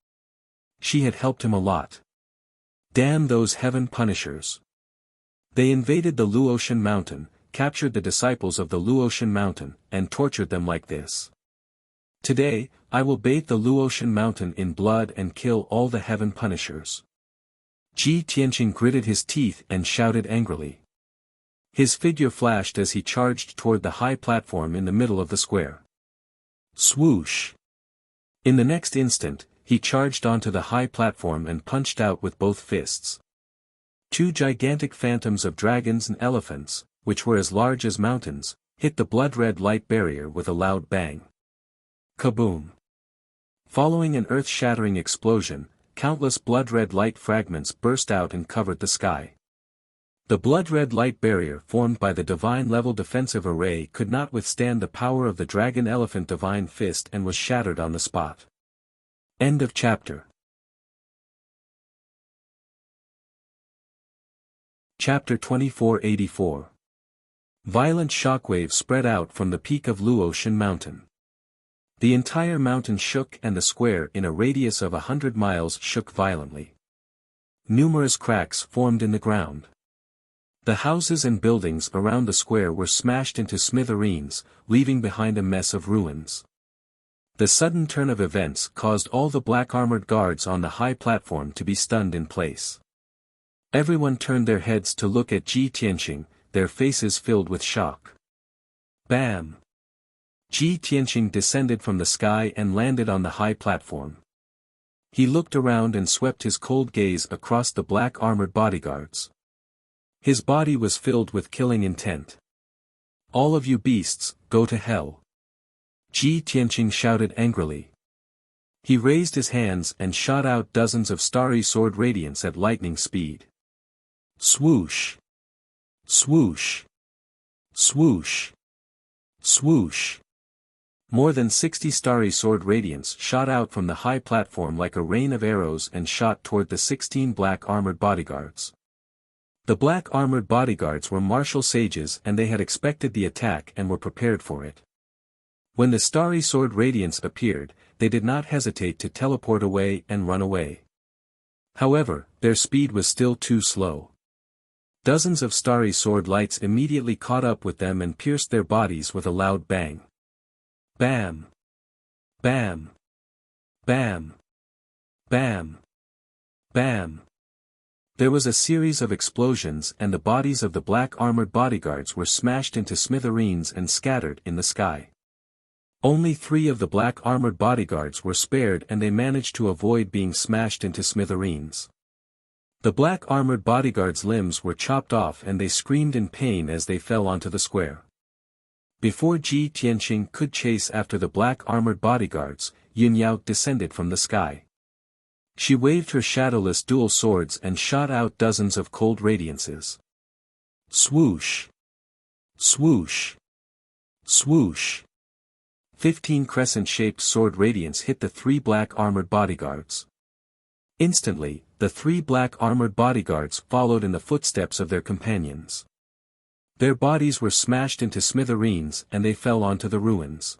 She had helped him a lot. Damn those Heaven Punishers. They invaded the Luotian mountain, captured the disciples of the Luotian mountain, and tortured them like this. Today, I will bathe the Luotian mountain in blood and kill all the Heaven Punishers. Ji Tianqing gritted his teeth and shouted angrily. His figure flashed as he charged toward the high platform in the middle of the square. Swoosh! In the next instant, he charged onto the high platform and punched out with both fists. Two gigantic phantoms of dragons and elephants, which were as large as mountains, hit the blood-red light barrier with a loud bang. Kaboom! Following an earth-shattering explosion, countless blood-red light fragments burst out and covered the sky. The blood-red light barrier formed by the divine-level defensive array could not withstand the power of the dragon-elephant divine fist and was shattered on the spot. End of chapter. Chapter 2484. Violent shockwaves spread out from the peak of Luotian Mountain. The entire mountain shook and the square in a radius of 100 miles shook violently. Numerous cracks formed in the ground. The houses and buildings around the square were smashed into smithereens, leaving behind a mess of ruins. The sudden turn of events caused all the black-armored guards on the high platform to be stunned in place. Everyone turned their heads to look at Ji Tianqing, their faces filled with shock. Bam! Ji Tianqing descended from the sky and landed on the high platform. He looked around and swept his cold gaze across the black-armored bodyguards. His body was filled with killing intent. "All of you beasts, go to hell!" Ji Tianqing shouted angrily. He raised his hands and shot out dozens of starry sword radiance at lightning speed. Swoosh! Swoosh! Swoosh! Swoosh! More than 60 starry sword radiance shot out from the high platform like a rain of arrows and shot toward the 16 black-armored bodyguards. The black-armored bodyguards were martial sages and they had expected the attack and were prepared for it. When the starry sword radiance appeared, they did not hesitate to teleport away and run away. However, their speed was still too slow. Dozens of starry sword lights immediately caught up with them and pierced their bodies with a loud bang. Bam! Bam! Bam! Bam! Bam! There was a series of explosions and the bodies of the black-armored bodyguards were smashed into smithereens and scattered in the sky. Only 3 of the black-armored bodyguards were spared and they managed to avoid being smashed into smithereens. The black-armored bodyguards' limbs were chopped off and they screamed in pain as they fell onto the square. Before Ji Tianqing could chase after the black-armored bodyguards, Yunyao descended from the sky. She waved her shadowless dual swords and shot out dozens of cold radiances. Swoosh! Swoosh! Swoosh! 15 crescent-shaped sword radiance hit the 3 black-armored bodyguards. Instantly, the 3 black-armored bodyguards followed in the footsteps of their companions. Their bodies were smashed into smithereens and they fell onto the ruins.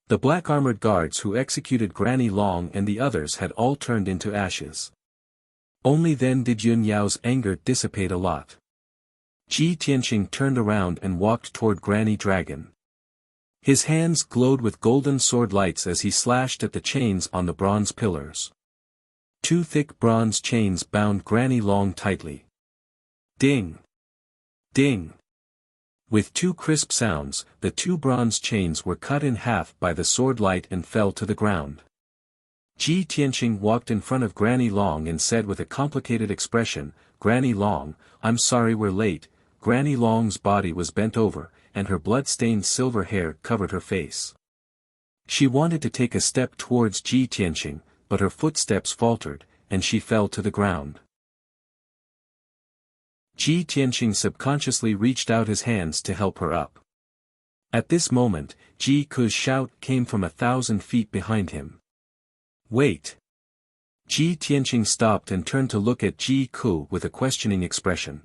The black-armored guards who executed Granny Long and the others had all turned into ashes. Only then did Yun Yao's anger dissipate a lot. Ji Tianqing turned around and walked toward Granny Dragon. His hands glowed with golden sword lights as he slashed at the chains on the bronze pillars. 2 thick bronze chains bound Granny Long tightly. Ding! Ding! With 2 crisp sounds, the 2 bronze chains were cut in half by the sword light and fell to the ground. Ji Tianqing walked in front of Granny Long and said with a complicated expression, "Granny Long, I'm sorry we're late." Granny Long's body was bent over, and her blood-stained silver hair covered her face. She wanted to take a step towards Ji Tianqing, but her footsteps faltered, and she fell to the ground. Ji Tianqing subconsciously reached out his hands to help her up. At this moment, Ji Ku's shout came from 1,000 feet behind him. "Wait!" Ji Tianqing stopped and turned to look at Ji Ku with a questioning expression.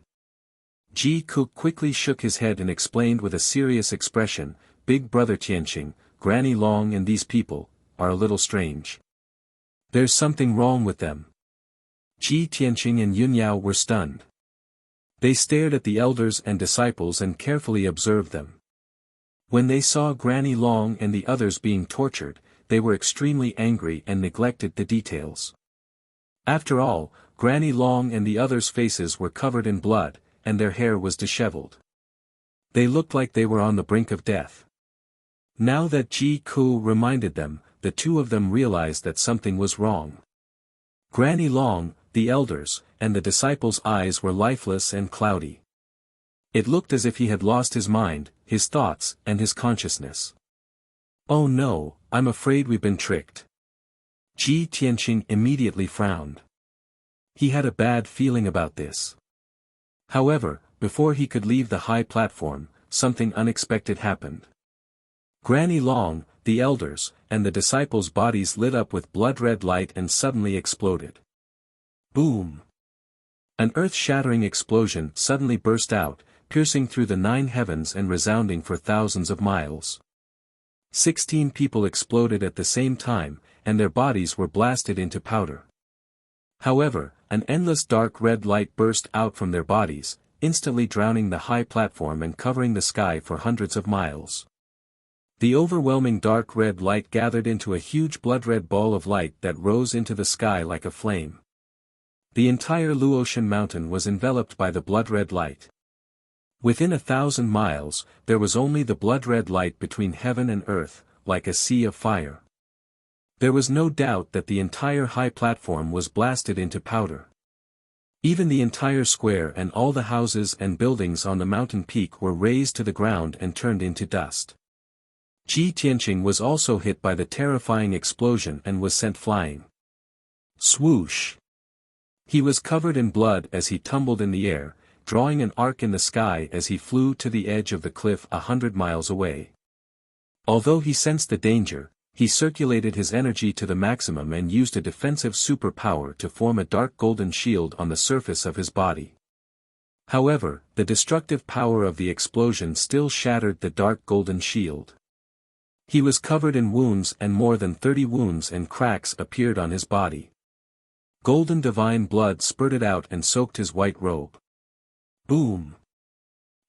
Ji Ku quickly shook his head and explained with a serious expression, "Big brother Tianqing, Granny Long and these people are a little strange. There's something wrong with them." Ji Tianqing and Yun Yao were stunned. They stared at the elders and disciples and carefully observed them. When they saw Granny Long and the others being tortured, they were extremely angry and neglected the details. After all, Granny Long and the others' faces were covered in blood, and their hair was disheveled. They looked like they were on the brink of death. Now that Ji Ku reminded them, the two of them realized that something was wrong. Granny Long, the elders, and the disciples' eyes were lifeless and cloudy. It looked as if he had lost his mind, his thoughts, and his consciousness. "Oh no, I'm afraid we've been tricked." Ji Tianqing immediately frowned. He had a bad feeling about this. However, before he could leave the high platform, something unexpected happened. Granny Long, the elders, and the disciples' bodies lit up with blood-red light and suddenly exploded. Boom! An earth-shattering explosion suddenly burst out, piercing through the 9 heavens and resounding for thousands of miles. 16 people exploded at the same time, and their bodies were blasted into powder. However, an endless dark red light burst out from their bodies, instantly drowning the high platform and covering the sky for hundreds of miles. The overwhelming dark red light gathered into a huge blood-red ball of light that rose into the sky like a flame. The entire Luotian mountain was enveloped by the blood-red light. Within 1,000 miles, there was only the blood-red light between heaven and earth, like a sea of fire. There was no doubt that the entire high platform was blasted into powder. Even the entire square and all the houses and buildings on the mountain peak were razed to the ground and turned into dust. Ji Tianqing was also hit by the terrifying explosion and was sent flying. Swoosh! He was covered in blood as he tumbled in the air, drawing an arc in the sky as he flew to the edge of the cliff 100 miles away. Although he sensed the danger, he circulated his energy to the maximum and used a defensive superpower to form a dark golden shield on the surface of his body. However, the destructive power of the explosion still shattered the dark golden shield. He was covered in wounds and more than 30 wounds and cracks appeared on his body. Golden divine blood spurted out and soaked his white robe. Boom!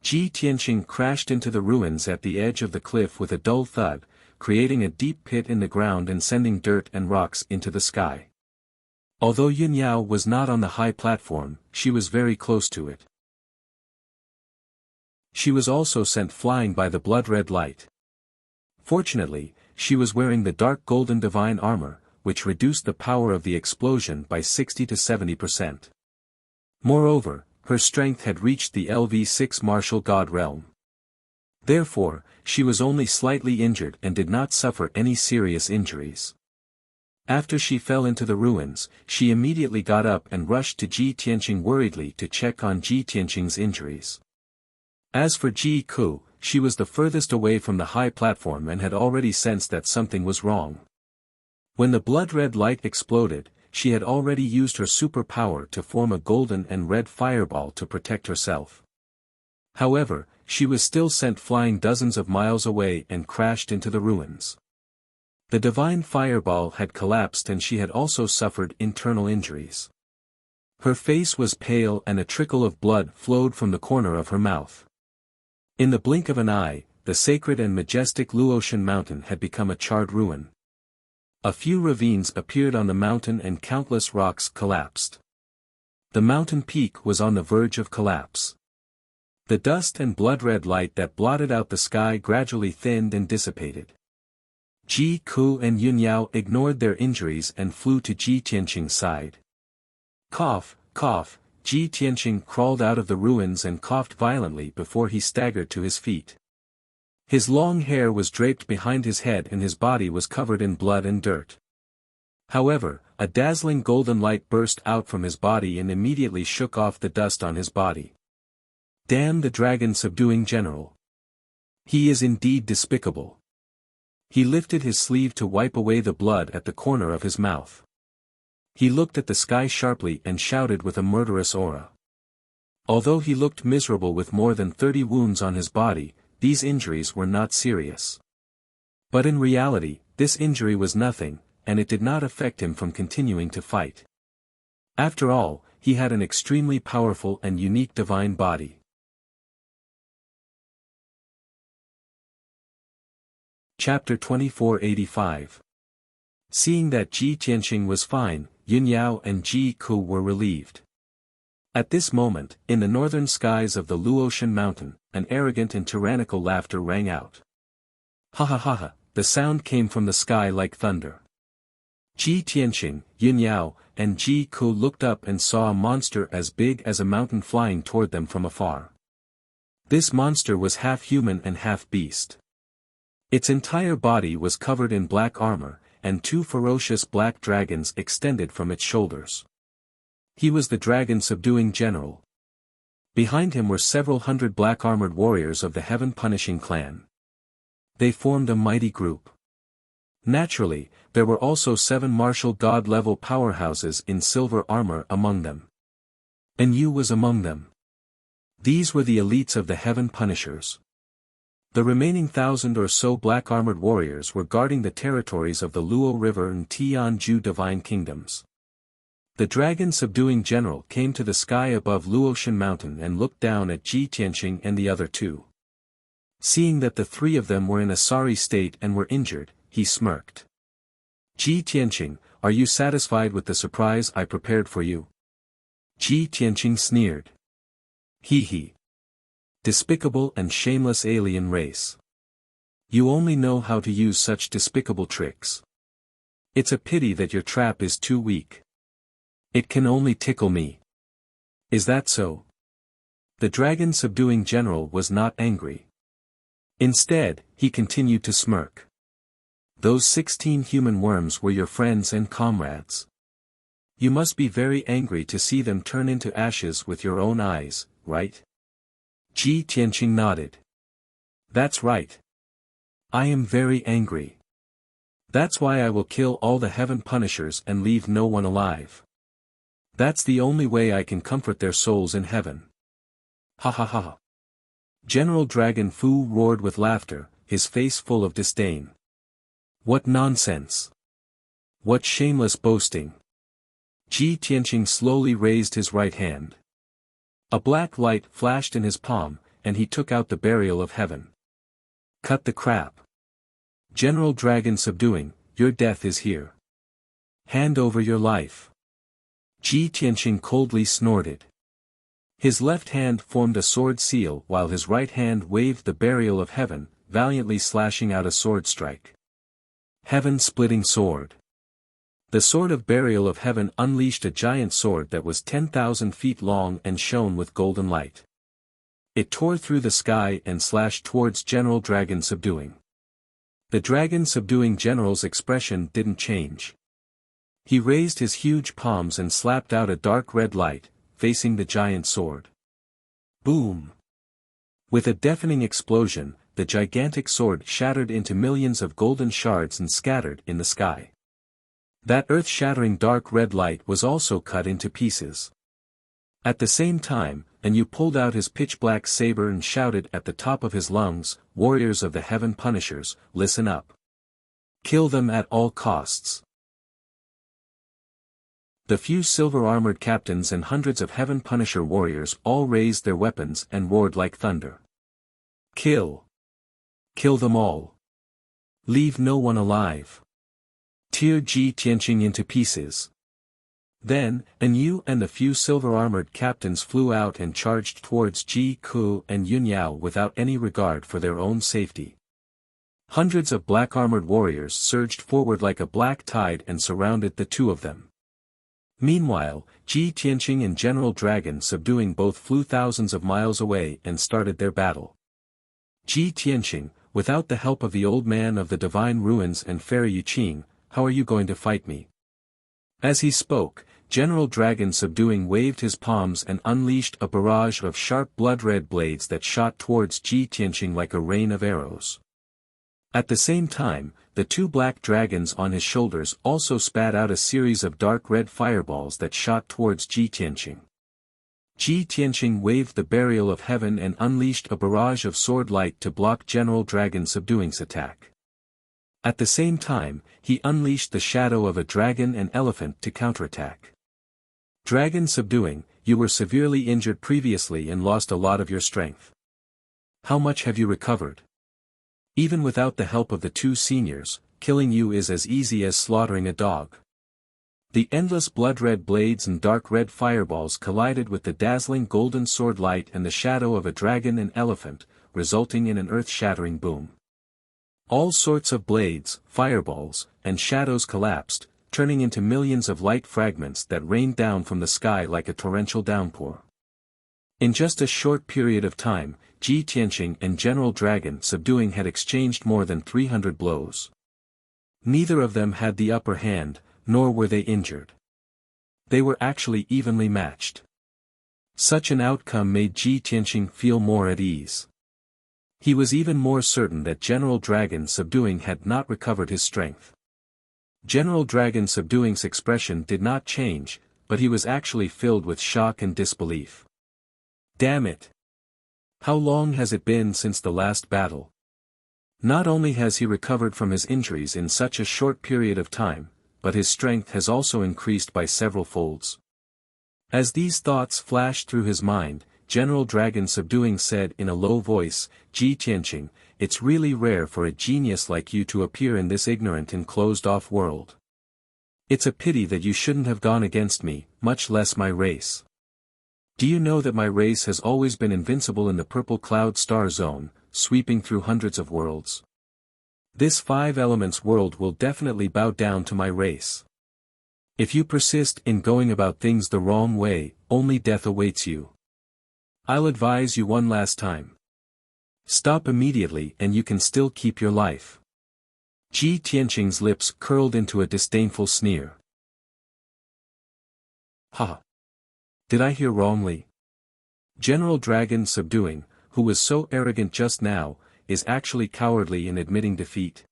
Ji Tianqing crashed into the ruins at the edge of the cliff with a dull thud, creating a deep pit in the ground and sending dirt and rocks into the sky. Although Yun Yao was not on the high platform, she was very close to it. She was also sent flying by the blood-red light. Fortunately, she was wearing the dark golden divine armor, which reduced the power of the explosion by 60 to 70%. Moreover, her strength had reached the LV6 martial god realm. Therefore, she was only slightly injured and did not suffer any serious injuries. After she fell into the ruins, she immediately got up and rushed to Ji Tianqing worriedly to check on Ji Tianqing's injuries. As for Ji Ku, she was the furthest away from the high platform and had already sensed that something was wrong. When the blood-red light exploded, she had already used her superpower to form a golden and red fireball to protect herself. However, she was still sent flying dozens of miles away and crashed into the ruins. The divine fireball had collapsed and she had also suffered internal injuries. Her face was pale and a trickle of blood flowed from the corner of her mouth. In the blink of an eye, the sacred and majestic Luotian mountain had become a charred ruin. A few ravines appeared on the mountain and countless rocks collapsed. The mountain peak was on the verge of collapse. The dust and blood-red light that blotted out the sky gradually thinned and dissipated. Ji Ku and Yun Yao ignored their injuries and flew to Ji Tianqing's side. Cough, cough, Ji Tianqing crawled out of the ruins and coughed violently before he staggered to his feet. His long hair was draped behind his head and his body was covered in blood and dirt. However, a dazzling golden light burst out from his body and immediately shook off the dust on his body. Damn the dragon subduing general. He is indeed despicable. He lifted his sleeve to wipe away the blood at the corner of his mouth. He looked at the sky sharply and shouted with a murderous aura. Although he looked miserable with more than 30 wounds on his body, these injuries were not serious. But in reality, this injury was nothing, and it did not affect him from continuing to fight. After all, he had an extremely powerful and unique divine body. Chapter 2485. Seeing that Ji Tianqing was fine, Yun Yao and Ji Ku were relieved. At this moment, in the northern skies of the Luotian mountain, an arrogant and tyrannical laughter rang out. Ha ha ha ha, the sound came from the sky like thunder. Ji Tianqing, Yin Yao, and Ji Ku looked up and saw a monster as big as a mountain flying toward them from afar. This monster was half human and half beast. Its entire body was covered in black armor, and two ferocious black dragons extended from its shoulders. He was the dragon-subduing general. Behind him were several hundred black-armored warriors of the heaven-punishing clan. They formed a mighty group. Naturally, there were also 7 martial god-level powerhouses in silver armor among them. And Yu was among them. These were the elites of the Heaven Punishers. The remaining 1,000 or so black-armored warriors were guarding the territories of the Luo River and Tianju Divine Kingdoms. The dragon-subduing general came to the sky above Luoshan Mountain and looked down at Ji Tianqing and the other two. Seeing that the 3 of them were in a sorry state and were injured, he smirked. Ji Tianqing, are you satisfied with the surprise I prepared for you? Ji Tianqing sneered. He. Despicable and shameless alien race. You only know how to use such despicable tricks. It's a pity that your trap is too weak. It can only tickle me. Is that so? The dragon-subduing general was not angry. Instead, he continued to smirk. Those 16 human worms were your friends and comrades. You must be very angry to see them turn into ashes with your own eyes, right? Ji Tianqing nodded. That's right. I am very angry. That's why I will kill all the Heaven Punishers and leave no one alive. That's the only way I can comfort their souls in heaven. Ha ha ha. General Dragon Fu roared with laughter, his face full of disdain. What nonsense! What shameless boasting! Ji Tianqing slowly raised his right hand. A black light flashed in his palm, and he took out the burial of heaven. Cut the crap. General Dragon Subduing, your death is here. Hand over your life. Ji Tianqing coldly snorted. His left hand formed a sword seal while his right hand waved the burial of heaven, valiantly slashing out a sword strike. Heaven-splitting sword. The sword of burial of heaven unleashed a giant sword that was 10,000 feet long and shone with golden light. It tore through the sky and slashed towards General Dragon Subduing. The dragon-subduing general's expression didn't change. He raised his huge palms and slapped out a dark red light, facing the giant sword. Boom! With a deafening explosion, the gigantic sword shattered into millions of golden shards and scattered in the sky. That earth-shattering dark red light was also cut into pieces. At the same time, Yu pulled out his pitch-black saber and shouted at the top of his lungs, "Warriors of the Heaven Punishers, listen up. Kill them at all costs." The few silver-armored captains and hundreds of Heaven Punisher warriors all raised their weapons and roared like thunder. Kill! Kill them all! Leave no one alive! Tear Ji Tianqing into pieces! Then, Yu and the few silver-armored captains flew out and charged towards Ji Ku and Yun Yao without any regard for their own safety. Hundreds of black-armored warriors surged forward like a black tide and surrounded the two of them. Meanwhile, Ji Tianqing and General Dragon Subduing both flew thousands of miles away and started their battle. Ji Tianqing, without the help of the old man of the divine ruins and fairy Yuqing, how are you going to fight me? As he spoke, General Dragon Subduing waved his palms and unleashed a barrage of sharp blood-red blades that shot towards Ji Tianqing like a rain of arrows. At the same time, the 2 black dragons on his shoulders also spat out a series of dark red fireballs that shot towards Ji Tianqing. Ji Tianqing waved the burial of heaven and unleashed a barrage of sword light to block General Dragon Subduing's attack. At the same time, he unleashed the shadow of a dragon and elephant to counterattack. Dragon Subduing, you were severely injured previously and lost a lot of your strength. How much have you recovered? Even without the help of the 2 seniors, killing you is as easy as slaughtering a dog. The endless blood-red blades and dark red fireballs collided with the dazzling golden sword light and the shadow of a dragon and elephant, resulting in an earth-shattering boom. All sorts of blades, fireballs, and shadows collapsed, turning into millions of light fragments that rained down from the sky like a torrential downpour. In just a short period of time, Ji Tianqing and General Dragon Subduing had exchanged more than 300 blows. Neither of them had the upper hand, nor were they injured. They were actually evenly matched. Such an outcome made Ji Tianqing feel more at ease. He was even more certain that General Dragon Subduing had not recovered his strength. General Dragon Subduing's expression did not change, but he was actually filled with shock and disbelief. Damn it! How long has it been since the last battle? Not only has he recovered from his injuries in such a short period of time, but his strength has also increased by several folds. As these thoughts flashed through his mind, General Dragon Subduing said in a low voice, "Ji Tianqing, it's really rare for a genius like you to appear in this ignorant and closed-off world. It's a pity that you shouldn't have gone against me, much less my race. Do you know that my race has always been invincible in the purple cloud star zone, sweeping through hundreds of worlds? This 5 elements world will definitely bow down to my race. If you persist in going about things the wrong way, only death awaits you. I'll advise you one last time. Stop immediately and you can still keep your life." Ji Tianqing's lips curled into a disdainful sneer. Ha! Did I hear wrongly? General Dragon Subduing, who was so arrogant just now, is actually cowardly in admitting defeat.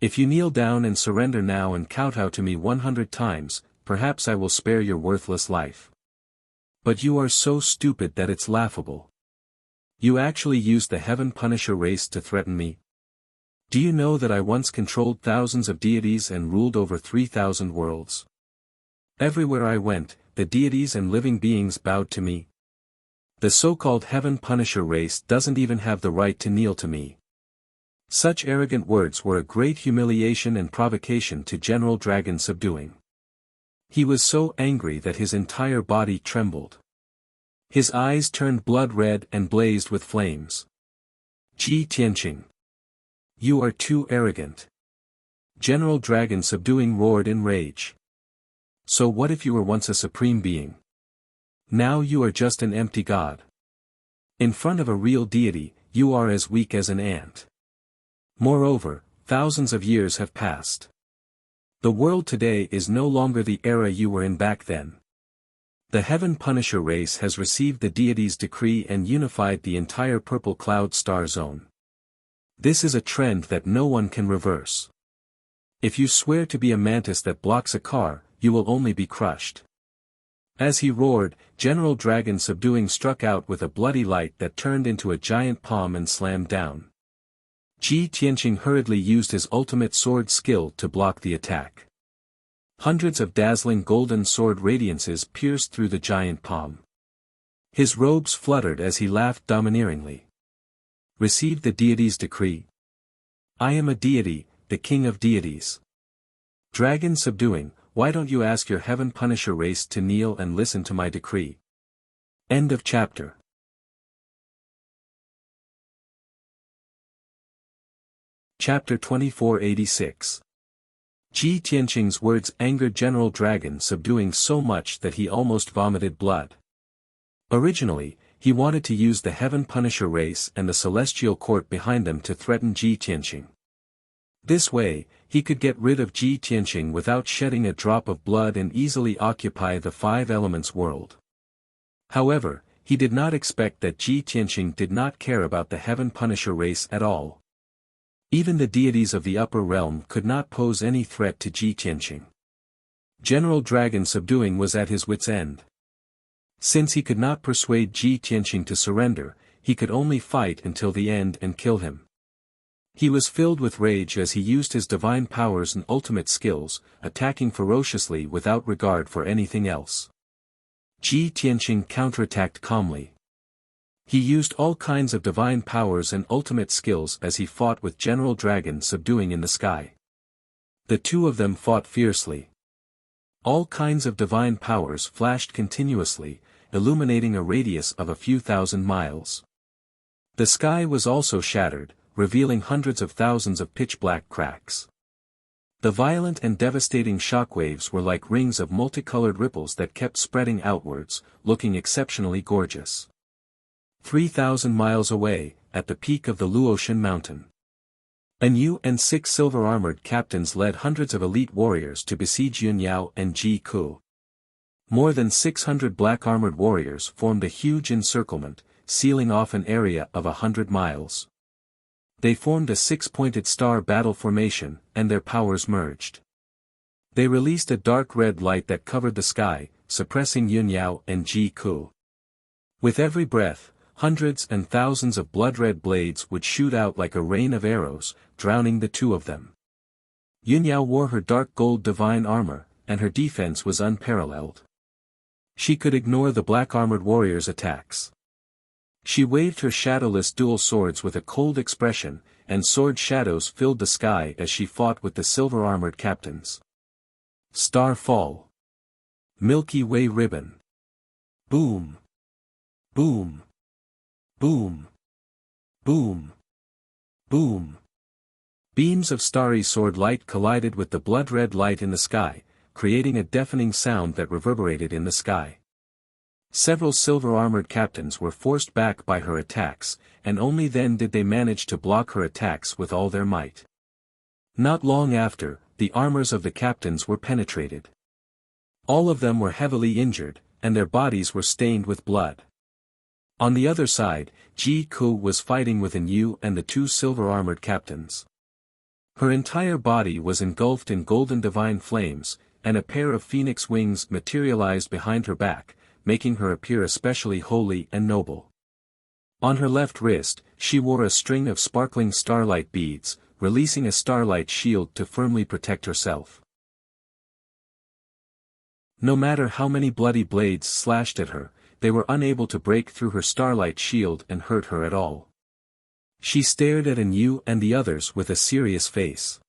If you kneel down and surrender now and kowtow to me 100 times, perhaps I will spare your worthless life. But you are so stupid that it's laughable. You actually used the Heaven Punisher race to threaten me? Do you know that I once controlled thousands of deities and ruled over 3,000 worlds? Everywhere I went, the deities and living beings bowed to me. The so-called Heaven Punisher race doesn't even have the right to kneel to me. Such arrogant words were a great humiliation and provocation to General Dragon Subduing. He was so angry that his entire body trembled. His eyes turned blood red and blazed with flames. Ji Tianqing, you are too arrogant. General Dragon Subduing roared in rage. So what if you were once a supreme being? Now you are just an empty god. In front of a real deity, you are as weak as an ant. Moreover, thousands of years have passed. The world today is no longer the era you were in back then. The Heaven Punisher race has received the deity's decree and unified the entire purple cloud star zone. This is a trend that no one can reverse. If you swear to be a mantis that blocks a car, you will only be crushed. As he roared, General Dragon Subduing struck out with a bloody light that turned into a giant palm and slammed down. Ji Tianqing hurriedly used his ultimate sword skill to block the attack. Hundreds of dazzling golden sword radiances pierced through the giant palm. His robes fluttered as he laughed domineeringly. Receive the deity's decree. I am a deity, the king of deities. Dragon Subduing, why don't you ask your Heaven Punisher race to kneel and listen to my decree? End of chapter. Chapter 2486. Ji Tianqing's words angered General Dragon Subduing so much that he almost vomited blood. Originally, he wanted to use the Heaven Punisher race and the Celestial Court behind them to threaten Ji Tianqing. This way, he could get rid of Ji Tianqing without shedding a drop of blood and easily occupy the 5 elements world. However, he did not expect that Ji Tianqing did not care about the Heaven Punisher race at all. Even the deities of the upper realm could not pose any threat to Ji Tianqing. General Dragon Subduing was at his wits' end. Since he could not persuade Ji Tianqing to surrender, he could only fight until the end and kill him. He was filled with rage as he used his divine powers and ultimate skills, attacking ferociously without regard for anything else. Ji Tianqing counterattacked calmly. He used all kinds of divine powers and ultimate skills as he fought with General Dragon Subduing in the sky. The two of them fought fiercely. All kinds of divine powers flashed continuously, illuminating a radius of a few thousand miles. The sky was also shattered, revealing hundreds of thousands of pitch-black cracks. The violent and devastating shockwaves were like rings of multicolored ripples that kept spreading outwards, looking exceptionally gorgeous. 3,000 miles away, at the peak of the Luotian mountain, Yu and 6 silver-armored captains led hundreds of elite warriors to besiege Yunyao and Ji Ku. More than 600 black-armored warriors formed a huge encirclement, sealing off an area of 100 miles. They formed a 6-pointed star battle formation, and their powers merged. They released a dark red light that covered the sky, suppressing Yunyao and Ji Ku. With every breath, hundreds and thousands of blood-red blades would shoot out like a rain of arrows, drowning the two of them. Yunyao wore her dark gold divine armor, and her defense was unparalleled. She could ignore the black-armored warriors' attacks. She waved her shadowless dual swords with a cold expression, and sword shadows filled the sky as she fought with the silver-armored captains. Star Fall. Milky Way Ribbon. Boom. Boom. Boom. Boom. Boom. Beams of starry sword light collided with the blood-red light in the sky, creating a deafening sound that reverberated in the sky. Several silver-armored captains were forced back by her attacks, and only then did they manage to block her attacks with all their might. Not long after, the armors of the captains were penetrated. All of them were heavily injured, and their bodies were stained with blood. On the other side, Ji Ku was fighting with Yu and the 2 silver-armored captains. Her entire body was engulfed in golden divine flames, and a pair of phoenix wings materialized behind her back, making her appear especially holy and noble. On her left wrist, she wore a string of sparkling starlight beads, releasing a starlight shield to firmly protect herself. No matter how many bloody blades slashed at her, they were unable to break through her starlight shield and hurt her at all. She stared at Yu and the others with a serious face.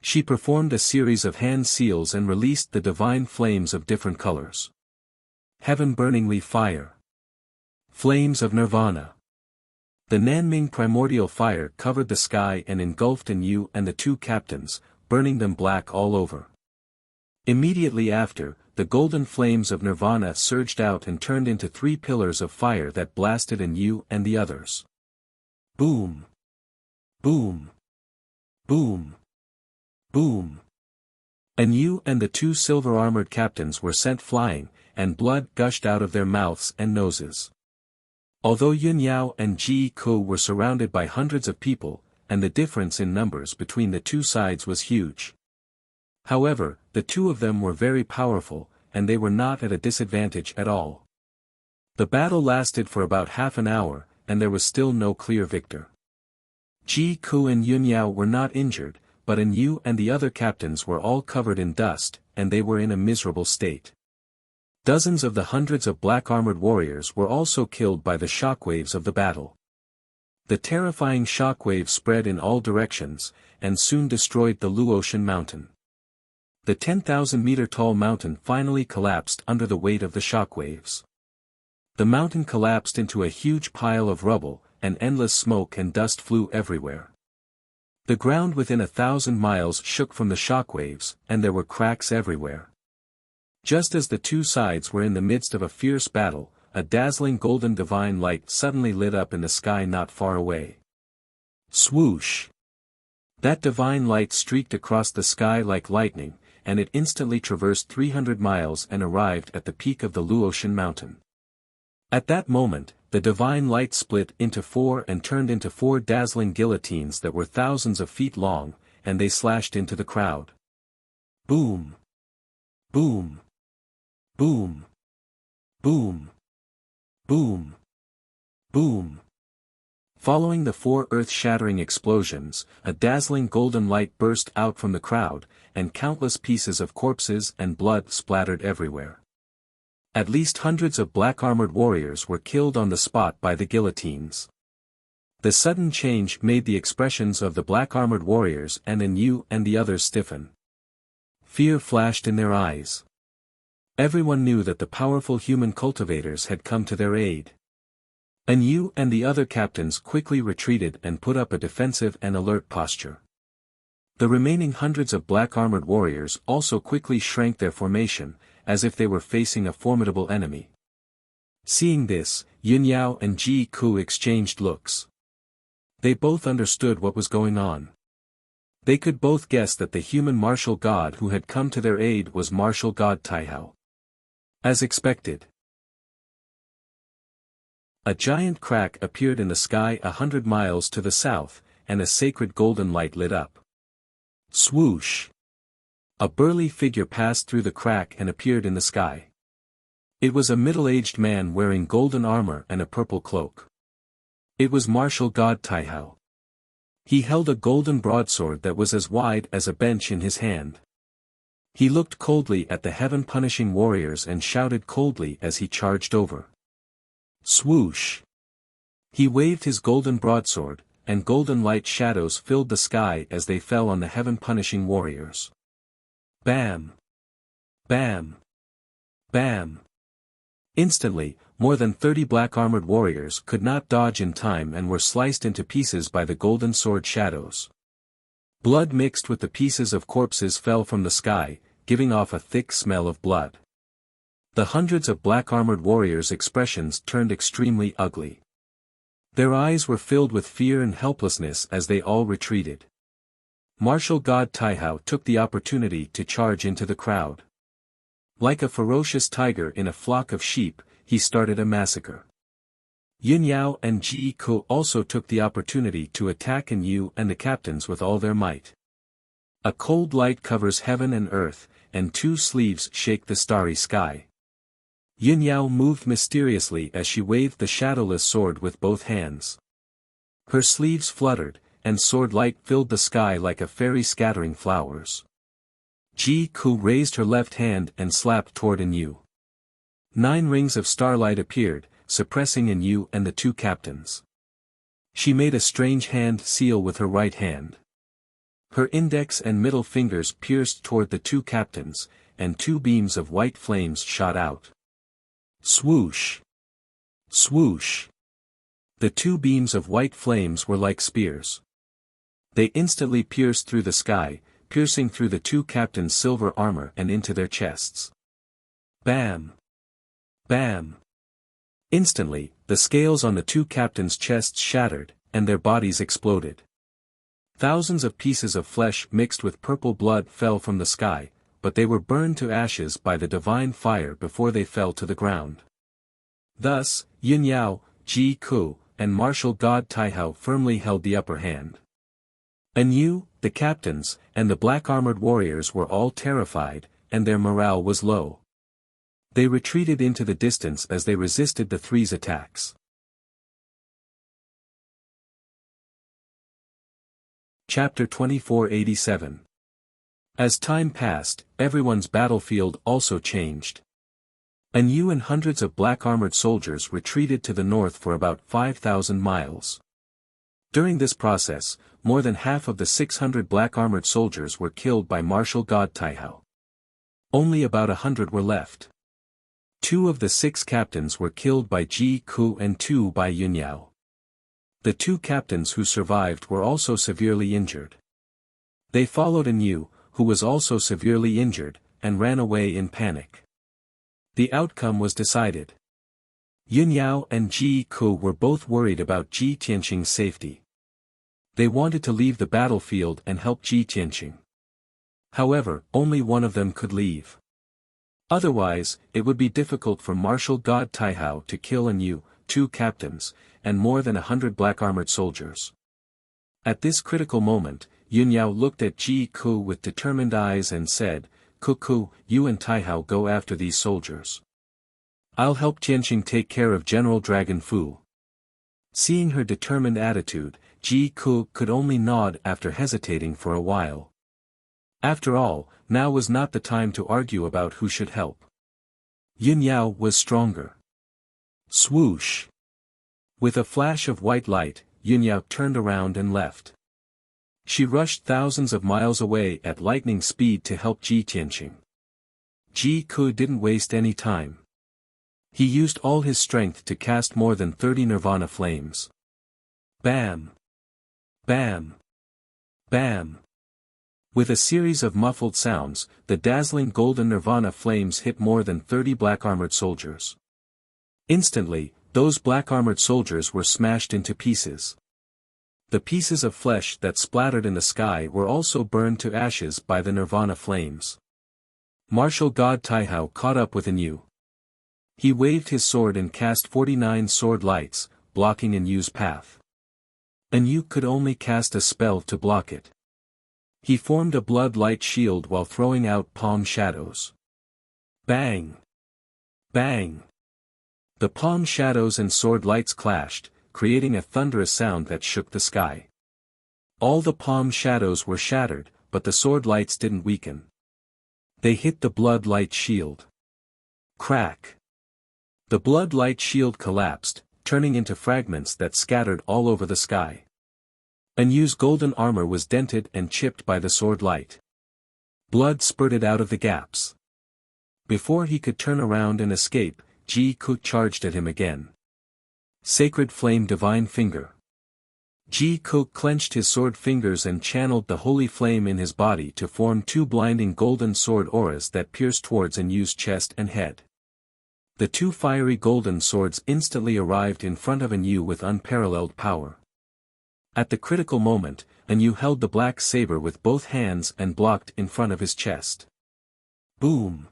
She performed a series of hand seals and released the divine flames of different colors. Heaven-burningly fire. Flames of Nirvana. The Nanming primordial fire covered the sky and engulfed Yu and the 2 captains, burning them black all over. Immediately after, the golden flames of Nirvana surged out and turned into 3 pillars of fire that blasted Yu and the others. Boom. Boom. Boom. Boom. Yu and the 2 silver-armored captains were sent flying, and blood gushed out of their mouths and noses. Although Yunyao and Ji Ku were surrounded by hundreds of people, and the difference in numbers between the 2 sides was huge. However, the 2 of them were very powerful, and they were not at a disadvantage at all. The battle lasted for about half an hour, and there was still no clear victor. Ji Ku and Yunyao were not injured, but Yu and the other captains were all covered in dust, and they were in a miserable state. Dozens of the hundreds of black-armored warriors were also killed by the shockwaves of the battle. The terrifying shockwave spread in all directions, and soon destroyed the Luotian mountain. The 10,000-meter-tall mountain finally collapsed under the weight of the shockwaves. The mountain collapsed into a huge pile of rubble, and endless smoke and dust flew everywhere. The ground within 1,000 miles shook from the shockwaves, and there were cracks everywhere. Just as the 2 sides were in the midst of a fierce battle, a dazzling golden divine light suddenly lit up in the sky not far away. Swoosh! That divine light streaked across the sky like lightning, and it instantly traversed 300 miles and arrived at the peak of the Luotian mountain. At that moment, the divine light split into 4 and turned into 4 dazzling guillotines that were thousands of feet long, and they slashed into the crowd. Boom! Boom! Boom! Boom! Boom! Boom! Following the 4 earth-shattering explosions, a dazzling golden light burst out from the crowd, and countless pieces of corpses and blood splattered everywhere. At least hundreds of black-armored warriors were killed on the spot by the guillotines. The sudden change made the expressions of the black-armored warriors and Yu and the others stiffen. Fear flashed in their eyes. Everyone knew that the powerful human cultivators had come to their aid. And Yu and the other captains quickly retreated and put up a defensive and alert posture. The remaining hundreds of black-armored warriors also quickly shrank their formation, as if they were facing a formidable enemy. Seeing this, Yun Yao and Ji Ku exchanged looks. They both understood what was going on. They could both guess that the human martial god who had come to their aid was martial god Taihao. As expected, a giant crack appeared in the sky 100 miles to the south, and a sacred golden light lit up. Swoosh! A burly figure passed through the crack and appeared in the sky. It was a middle-aged man wearing golden armor and a purple cloak. It was martial god Taihao. He held a golden broadsword that was as wide as a bench in his hand. He looked coldly at the heaven-punishing warriors and shouted coldly as he charged over. Swoosh! He waved his golden broadsword, and golden light shadows filled the sky as they fell on the heaven-punishing warriors. Bam! Bam! Bam! Instantly, more than 30 black-armored warriors could not dodge in time and were sliced into pieces by the golden sword shadows. Blood mixed with the pieces of corpses fell from the sky, giving off a thick smell of blood. The hundreds of black-armored warriors' expressions turned extremely ugly. Their eyes were filled with fear and helplessness as they all retreated. Martial god Taihao took the opportunity to charge into the crowd. Like a ferocious tiger in a flock of sheep, he started a massacre. Yun Yao and Ji Ku also took the opportunity to attack Yu and the captains with all their might. A cold light covers heaven and earth, and two sleeves shake the starry sky. Yun Yao moved mysteriously as she waved the shadowless sword with both hands. Her sleeves fluttered, and sword light filled the sky like a fairy scattering flowers. Ji Ku raised her left hand and slapped toward Yu. 9 rings of starlight appeared, suppressing Yu and the two captains. She made a strange hand seal with her right hand. Her index and middle fingers pierced toward the two captains, and 2 beams of white flames shot out. Swoosh! Swoosh! The 2 beams of white flames were like spears. They instantly pierced through the sky, piercing through the two captains' silver armor and into their chests. Bam! Bam! Instantly, the scales on the two captains' chests shattered, and their bodies exploded. Thousands of pieces of flesh mixed with purple blood fell from the sky, but they were burned to ashes by the divine fire before they fell to the ground. Thus, Yun Yao, Ji Ku, and martial god Taihao firmly held the upper hand. Yu, the captains, and the black-armored warriors were all terrified, and their morale was low. They retreated into the distance as they resisted the three's attacks. Chapter 2487. As time passed, everyone's battlefield also changed. Yu and hundreds of black-armored soldiers retreated to the north for about 5,000 miles. During this process, more than half of the 600 black-armored soldiers were killed by martial god Taihao. Only about 100 were left. 2 of the 6 captains were killed by Ji Ku and 2 by Yun Yao. The 2 captains who survived were also severely injured. They followed Yu, who was also severely injured, and ran away in panic. The outcome was decided. Yun Yao and Ji Ku were both worried about Ji Tianqing's safety. They wanted to leave the battlefield and help Ji Tianqing. However, only one of them could leave. Otherwise, it would be difficult for martial god Taihao to kill Yu, 2 captains, and more than 100 black-armored soldiers. At this critical moment, Yun Yao looked at Ji Ku with determined eyes and said, "Ku, you and Taihao go after these soldiers. I'll help Tianqing take care of General Dragon Fu." Seeing her determined attitude, Ji Ku could only nod after hesitating for a while. After all, now was not the time to argue about who should help. Yun Yao was stronger. Swoosh! With a flash of white light, Yun Yao turned around and left. She rushed thousands of miles away at lightning speed to help Ji Tianqing. Ji Ku didn't waste any time. He used all his strength to cast more than 30 nirvana flames. Bam! Bam! Bam! With a series of muffled sounds, the dazzling golden nirvana flames hit more than 30 black-armored soldiers. Instantly, those black-armored soldiers were smashed into pieces. The pieces of flesh that splattered in the sky were also burned to ashes by the nirvana flames. Martial god Taihao caught up with Enyu. He waved his sword and cast 49 sword lights, blocking Enyu's path. Enyu could only cast a spell to block it. He formed a blood light shield while throwing out palm shadows. Bang! Bang! The palm shadows and sword lights clashed, creating a thunderous sound that shook the sky. All the palm shadows were shattered, but the sword lights didn't weaken. They hit the blood light shield. Crack! The blood light shield collapsed, turning into fragments that scattered all over the sky. Enyu's golden armor was dented and chipped by the sword light. Blood spurted out of the gaps. Before he could turn around and escape, Ji Ku charged at him again. Sacred Flame Divine Finger. Ji Ku clenched his sword fingers and channeled the holy flame in his body to form two blinding golden sword auras that pierced towards Enyu's chest and head. The two fiery golden swords instantly arrived in front of Enyu with unparalleled power. At the critical moment, Enyu held the black saber with both hands and blocked in front of his chest. Boom!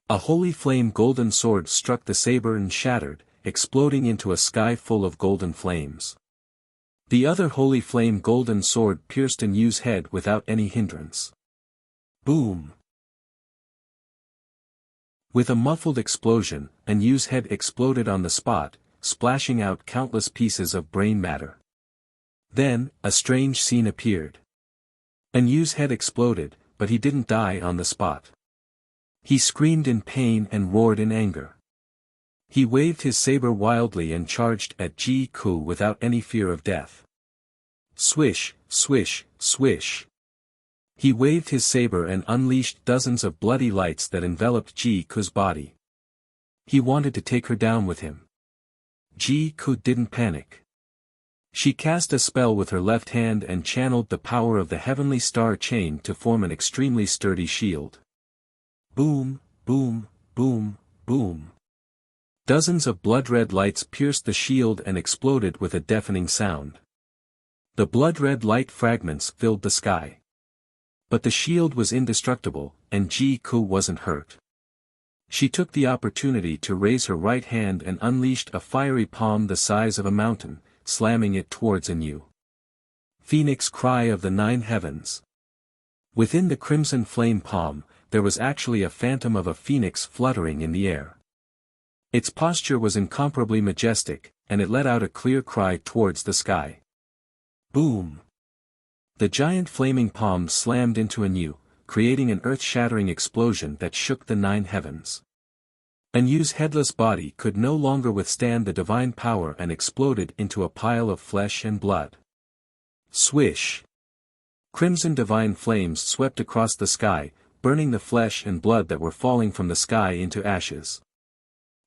A holy flame golden sword struck the saber and shattered, exploding into a sky full of golden flames. The other holy flame golden sword pierced Enyu's head without any hindrance. Boom! With a muffled explosion, Enyu's head exploded on the spot, splashing out countless pieces of brain matter. Then, a strange scene appeared. Enyu's head exploded, but he didn't die on the spot. He screamed in pain and roared in anger. He waved his saber wildly and charged at Ji Ku without any fear of death. Swish, swish, swish. He waved his saber and unleashed dozens of bloody lights that enveloped Ji Ku's body. He wanted to take her down with him. Ji Ku didn't panic. She cast a spell with her left hand and channeled the power of the heavenly star chain to form an extremely sturdy shield. Boom, boom, boom, boom. Dozens of blood-red lights pierced the shield and exploded with a deafening sound. The blood-red light fragments filled the sky. But the shield was indestructible, and Ji Ku wasn't hurt. She took the opportunity to raise her right hand and unleashed a fiery palm the size of a mountain, slamming it towards Enyu. Phoenix Cry of the Nine Heavens. Within the crimson flame palm, there was actually a phantom of a phoenix fluttering in the air. Its posture was incomparably majestic, and it let out a clear cry towards the sky. Boom! The giant flaming palm slammed into Enyu, creating an earth-shattering explosion that shook the nine heavens. Enyu's headless body could no longer withstand the divine power and exploded into a pile of flesh and blood. Swish! Crimson divine flames swept across the sky, burning the flesh and blood that were falling from the sky into ashes.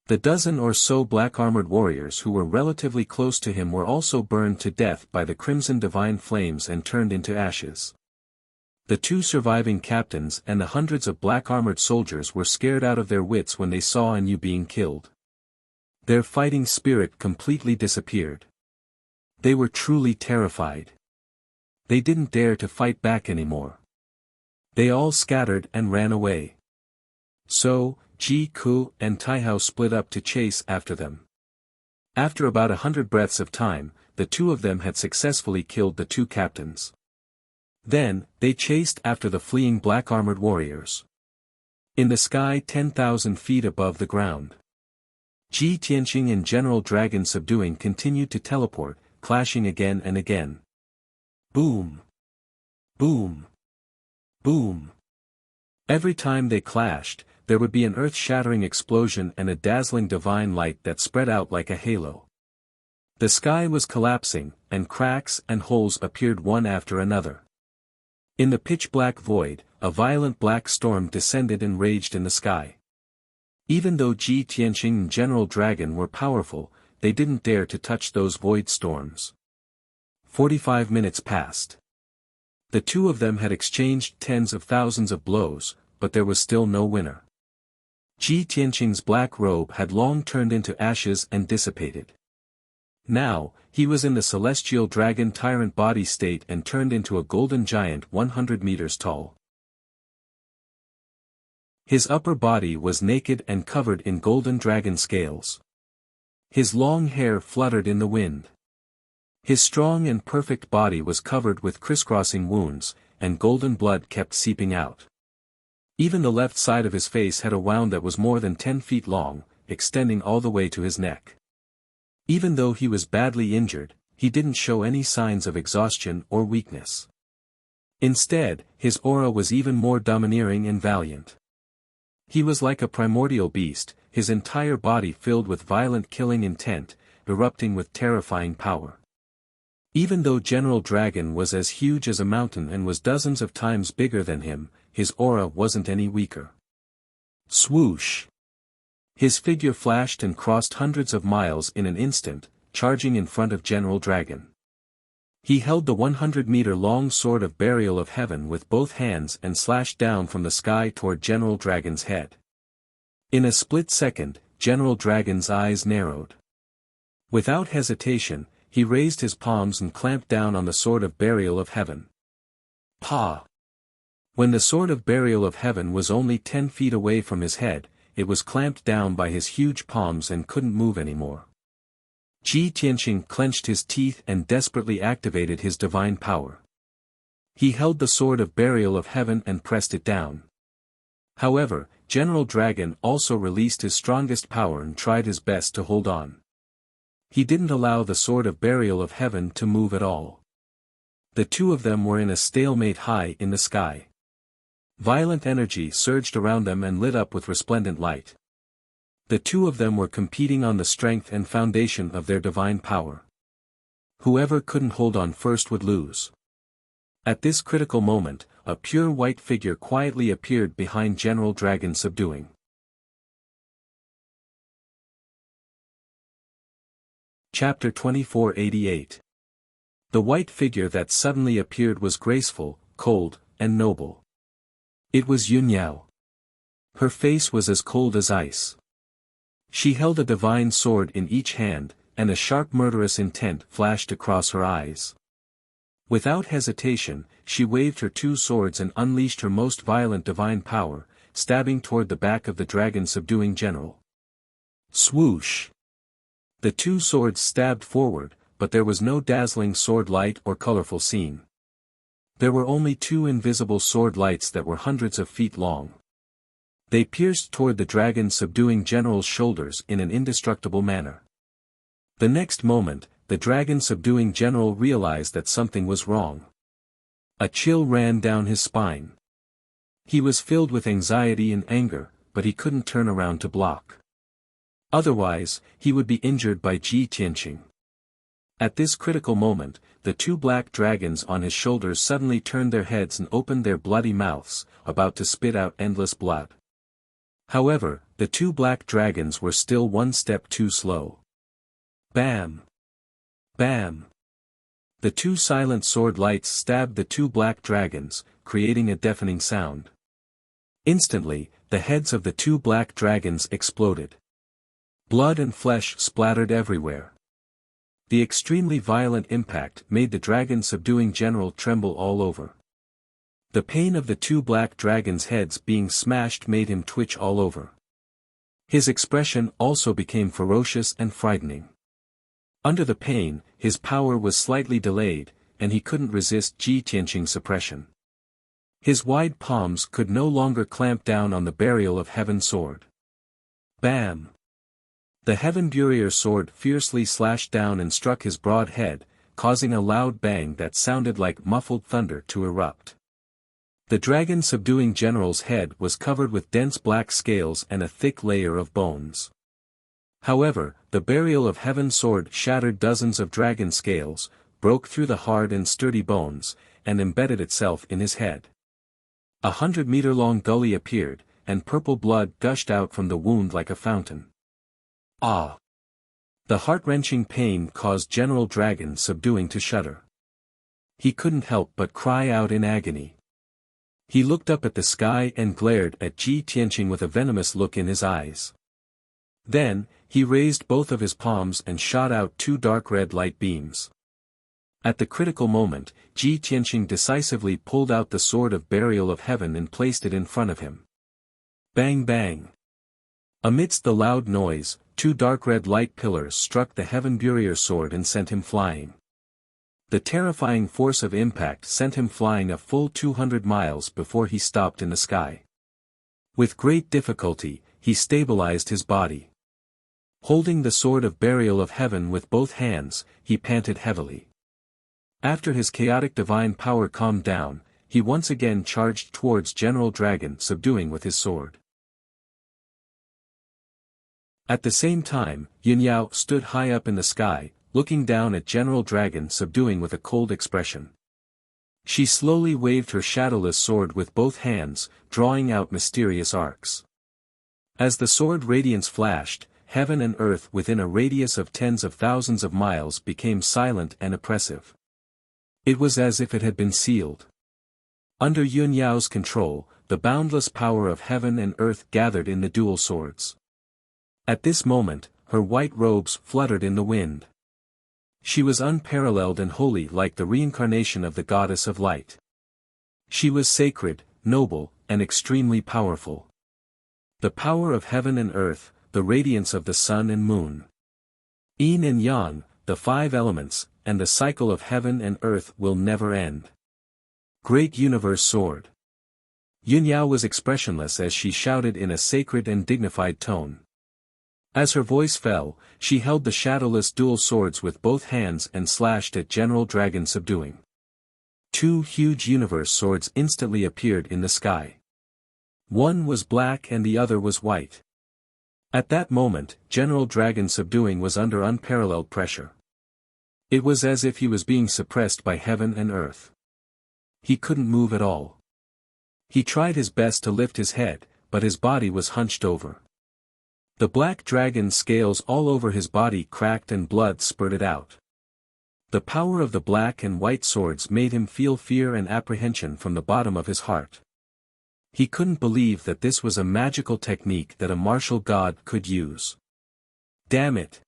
The dozen or so black-armored warriors who were relatively close to him were also burned to death by the crimson divine flames and turned into ashes. The two surviving captains and the hundreds of black-armored soldiers were scared out of their wits when they saw Enyu being killed. Their fighting spirit completely disappeared. They were truly terrified. They didn't dare to fight back anymore. They all scattered and ran away. So, Ji Ku and Taihao split up to chase after them. After about 100 breaths of time, the two of them had successfully killed the two captains. Then, they chased after the fleeing black-armored warriors. In the sky 10,000 feet above the ground, Ji Tianqing and General Dragon Subduing continued to teleport, clashing again and again. Boom! Boom! Boom! Every time they clashed, there would be an earth-shattering explosion and a dazzling divine light that spread out like a halo. The sky was collapsing, and cracks and holes appeared one after another. In the pitch-black void, a violent black storm descended and raged in the sky. Even though Ji Tianqing and General Dragon were powerful, they didn't dare to touch those void storms. 45 minutes passed. The two of them had exchanged tens of thousands of blows, but there was still no winner. Ji Tianqing's black robe had long turned into ashes and dissipated. Now, he was in the celestial dragon tyrant body state and turned into a golden giant 100 meters tall. His upper body was naked and covered in golden dragon scales. His long hair fluttered in the wind. His strong and perfect body was covered with crisscrossing wounds, and golden blood kept seeping out. Even the left side of his face had a wound that was more than 10 feet long, extending all the way to his neck. Even though he was badly injured, he didn't show any signs of exhaustion or weakness. Instead, his aura was even more domineering and valiant. He was like a primordial beast, his entire body filled with violent killing intent, erupting with terrifying power. Even though General Dragon was as huge as a mountain and was dozens of times bigger than him, his aura wasn't any weaker. Swoosh! His figure flashed and crossed hundreds of miles in an instant, charging in front of General Dragon. He held the 100-meter-long sword of burial of heaven with both hands and slashed down from the sky toward General Dragon's head. In a split second, General Dragon's eyes narrowed. Without hesitation, he raised his palms and clamped down on the sword of burial of heaven. Pa! When the sword of burial of heaven was only 10 feet away from his head, it was clamped down by his huge palms and couldn't move anymore. Ji Tianqing clenched his teeth and desperately activated his divine power. He held the sword of burial of heaven and pressed it down. However, General Dragon also released his strongest power and tried his best to hold on. He didn't allow the sword of burial of heaven to move at all. The two of them were in a stalemate high in the sky. Violent energy surged around them and lit up with resplendent light. The two of them were competing on the strength and foundation of their divine power. Whoever couldn't hold on first would lose. At this critical moment, a pure white figure quietly appeared behind General Dragon subduing. Chapter 2488. The white figure that suddenly appeared was graceful, cold, and noble. It was Yunyao. Her face was as cold as ice. She held a divine sword in each hand, and a sharp murderous intent flashed across her eyes. Without hesitation, she waved her two swords and unleashed her most violent divine power, stabbing toward the back of the dragon subduing general. Swoosh! The two swords stabbed forward, but there was no dazzling sword light or colorful scene. There were only two invisible sword lights that were hundreds of feet long. They pierced toward the dragon subduing general's shoulders in an indestructible manner. The next moment, the dragon subduing general realized that something was wrong. A chill ran down his spine. He was filled with anxiety and anger, but he couldn't turn around to block. Otherwise, he would be injured by Ji Tianqing. At this critical moment, the two black dragons on his shoulders suddenly turned their heads and opened their bloody mouths, about to spit out endless blood. However, the two black dragons were still one step too slow. Bam! Bam! The two silent sword lights stabbed the two black dragons, creating a deafening sound. Instantly, the heads of the two black dragons exploded. Blood and flesh splattered everywhere. The extremely violent impact made the dragon subduing general tremble all over. The pain of the two black dragons' heads being smashed made him twitch all over. His expression also became ferocious and frightening. Under the pain, his power was slightly delayed, and he couldn't resist Ji Tianqing's suppression. His wide palms could no longer clamp down on the burial of heaven sword. Bam! The heaven burier sword fiercely slashed down and struck his broad head, causing a loud bang that sounded like muffled thunder to erupt. The dragon subduing general's head was covered with dense black scales and a thick layer of bones. However, the burial of heaven sword shattered dozens of dragon scales, broke through the hard and sturdy bones, and embedded itself in his head. 100-meter-long gully appeared, and purple blood gushed out from the wound like a fountain. Ah! The heart-wrenching pain caused General Dragon Subduing to shudder. He couldn't help but cry out in agony. He looked up at the sky and glared at Ji Tianqing with a venomous look in his eyes. Then, he raised both of his palms and shot out two dark red light beams. At the critical moment, Ji Tianqing decisively pulled out the sword of burial of heaven and placed it in front of him. Bang bang! Amidst the loud noise, two dark red light pillars struck the heaven burier sword and sent him flying. The terrifying force of impact sent him flying a full 200 miles before he stopped in the sky. With great difficulty, he stabilized his body. Holding the sword of burial of heaven with both hands, he panted heavily. After his chaotic divine power calmed down, he once again charged towards General Dragon Subduing with his sword. At the same time, Yunyao stood high up in the sky, looking down at General Dragon Subduing with a cold expression. She slowly waved her shadowless sword with both hands, drawing out mysterious arcs. As the sword radiance flashed, heaven and earth within a radius of tens of thousands of miles became silent and oppressive. It was as if it had been sealed. Under Yunyao's control, the boundless power of heaven and earth gathered in the dual swords. At this moment, her white robes fluttered in the wind. She was unparalleled and holy like the reincarnation of the goddess of light. She was sacred, noble, and extremely powerful. The power of heaven and earth, the radiance of the sun and moon. Yin and yang, the five elements, and the cycle of heaven and earth will never end. Great Universe Sword. Yunyao was expressionless as she shouted in a sacred and dignified tone. As her voice fell, she held the shadowless dual swords with both hands and slashed at General Dragon Subduing. Two huge universe swords instantly appeared in the sky. One was black and the other was white. At that moment, General Dragon Subduing was under unparalleled pressure. It was as if he was being suppressed by heaven and earth. He couldn't move at all. He tried his best to lift his head, but his body was hunched over. The black dragon's scales all over his body cracked and blood spurted out. The power of the black and white swords made him feel fear and apprehension from the bottom of his heart. He couldn't believe that this was a magical technique that a martial god could use. Damn it!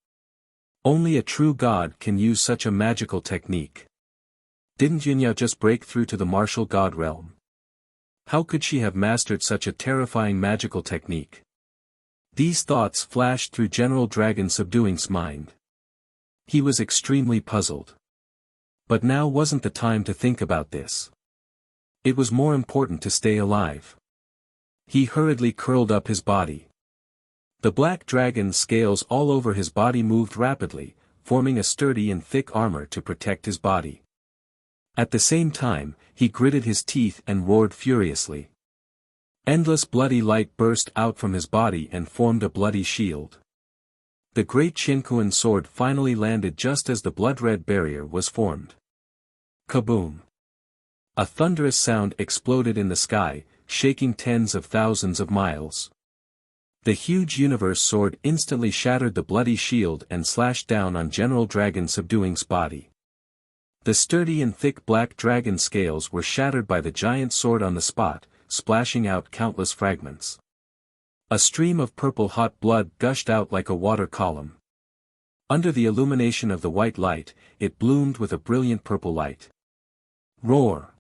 Only a true god can use such a magical technique. Didn't Yunyao just break through to the martial god realm? How could she have mastered such a terrifying magical technique? These thoughts flashed through General Dragon Subduing's mind. He was extremely puzzled. But now wasn't the time to think about this. It was more important to stay alive. He hurriedly curled up his body. The black dragon's scales all over his body moved rapidly, forming a sturdy and thick armor to protect his body. At the same time, he gritted his teeth and roared furiously. Endless bloody light burst out from his body and formed a bloody shield. The great Qinkuan sword finally landed just as the blood-red barrier was formed. Kaboom! A thunderous sound exploded in the sky, shaking tens of thousands of miles. The huge universe sword instantly shattered the bloody shield and slashed down on General Dragon Subduing's body. The sturdy and thick black dragon scales were shattered by the giant sword on the spot, splashing out countless fragments. A stream of purple hot blood gushed out like a water column. Under the illumination of the white light, it bloomed with a brilliant purple light. Roar!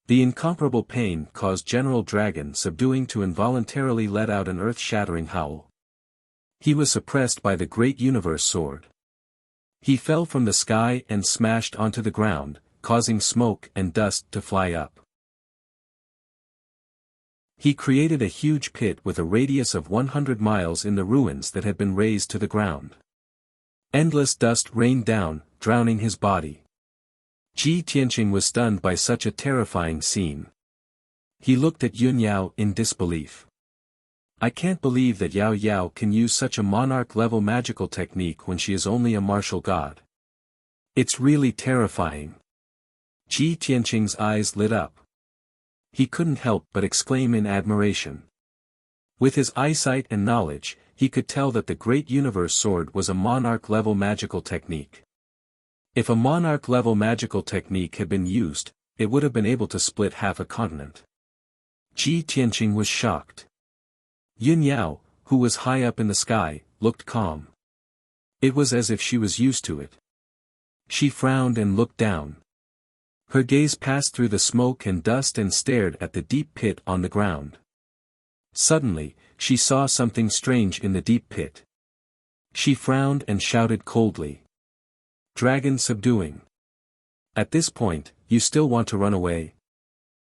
The incomparable pain caused General Dragon Subduing to involuntarily let out an earth-shattering howl. He was suppressed by the great universe sword. He fell from the sky and smashed onto the ground, causing smoke and dust to fly up. He created a huge pit with a radius of 100 miles in the ruins that had been razed to the ground. Endless dust rained down, drowning his body. Ji Tianqing was stunned by such a terrifying scene. He looked at Yunyao in disbelief. I can't believe that Yao Yao can use such a monarch-level magical technique when she is only a martial god. It's really terrifying. Ji Tianqing's eyes lit up. He couldn't help but exclaim in admiration. With his eyesight and knowledge, he could tell that the Great Universe Sword was a monarch-level magical technique. If a monarch-level magical technique had been used, it would have been able to split half a continent. Ji Tianqing was shocked. Yun Yao, who was high up in the sky, looked calm. It was as if she was used to it. She frowned and looked down. Her gaze passed through the smoke and dust and stared at the deep pit on the ground. Suddenly, she saw something strange in the deep pit. She frowned and shouted coldly. "Dragon subduing. At this point, you still want to run away?"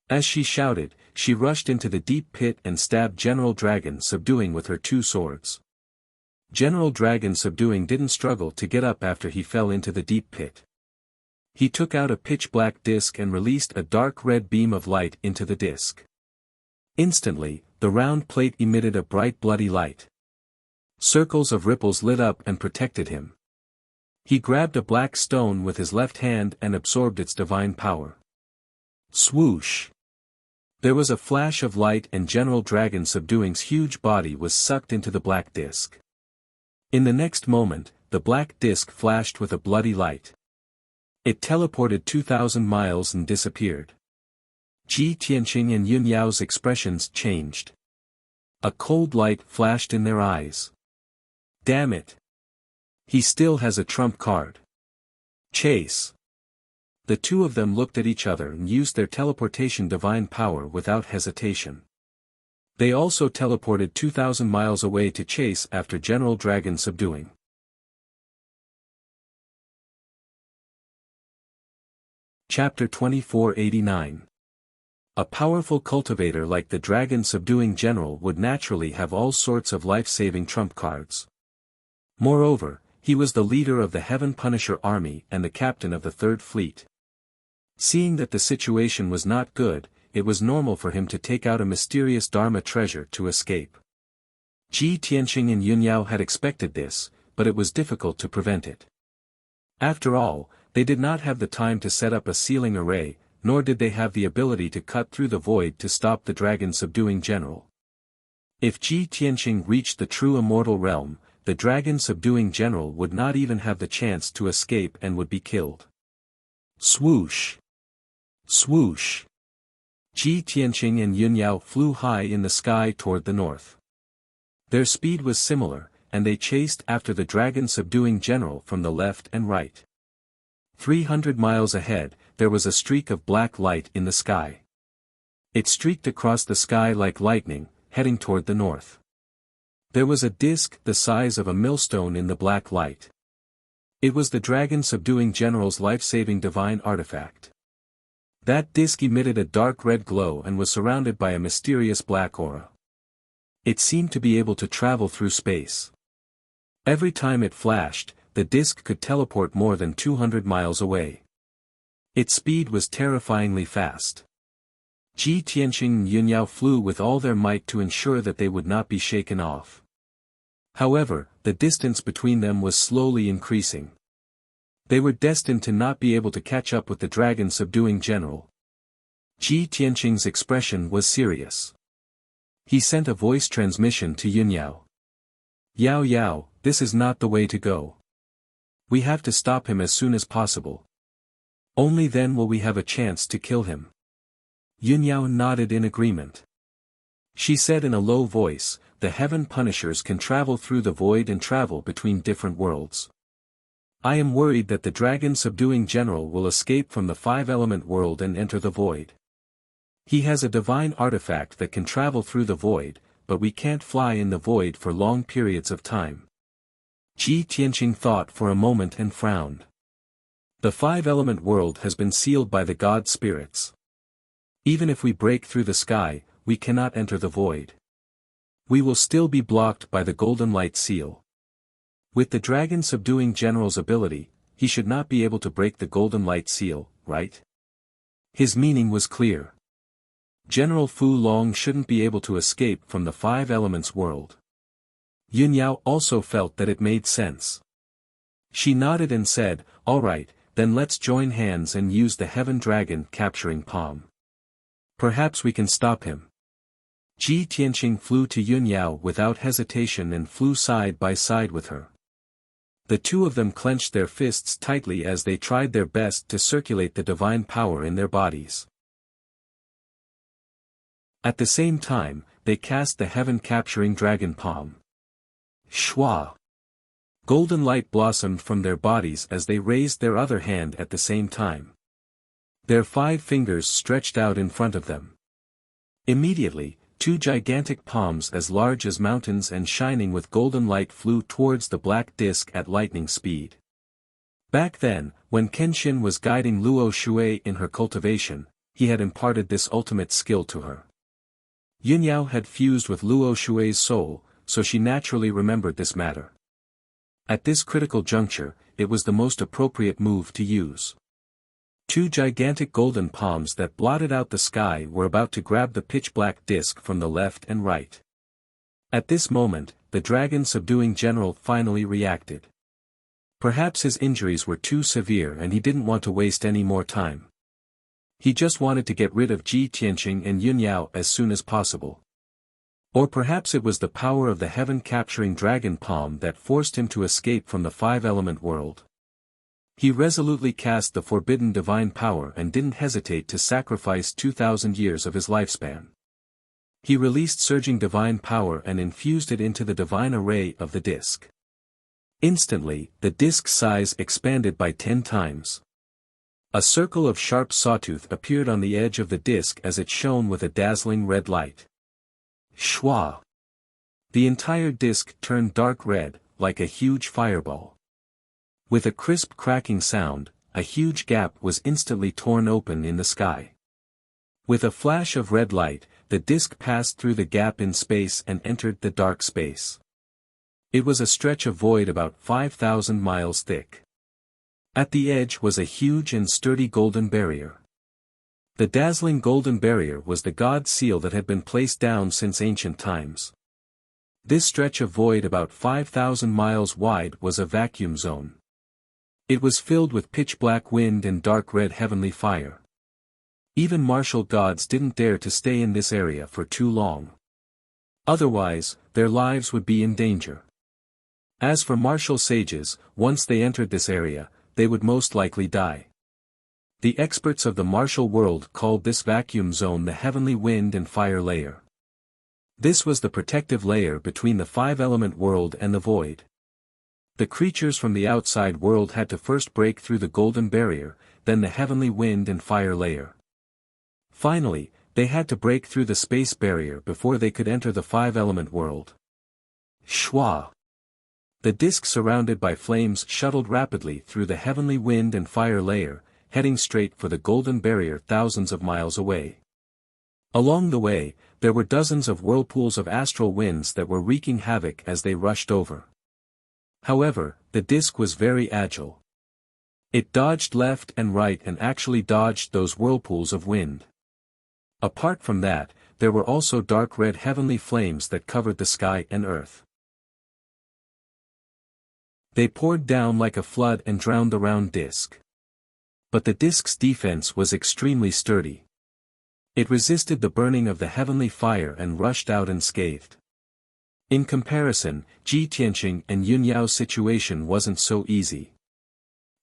As she shouted, she rushed into the deep pit and stabbed General Dragon Subduing with her two swords. General Dragon Subduing didn't struggle to get up after he fell into the deep pit. He took out a pitch-black disc and released a dark red beam of light into the disc. Instantly, the round plate emitted a bright bloody light. Circles of ripples lit up and protected him. He grabbed a black stone with his left hand and absorbed its divine power. Swoosh! There was a flash of light and General Dragon Subduing's huge body was sucked into the black disc. In the next moment, the black disc flashed with a bloody light. It teleported 2,000 miles and disappeared. Ji Tianqing and Yun Yao's expressions changed. A cold light flashed in their eyes. Damn it! He still has a trump card. Chase! The two of them looked at each other and used their teleportation divine power without hesitation. They also teleported 2,000 miles away to chase after General Dragon Subduing. Chapter 2489. A powerful cultivator like the Dragon Subduing General would naturally have all sorts of life-saving trump cards. Moreover, he was the leader of the Heaven Punisher army and the captain of the Third Fleet. Seeing that the situation was not good, it was normal for him to take out a mysterious Dharma treasure to escape. Ji Tianqing and Yun Yao had expected this, but it was difficult to prevent it. After all, they did not have the time to set up a sealing array, nor did they have the ability to cut through the void to stop the Dragon Subduing General. If Ji Tianqing reached the true immortal realm, the Dragon Subduing General would not even have the chance to escape and would be killed. Swoosh! Swoosh! Ji Tianqing and Yun Yao flew high in the sky toward the north. Their speed was similar, and they chased after the Dragon Subduing General from the left and right. 300 miles ahead, there was a streak of black light in the sky. It streaked across the sky like lightning, heading toward the north. There was a disk the size of a millstone in the black light. It was the Dragon Subduing General's life-saving divine artifact. That disk emitted a dark red glow and was surrounded by a mysterious black aura. It seemed to be able to travel through space. Every time it flashed, the disk could teleport more than 200 miles away. Its speed was terrifyingly fast. Ji Tianqing and Yun Yao flew with all their might to ensure that they would not be shaken off. However, the distance between them was slowly increasing. They were destined to not be able to catch up with the Dragon Subduing General. Ji Tianqing's expression was serious. He sent a voice transmission to Yun Yao. "Yao Yao, this is not the way to go. We have to stop him as soon as possible. Only then will we have a chance to kill him." Yun Yao nodded in agreement. She said in a low voice, "The Heaven Punishers can travel through the void and travel between different worlds. I am worried that the Dragon Subduing General will escape from the five-element world and enter the void. He has a divine artifact that can travel through the void, but we can't fly in the void for long periods of time." Ji Tianqing thought for a moment and frowned. The five-element world has been sealed by the god spirits. Even if we break through the sky, we cannot enter the void. We will still be blocked by the golden light seal. With the Dragon Subduing General's ability, he should not be able to break the golden light seal, right? His meaning was clear. General Fu Long shouldn't be able to escape from the five elements world. Yun Yao also felt that it made sense. She nodded and said, "All right, then let's join hands and use the Heaven Dragon capturing palm. Perhaps we can stop him." Ji Tianqing flew to Yun Yao without hesitation and flew side by side with her. The two of them clenched their fists tightly as they tried their best to circulate the divine power in their bodies. At the same time, they cast the heaven-capturing dragon palm. Shwa! Golden light blossomed from their bodies as they raised their other hand at the same time. Their 5 fingers stretched out in front of them. Immediately, 2 gigantic palms as large as mountains and shining with golden light flew towards the black disk at lightning speed. Back then, when Kenshin was guiding Luo Shui in her cultivation, he had imparted this ultimate skill to her. Yun Yao had fused with Luo Shui's soul, so she naturally remembered this matter. At this critical juncture, it was the most appropriate move to use. 2 gigantic golden palms that blotted out the sky were about to grab the pitch-black disk from the left and right. At this moment, the dragon-subduing general finally reacted. Perhaps his injuries were too severe and he didn't want to waste any more time. He just wanted to get rid of Ji Tianqing and Yun Yao as soon as possible. Or perhaps it was the power of the heaven-capturing dragon palm that forced him to escape from the 5-element world. He resolutely cast the forbidden divine power and didn't hesitate to sacrifice 2,000 years of his lifespan. He released surging divine power and infused it into the divine array of the disk. Instantly, the disk's size expanded by 10 times. A circle of sharp sawtooth appeared on the edge of the disk as it shone with a dazzling red light. Shwa! The entire disk turned dark red, like a huge fireball. With a crisp cracking sound, a huge gap was instantly torn open in the sky. With a flash of red light, the disk passed through the gap in space and entered the dark space. It was a stretch of void about 5,000 miles thick. At the edge was a huge and sturdy golden barrier. The dazzling golden barrier was the god seal that had been placed down since ancient times. This stretch of void about 5,000 miles wide was a vacuum zone. It was filled with pitch-black wind and dark red heavenly fire. Even martial gods didn't dare to stay in this area for too long. Otherwise, their lives would be in danger. As for martial sages, once they entered this area, they would most likely die. The experts of the martial world called this vacuum zone the heavenly wind and fire layer. This was the protective layer between the 5-element world and the void. The creatures from the outside world had to first break through the golden barrier, then the heavenly wind and fire layer. Finally, they had to break through the space barrier before they could enter the 5-element world. Shwa! The disk surrounded by flames shuttled rapidly through the heavenly wind and fire layer, heading straight for the golden barrier thousands of miles away. Along the way, there were dozens of whirlpools of astral winds that were wreaking havoc as they rushed over. However, the disk was very agile. It dodged left and right and actually dodged those whirlpools of wind. Apart from that, there were also dark red heavenly flames that covered the sky and earth. They poured down like a flood and drowned the round disk. But the disk's defense was extremely sturdy. It resisted the burning of the heavenly fire and rushed out unscathed. In comparison, Ji Tianqing and Yun Yao's situation wasn't so easy.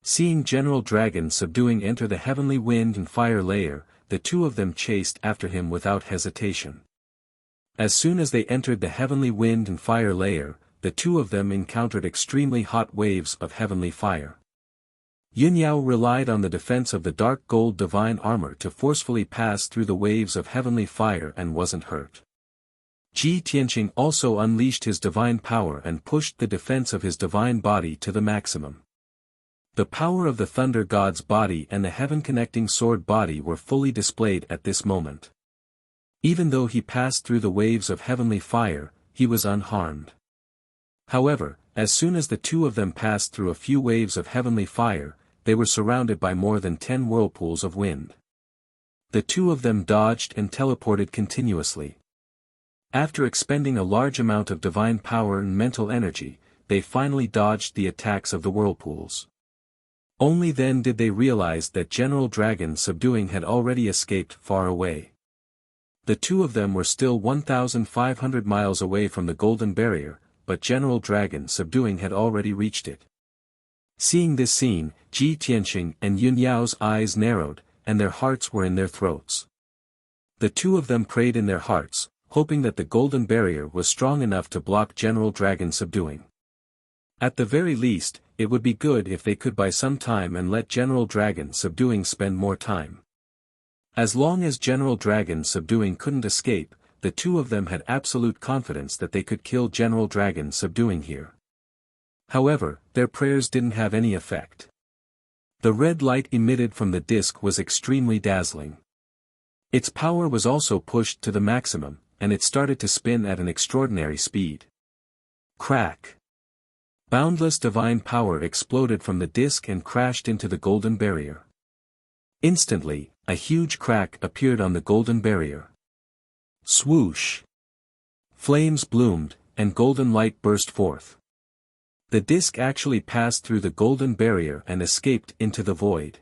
Seeing General Dragon subduing enter the heavenly wind and fire layer, the two of them chased after him without hesitation. As soon as they entered the heavenly wind and fire layer, the two of them encountered extremely hot waves of heavenly fire. Yun Yao relied on the defense of the dark gold divine armor to forcefully pass through the waves of heavenly fire and wasn't hurt. Ji Tianqing also unleashed his divine power and pushed the defense of his divine body to the maximum. The power of the thunder god's body and the heaven-connecting sword body were fully displayed at this moment. Even though he passed through the waves of heavenly fire, he was unharmed. However, as soon as the two of them passed through a few waves of heavenly fire, they were surrounded by more than 10 whirlpools of wind. The two of them dodged and teleported continuously. After expending a large amount of divine power and mental energy, they finally dodged the attacks of the whirlpools. Only then did they realize that General Dragon subduing had already escaped far away. The two of them were still 1,500 miles away from the Golden Barrier, but General Dragon Subduing had already reached it. Seeing this scene, Ji Tianqing and Yun Yao's eyes narrowed, and their hearts were in their throats. The two of them prayed in their hearts, hoping that the Golden Barrier was strong enough to block General Dragon Subduing. At the very least, it would be good if they could buy some time and let General Dragon Subduing spend more time. As long as General Dragon Subduing couldn't escape, the two of them had absolute confidence that they could kill General Dragon Subduing here. However, their prayers didn't have any effect. The red light emitted from the disc was extremely dazzling. Its power was also pushed to the maximum, and it started to spin at an extraordinary speed. Crack! Boundless divine power exploded from the disc and crashed into the Golden Barrier. Instantly, a huge crack appeared on the Golden Barrier. Swoosh! Flames bloomed, and golden light burst forth. The disc actually passed through the Golden Barrier and escaped into the void.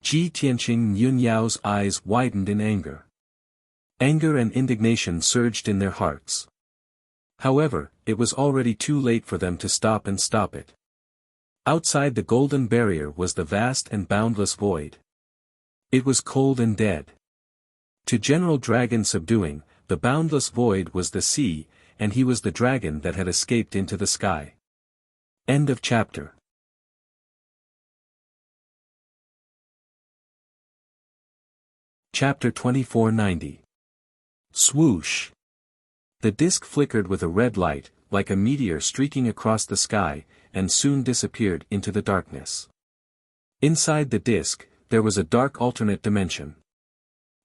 Ji Tianqing and Yun Yao's eyes widened in anger. Anger and indignation surged in their hearts. However, it was already too late for them to stop it. Outside the Golden Barrier was the vast and boundless void. It was cold and dead. To General Dragon Subduing, the boundless void was the sea, and he was the dragon that had escaped into the sky. End of chapter. Chapter 2490. Swoosh! The disc flickered with a red light, like a meteor streaking across the sky, and soon disappeared into the darkness. Inside the disc, there was a dark alternate dimension.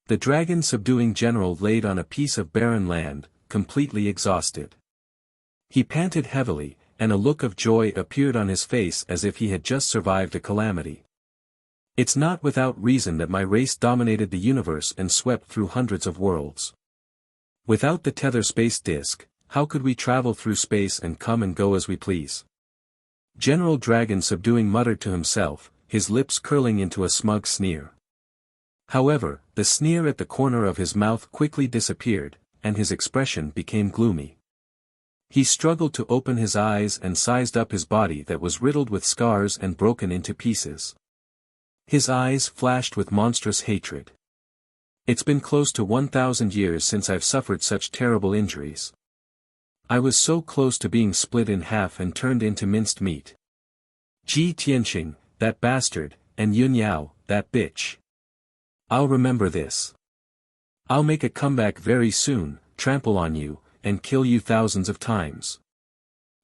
The dragon subduing general laid on a piece of barren land, completely exhausted. He panted heavily, and a look of joy appeared on his face as if he had just survived a calamity. It's not without reason that my race dominated the universe and swept through hundreds of worlds. Without the tether space disk, how could we travel through space and come and go as we please? General Dragon Subduing muttered to himself, his lips curling into a smug sneer. However, the sneer at the corner of his mouth quickly disappeared, and his expression became gloomy. He struggled to open his eyes and sized up his body that was riddled with scars and broken into pieces. His eyes flashed with monstrous hatred. It's been close to 1,000 years since I've suffered such terrible injuries. I was so close to being split in half and turned into minced meat. Ji Tianqing, that bastard, and Yun Yao, that bitch. I'll remember this. I'll make a comeback very soon, trample on you, and kill you thousands of times.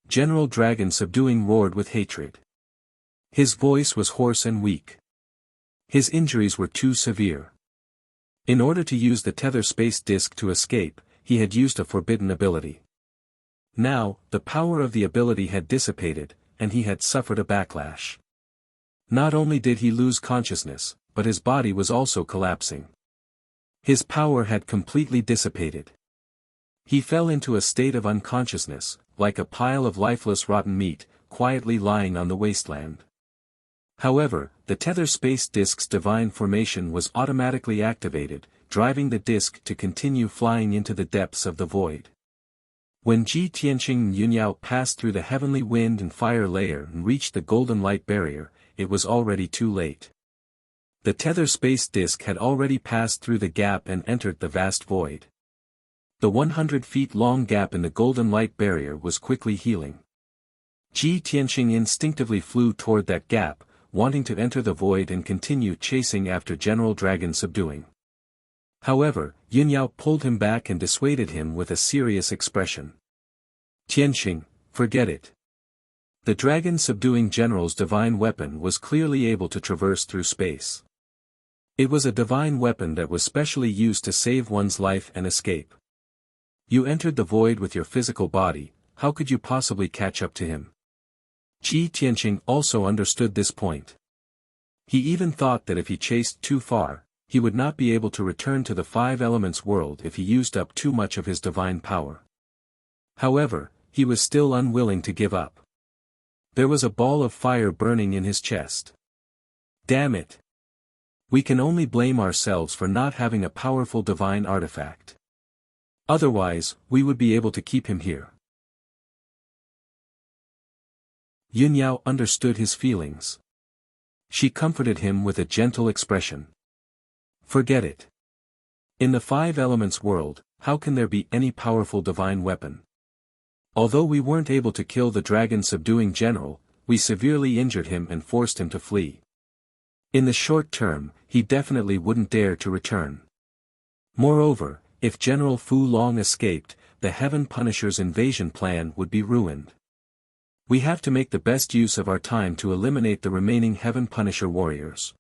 General Dragon Subduing roared with hatred. His voice was hoarse and weak. His injuries were too severe. In order to use the tether space disk to escape, he had used a forbidden ability. Now, the power of the ability had dissipated, and he had suffered a backlash. Not only did he lose consciousness, but his body was also collapsing. His power had completely dissipated. He fell into a state of unconsciousness, like a pile of lifeless rotten meat, quietly lying on the wasteland. However, the tether space disk's divine formation was automatically activated, driving the disk to continue flying into the depths of the void. When Ji Tianqing and Yun Yao passed through the heavenly wind and fire layer and reached the golden light barrier, it was already too late. The tether space disk had already passed through the gap and entered the vast void. The 100 feet long gap in the golden light barrier was quickly healing. Ji Tianqing instinctively flew toward that gap, wanting to enter the void and continue chasing after General Dragon Subduing. However, Yun Yao pulled him back and dissuaded him with a serious expression. Tianqing, forget it. The Dragon Subduing General's divine weapon was clearly able to traverse through space. It was a divine weapon that was specially used to save one's life and escape. You entered the void with your physical body, how could you possibly catch up to him? Ji Tianqing also understood this point. He even thought that if he chased too far, he would not be able to return to the five elements world if he used up too much of his divine power. However, he was still unwilling to give up. There was a ball of fire burning in his chest. Damn it! We can only blame ourselves for not having a powerful divine artifact. Otherwise, we would be able to keep him here. Yunyao understood his feelings. She comforted him with a gentle expression. Forget it. In the five elements world, how can there be any powerful divine weapon? Although we weren't able to kill the dragon subduing general, we severely injured him and forced him to flee. In the short term, he definitely wouldn't dare to return. Moreover, if General Fu Long escaped, the Heaven Punisher's invasion plan would be ruined. We have to make the best use of our time to eliminate the remaining Heaven Punisher warriors.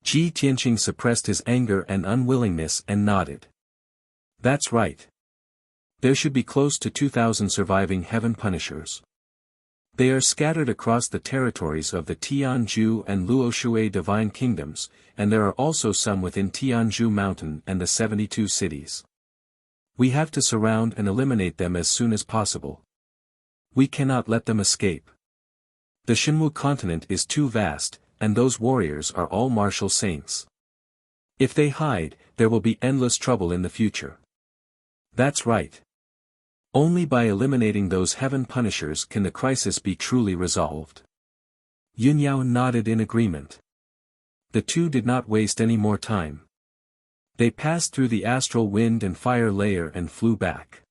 Ji Tianqing suppressed his anger and unwillingness and nodded. That's right. There should be close to 2,000 surviving Heaven Punishers. They are scattered across the territories of the Tianzhu and Luoshui divine kingdoms, and there are also some within Tianzhu Mountain and the 72 cities. We have to surround and eliminate them as soon as possible. We cannot let them escape. The Shenwu continent is too vast, and those warriors are all martial saints. If they hide, there will be endless trouble in the future. That's right. Only by eliminating those Heaven Punishers can the crisis be truly resolved. Yunyao nodded in agreement. The two did not waste any more time. They passed through the astral wind and fire layer and flew back.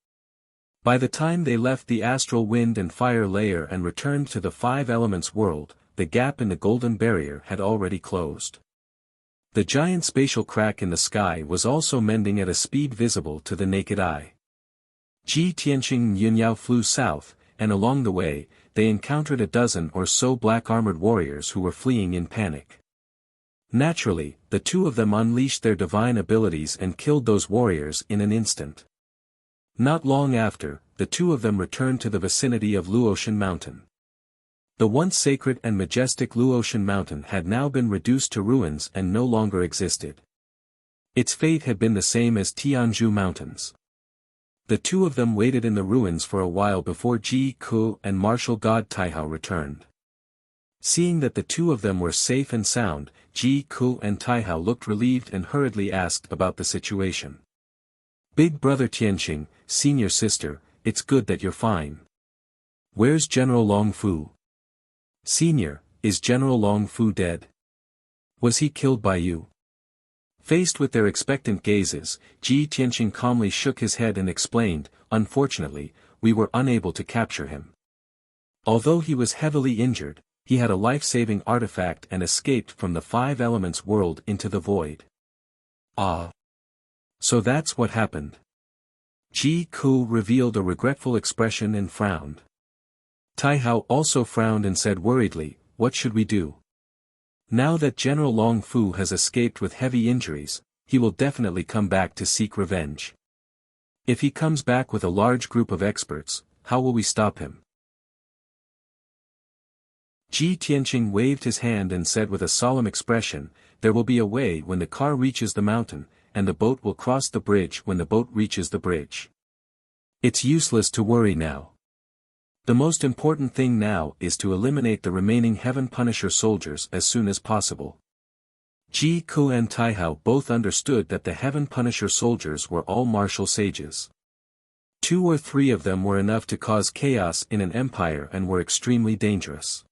By the time they left the astral wind and fire layer and returned to the five elements world, the gap in the golden barrier had already closed. The giant spatial crack in the sky was also mending at a speed visible to the naked eye. Ji Tianqing and Yunyao flew south, and along the way, they encountered a dozen or so black-armored warriors who were fleeing in panic. Naturally, the two of them unleashed their divine abilities and killed those warriors in an instant. Not long after, the two of them returned to the vicinity of Luotian Mountain. The once sacred and majestic Luotian Mountain had now been reduced to ruins and no longer existed. Its fate had been the same as Tianzhu Mountains. The two of them waited in the ruins for a while before Ji Ku and martial god Taihao returned. Seeing that the two of them were safe and sound, Ji Ku and Taihao looked relieved and hurriedly asked about the situation. Big brother Tianqing, senior sister, it's good that you're fine. Where's General Long Fu? Senior, is General Long Fu dead? Was he killed by you? Faced with their expectant gazes, Ji Tianqing calmly shook his head and explained, unfortunately, we were unable to capture him. Although he was heavily injured, he had a life-saving artifact and escaped from the five elements world into the void. Ah. So that's what happened. Ji Ku revealed a regretful expression and frowned. Taihao also frowned and said worriedly, what should we do? Now that General Long Fu has escaped with heavy injuries, he will definitely come back to seek revenge. If he comes back with a large group of experts, how will we stop him? Ji Tianqing waved his hand and said with a solemn expression, there will be a way when the car reaches the mountain, and the boat will cross the bridge when the boat reaches the bridge. It's useless to worry now. The most important thing now is to eliminate the remaining Heaven Punisher soldiers as soon as possible. Ji Ku and Taihao both understood that the Heaven Punisher soldiers were all martial sages. 2 or 3 of them were enough to cause chaos in an empire and were extremely dangerous.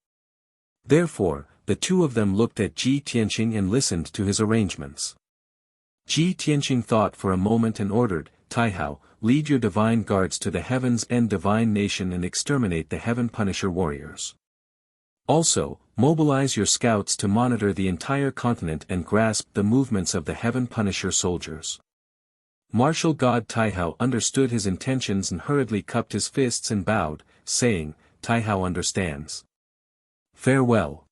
Therefore, the two of them looked at Ji Tianqing and listened to his arrangements. Ji Tianqing thought for a moment and ordered, Taihao, lead your divine guards to the Heaven's End divine nation and exterminate the Heaven Punisher warriors. Also, mobilize your scouts to monitor the entire continent and grasp the movements of the Heaven Punisher soldiers. Martial god Taihao understood his intentions and hurriedly cupped his fists and bowed, saying, Taihao understands. Farewell.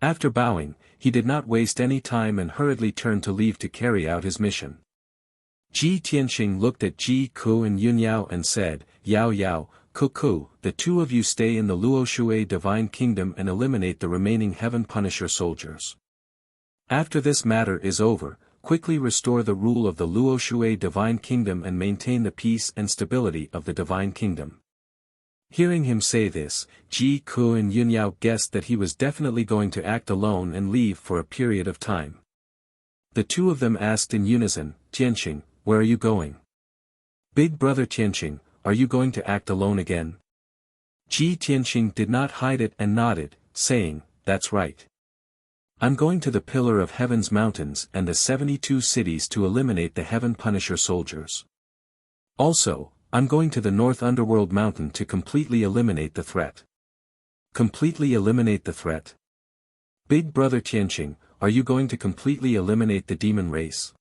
After bowing, he did not waste any time and hurriedly turned to leave to carry out his mission. Ji Tianqing looked at Ji Ku and Yunyao and said, Yao Yao, Ku, the two of you stay in the Luoshui divine kingdom and eliminate the remaining Heaven Punisher soldiers. After this matter is over, quickly restore the rule of the Luoshui divine kingdom and maintain the peace and stability of the divine kingdom. Hearing him say this, Ji Ku and Yunyao guessed that he was definitely going to act alone and leave for a period of time. The two of them asked in unison, Tianqing, where are you going? Big brother Tianqing, are you going to act alone again? Ji Tianqing did not hide it and nodded, saying, that's right. I'm going to the Pillar of Heaven's mountains and the 72 cities to eliminate the Heaven Punisher soldiers. Also, I'm going to the North Underworld Mountain to completely eliminate the threat. Completely eliminate the threat? Big brother Tianqing, are you going to completely eliminate the demon race?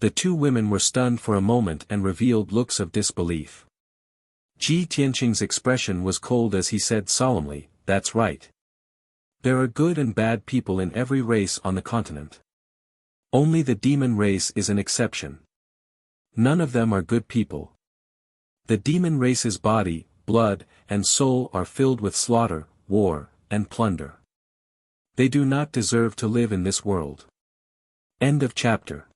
The two women were stunned for a moment and revealed looks of disbelief. Ji Tianqing's expression was cold as he said solemnly, that's right. There are good and bad people in every race on the continent. Only the demon race is an exception. None of them are good people. The demon race's body, blood, and soul are filled with slaughter, war, and plunder. They do not deserve to live in this world. End of chapter.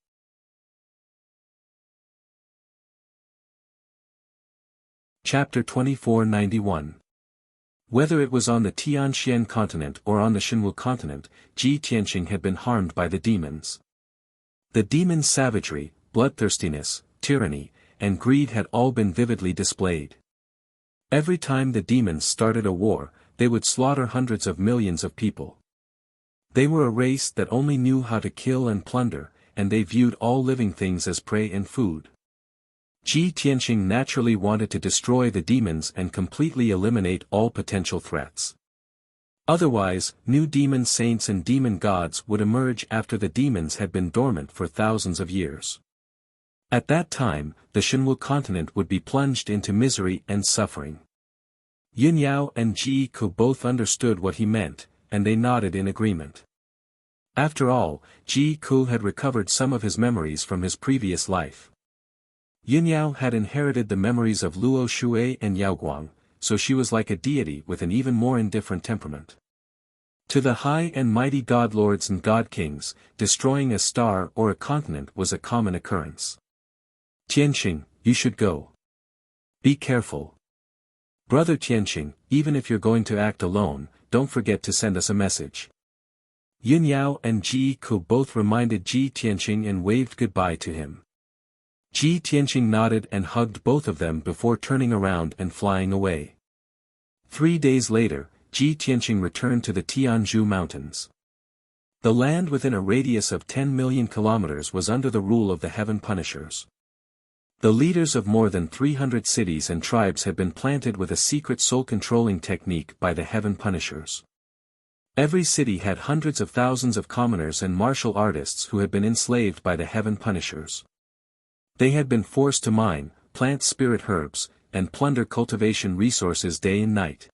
Chapter 2491. Whether it was on the Tianxian continent or on the Shenwu continent, Ji Tianqing had been harmed by the demons. The demons' savagery, bloodthirstiness, tyranny, and greed had all been vividly displayed. Every time the demons started a war, they would slaughter hundreds of millions of people. They were a race that only knew how to kill and plunder, and they viewed all living things as prey and food. Ji Tianqing naturally wanted to destroy the demons and completely eliminate all potential threats. Otherwise, new demon saints and demon gods would emerge after the demons had been dormant for thousands of years. At that time, the Shenwu continent would be plunged into misery and suffering. Yin Yao and Ji Ku both understood what he meant, and they nodded in agreement. After all, Ji Ku had recovered some of his memories from his previous life. Yin Yao had inherited the memories of Luo Shui and Yao Guang, so she was like a deity with an even more indifferent temperament. To the high and mighty god lords and god kings, destroying a star or a continent was a common occurrence. Tianqing, you should go. Be careful. Brother Tianqing, even if you're going to act alone, don't forget to send us a message. Yin Yao and Ji Ku both reminded Ji Tianqing and waved goodbye to him. Ji Tianqing nodded and hugged both of them before turning around and flying away. 3 days later, Ji Tianqing returned to the Tianzhu Mountains. The land within a radius of 10 million kilometers was under the rule of the Heaven Punishers. The leaders of more than 300 cities and tribes had been planted with a secret soul-controlling technique by the Heaven Punishers. Every city had hundreds of thousands of commoners and martial artists who had been enslaved by the Heaven Punishers. They had been forced to mine, plant spirit herbs, and plunder cultivation resources day and night.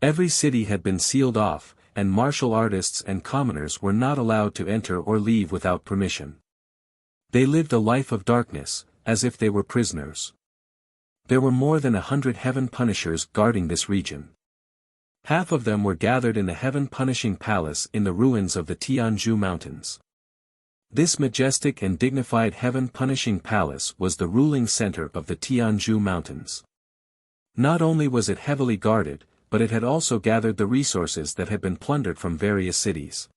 Every city had been sealed off, and martial artists and commoners were not allowed to enter or leave without permission. They lived a life of darkness, as if they were prisoners. There were more than 100 Heaven Punishers guarding this region. Half of them were gathered in the Heaven Punishing Palace in the ruins of the Tianzhu Mountains. This majestic and dignified Heaven Punishing Palace was the ruling center of the Tianzhu Mountains. Not only was it heavily guarded, but it had also gathered the resources that had been plundered from various cities.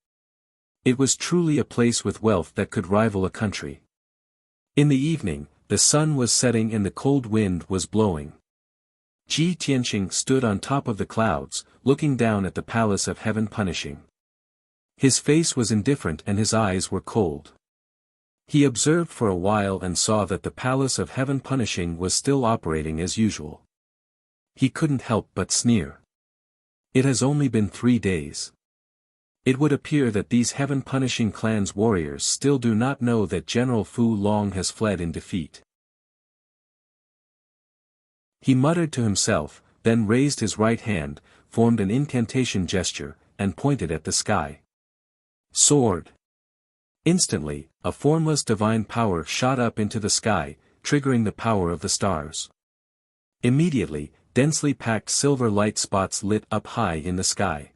It was truly a place with wealth that could rival a country. In the evening, the sun was setting and the cold wind was blowing. Ji Tianqing stood on top of the clouds, looking down at the Palace of Heaven Punishing. His face was indifferent and his eyes were cold. He observed for a while and saw that the Palace of Heaven Punishing was still operating as usual. He couldn't help but sneer. It has only been 3 days. It would appear that these Heaven Punishing clan's warriors still do not know that General Fu Long has fled in defeat. He muttered to himself, then raised his right hand, formed an incantation gesture, and pointed at the sky. Sword. Instantly, a formless divine power shot up into the sky, triggering the power of the stars. Immediately, densely packed silver light spots lit up high in the sky.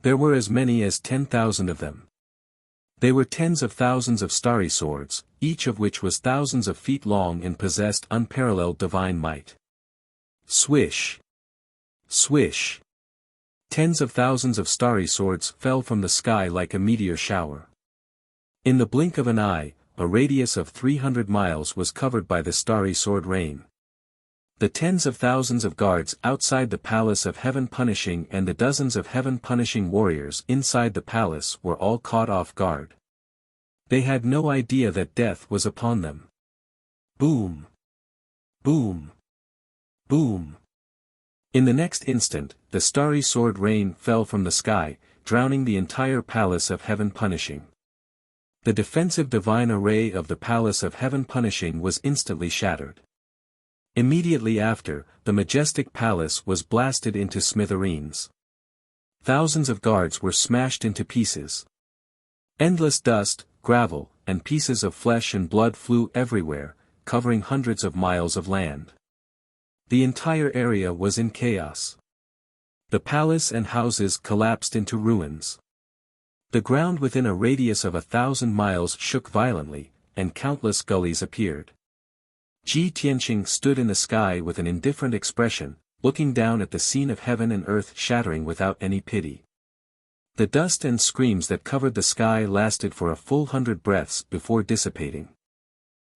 There were as many as 10,000 of them. They were tens of thousands of starry swords, each of which was thousands of feet long and possessed unparalleled divine might. Swish! Swish! Tens of thousands of starry swords fell from the sky like a meteor shower. In the blink of an eye, a radius of 300 miles was covered by the starry sword rain. The tens of thousands of guards outside the palace of heaven punishing and the dozens of heaven punishing warriors inside the palace were all caught off guard. They had no idea that death was upon them. Boom! Boom! Boom! In the next instant, the starry sword rain fell from the sky, drowning the entire palace of heaven punishing. The defensive divine array of the palace of heaven punishing was instantly shattered. Immediately after, the majestic palace was blasted into smithereens. Thousands of guards were smashed into pieces. Endless dust, gravel, and pieces of flesh and blood flew everywhere, covering hundreds of miles of land. The entire area was in chaos. The palace and houses collapsed into ruins. The ground within a radius of 1,000 miles shook violently, and countless gullies appeared. Ji Tianqing stood in the sky with an indifferent expression, looking down at the scene of heaven and earth shattering without any pity. The dust and screams that covered the sky lasted for a full 100 breaths before dissipating.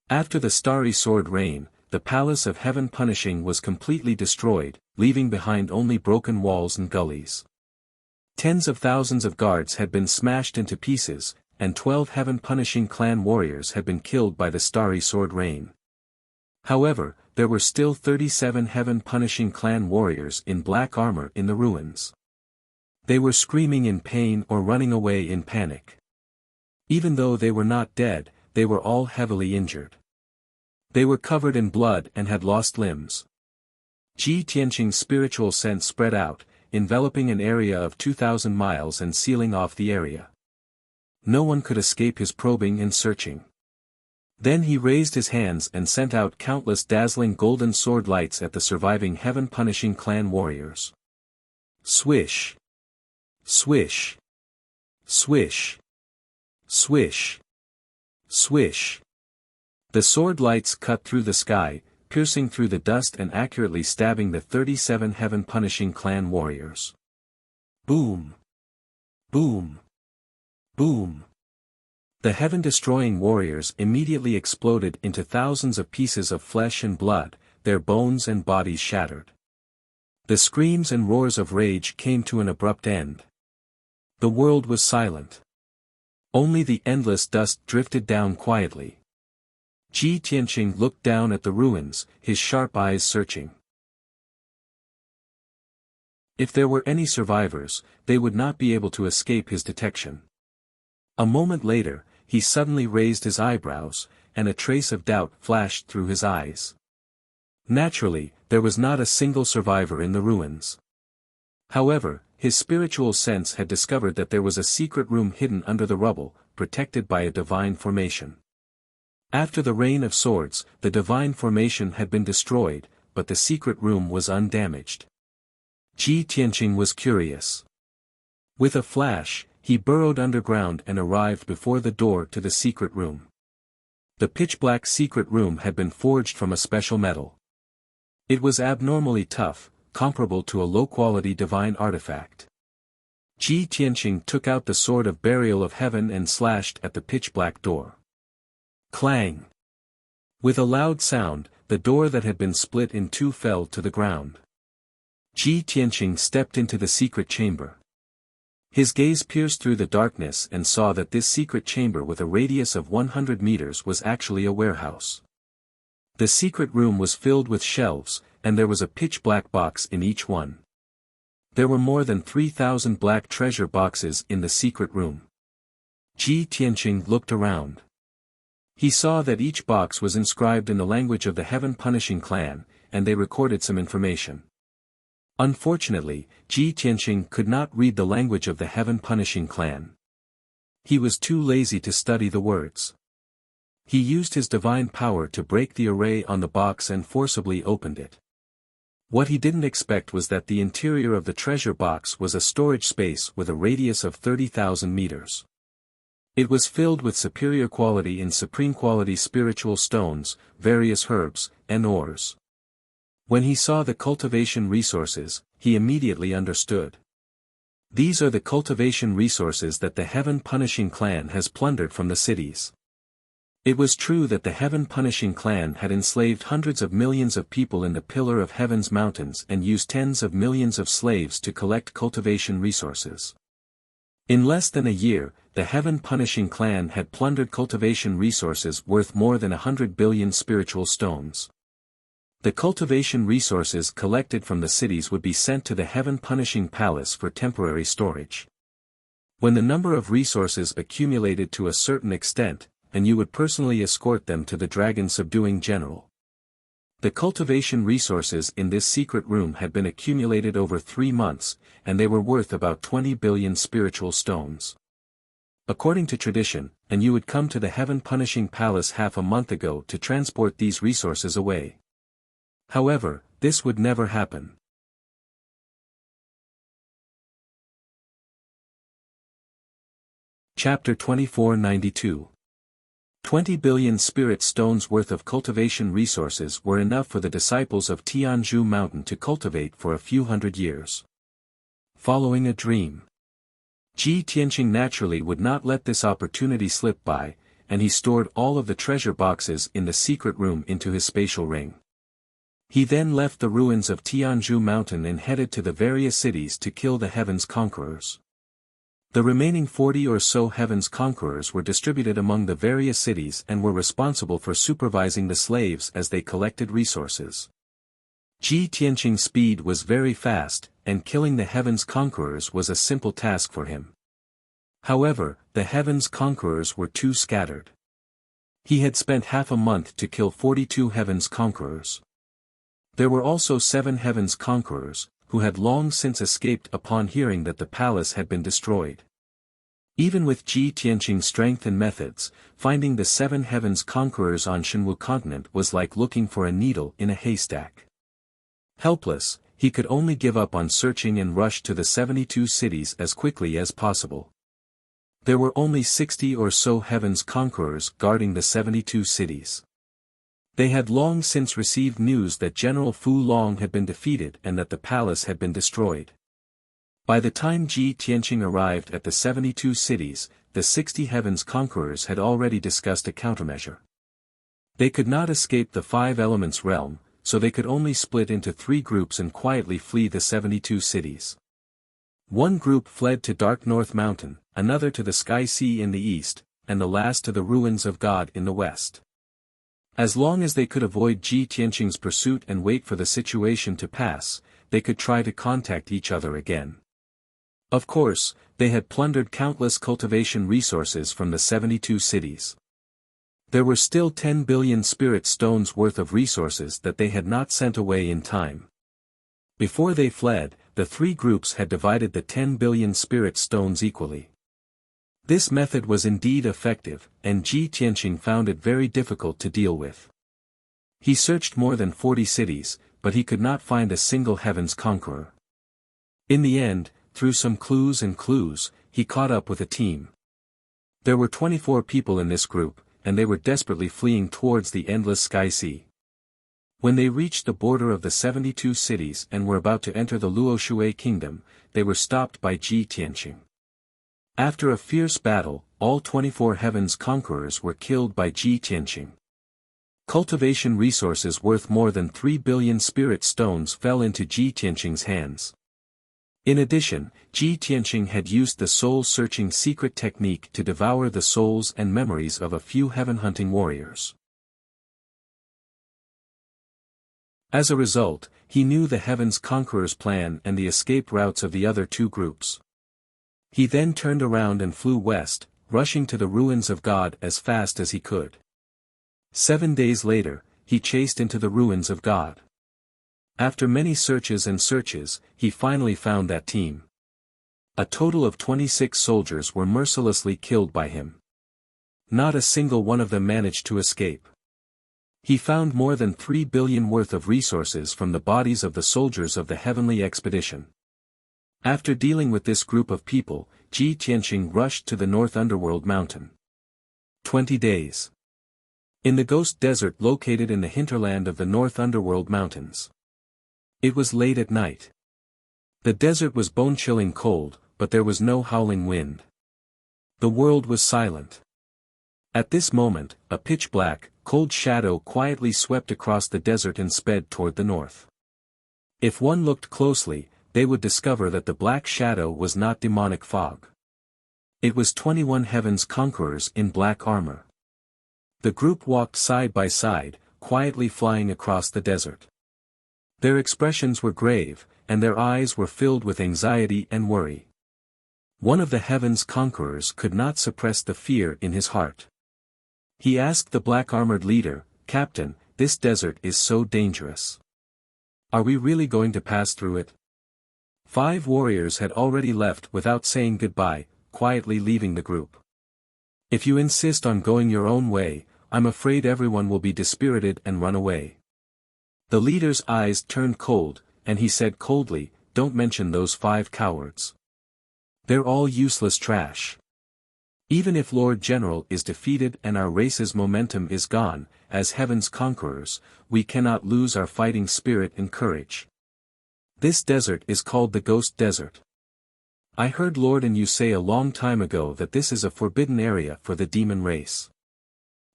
After the starry sword rain, the palace of heaven punishing was completely destroyed, leaving behind only broken walls and gullies. Tens of thousands of guards had been smashed into pieces, and 12 heaven punishing clan warriors had been killed by the starry sword rain. However, there were still 37 heaven punishing clan warriors in black armor in the ruins. They were screaming in pain or running away in panic. Even though they were not dead, they were all heavily injured. They were covered in blood and had lost limbs. Ji Tianqing's spiritual sense spread out, enveloping an area of 2,000 miles and sealing off the area. No one could escape his probing and searching. Then he raised his hands and sent out countless dazzling golden sword lights at the surviving heaven-punishing clan warriors. Swish! Swish! Swish! Swish! Swish! The sword lights cut through the sky, piercing through the dust and accurately stabbing the 37 heaven-punishing clan warriors. Boom! Boom! Boom! The heaven-destroying warriors immediately exploded into thousands of pieces of flesh and blood, their bones and bodies shattered. The screams and roars of rage came to an abrupt end. The world was silent. Only the endless dust drifted down quietly. Ji Tianqing looked down at the ruins, his sharp eyes searching. If there were any survivors, they would not be able to escape his detection. A moment later, he suddenly raised his eyebrows, and a trace of doubt flashed through his eyes. Naturally, there was not a single survivor in the ruins. However, his spiritual sense had discovered that there was a secret room hidden under the rubble, protected by a divine formation. After the rain of swords, the divine formation had been destroyed, but the secret room was undamaged. Ji Tianqing was curious. With a flash, he burrowed underground and arrived before the door to the secret room. The pitch-black secret room had been forged from a special metal. It was abnormally tough, comparable to a low-quality divine artifact. Ji Tianqing took out the sword of burial of heaven and slashed at the pitch-black door. Clang! With a loud sound, the door that had been split in two fell to the ground. Ji Tianqing stepped into the secret chamber. His gaze pierced through the darkness and saw that this secret chamber with a radius of 100 meters was actually a warehouse. The secret room was filled with shelves, and there was a pitch-black box in each one. There were more than 3,000 black treasure boxes in the secret room. Ji Tianqing looked around. He saw that each box was inscribed in the language of the heaven-punishing clan, and they recorded some information. Unfortunately, Ji Tianqing could not read the language of the heaven-punishing clan. He was too lazy to study the words. He used his divine power to break the array on the box and forcibly opened it. What he didn't expect was that the interior of the treasure box was a storage space with a radius of 30,000 meters. It was filled with superior quality and supreme quality spiritual stones, various herbs, and ores. When he saw the cultivation resources, he immediately understood. These are the cultivation resources that the Heaven Punishing Clan has plundered from the cities. It was true that the Heaven Punishing Clan had enslaved hundreds of millions of people in the Pillar of Heaven's mountains and used tens of millions of slaves to collect cultivation resources. In less than a year, the Heaven Punishing Clan had plundered cultivation resources worth more than 100 billion spiritual stones. The cultivation resources collected from the cities would be sent to the Heaven Punishing Palace for temporary storage. When the number of resources accumulated to a certain extent, and you would personally escort them to the dragon-subduing general. The cultivation resources in this secret room had been accumulated over 3 months, and they were worth about 20 billion spiritual stones. According to tradition, and you would come to the Heaven Punishing Palace half a month ago to transport these resources away. However, this would never happen. Chapter 2492. 20 billion spirit stones worth of cultivation resources were enough for the disciples of Tianzhu Mountain to cultivate for a few hundred years. Following a dream. Ji Tianqing naturally would not let this opportunity slip by, and he stored all of the treasure boxes in the secret room into his spatial ring. He then left the ruins of Tianzhu Mountain and headed to the various cities to kill the Heaven's Conquerors. The remaining 40 or so Heaven's Conquerors were distributed among the various cities and were responsible for supervising the slaves as they collected resources. Ji Tianqing's speed was very fast, and killing the Heaven's Conquerors was a simple task for him. However, the Heaven's Conquerors were too scattered. He had spent half a month to kill 42 Heaven's Conquerors. There were also 7 Heaven's Conquerors, who had long since escaped upon hearing that the palace had been destroyed. Even with Ji Tianqing's strength and methods, finding the 7 Heaven's Conquerors on Shenwu continent was like looking for a needle in a haystack. Helpless, he could only give up on searching and rush to the 72 cities as quickly as possible. There were only 60 or so Heaven's Conquerors guarding the 72 cities. They had long since received news that General Fu Long had been defeated and that the palace had been destroyed. By the time Ji Tianqing arrived at the 72 cities, the 60 Heaven's Conquerors had already discussed a countermeasure. They could not escape the 5 elements realm, so they could only split into 3 groups and quietly flee the 72 cities. One group fled to Dark North Mountain, another to the Sky Sea in the east, and the last to the Ruins of God in the west. As long as they could avoid Ji Tianqing's pursuit and wait for the situation to pass, they could try to contact each other again. Of course, they had plundered countless cultivation resources from the 72 cities. There were still 10 billion spirit stones worth of resources that they had not sent away in time. Before they fled, the 3 groups had divided the 10 billion spirit stones equally. This method was indeed effective, and Ji Tianqing found it very difficult to deal with. He searched more than 40 cities, but he could not find a single Heaven's Conqueror. In the end, through some clues, he caught up with a team. There were 24 people in this group, and they were desperately fleeing towards the endless Sky Sea. When they reached the border of the 72 cities and were about to enter the Luoshui kingdom, they were stopped by Ji Tianqing. After a fierce battle, all 24 Heaven's Conquerors were killed by Ji Tianqing. Cultivation resources worth more than 3 billion spirit stones fell into Ji Tianqing's hands. In addition, Ji Tianqing had used the soul-searching secret technique to devour the souls and memories of a few heaven-hunting warriors. As a result, he knew the Heaven's Conqueror's plan and the escape routes of the other 2 groups. He then turned around and flew west, rushing to the Ruins of God as fast as he could. 7 days later, he chased into the Ruins of God. After many searches, he finally found that team. A total of 26 soldiers were mercilessly killed by him. Not a single one of them managed to escape. He found more than 3 billion worth of resources from the bodies of the soldiers of the heavenly expedition. After dealing with this group of people, Ji Tianqing rushed to the North Underworld Mountain. 20 days. In the Ghost Desert located in the hinterland of the North Underworld Mountains. It was late at night. The desert was bone-chilling cold, but there was no howling wind. The world was silent. At this moment, a pitch-black, cold shadow quietly swept across the desert and sped toward the north. If one looked closely, they would discover that the black shadow was not demonic fog. It was 21 Heaven's Conquerors in black armor. The group walked side by side, quietly flying across the desert. Their expressions were grave, and their eyes were filled with anxiety and worry. One of the Heaven's Conquerors could not suppress the fear in his heart. He asked the black-armored leader, "Captain, this desert is so dangerous. Are we really going to pass through it?" 5 warriors had already left without saying goodbye, quietly leaving the group. "If you insist on going your own way, I'm afraid everyone will be dispirited and run away." The leader's eyes turned cold, and he said coldly, "Don't mention those 5 cowards. They're all useless trash. Even if Lord General is defeated and our race's momentum is gone, as Heaven's Conquerors, we cannot lose our fighting spirit and courage. This desert is called the Ghost Desert. I heard Lord and you say a long time ago that this is a forbidden area for the demon race.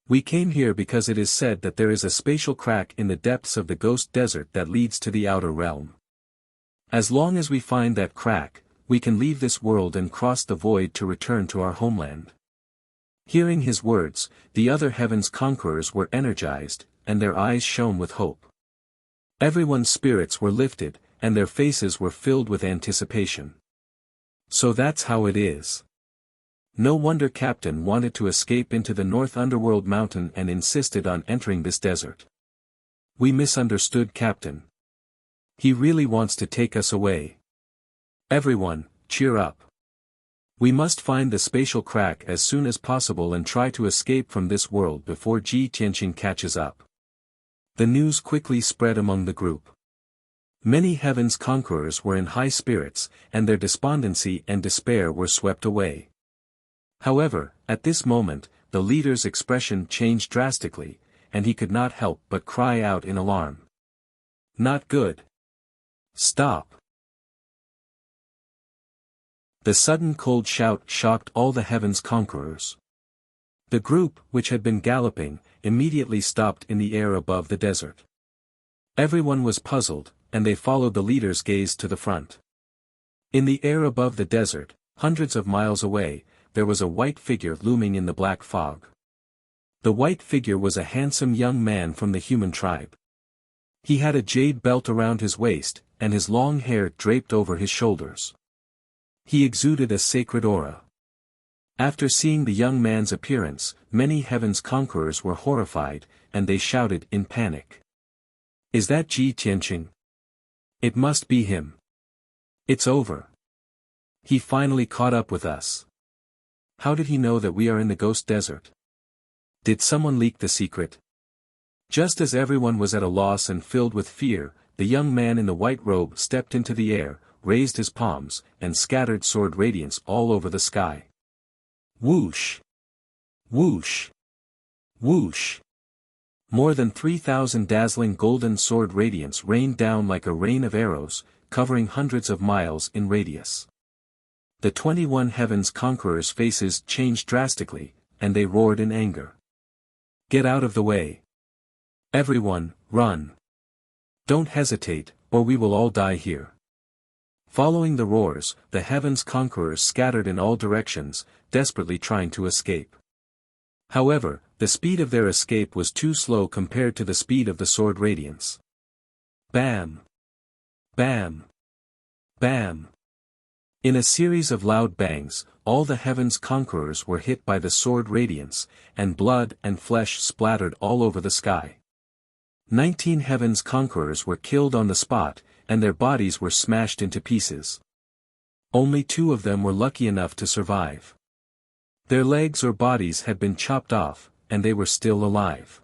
We came here because it is said that there is a spatial crack in the depths of the Ghost Desert that leads to the outer realm. As long as we find that crack, we can leave this world and cross the void to return to our homeland." Hearing his words, the other Heaven's Conquerors were energized, and their eyes shone with hope. Everyone's spirits were lifted, and their faces were filled with anticipation. So that's how it is. No wonder Captain wanted to escape into the North Underworld mountain and insisted on entering this desert. We misunderstood Captain. He really wants to take us away. Everyone, cheer up. We must find the spatial crack as soon as possible and try to escape from this world before Ji Tianqing catches up. The news quickly spread among the group. Many Heaven's Conquerors were in high spirits, and their despondency and despair were swept away. However, at this moment, the leader's expression changed drastically, and he could not help but cry out in alarm. "Not good. Stop." The sudden cold shout shocked all the Heaven's Conquerors. The group, which had been galloping, immediately stopped in the air above the desert. Everyone was puzzled, and they followed the leader's gaze to the front. In the air above the desert, hundreds of miles away, there was a white figure looming in the black fog. The white figure was a handsome young man from the human tribe. He had a jade belt around his waist, and his long hair draped over his shoulders. He exuded a sacred aura. After seeing the young man's appearance, many Heaven's Conquerors were horrified, and they shouted in panic. "Is that Ji Tianqing? It must be him. It's over. He finally caught up with us. How did he know that we are in the Ghost Desert? Did someone leak the secret?" Just as everyone was at a loss and filled with fear, the young man in the white robe stepped into the air, raised his palms, and scattered sword radiance all over the sky. Whoosh! Whoosh! Whoosh! More than 3,000 dazzling golden sword radiance rained down like a rain of arrows, covering hundreds of miles in radius. The 21 Heaven's Conquerors' faces changed drastically, and they roared in anger. "Get out of the way! Everyone, run! Don't hesitate, or we will all die here." Following the roars, the Heaven's Conquerors scattered in all directions, desperately trying to escape. However, the speed of their escape was too slow compared to the speed of the sword radiance. Bam! Bam! Bam! In a series of loud bangs, all the Heaven's Conquerors were hit by the sword radiance, and blood and flesh splattered all over the sky. 19 Heaven's Conquerors were killed on the spot, and their bodies were smashed into pieces. Only 2 of them were lucky enough to survive. Their legs or bodies had been chopped off, and they were still alive.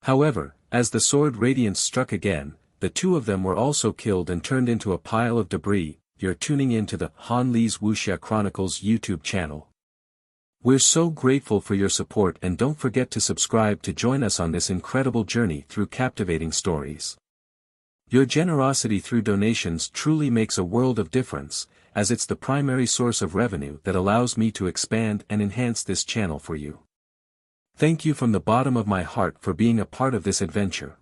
However, as the sword radiance struck again, the 2 of them were also killed and turned into a pile of debris. You're tuning in to the Han Li's Wuxia Chronicles YouTube channel. We're so grateful for your support, and don't forget to subscribe to join us on this incredible journey through captivating stories. Your generosity through donations truly makes a world of difference, as it's the primary source of revenue that allows me to expand and enhance this channel for you. Thank you from the bottom of my heart for being a part of this adventure.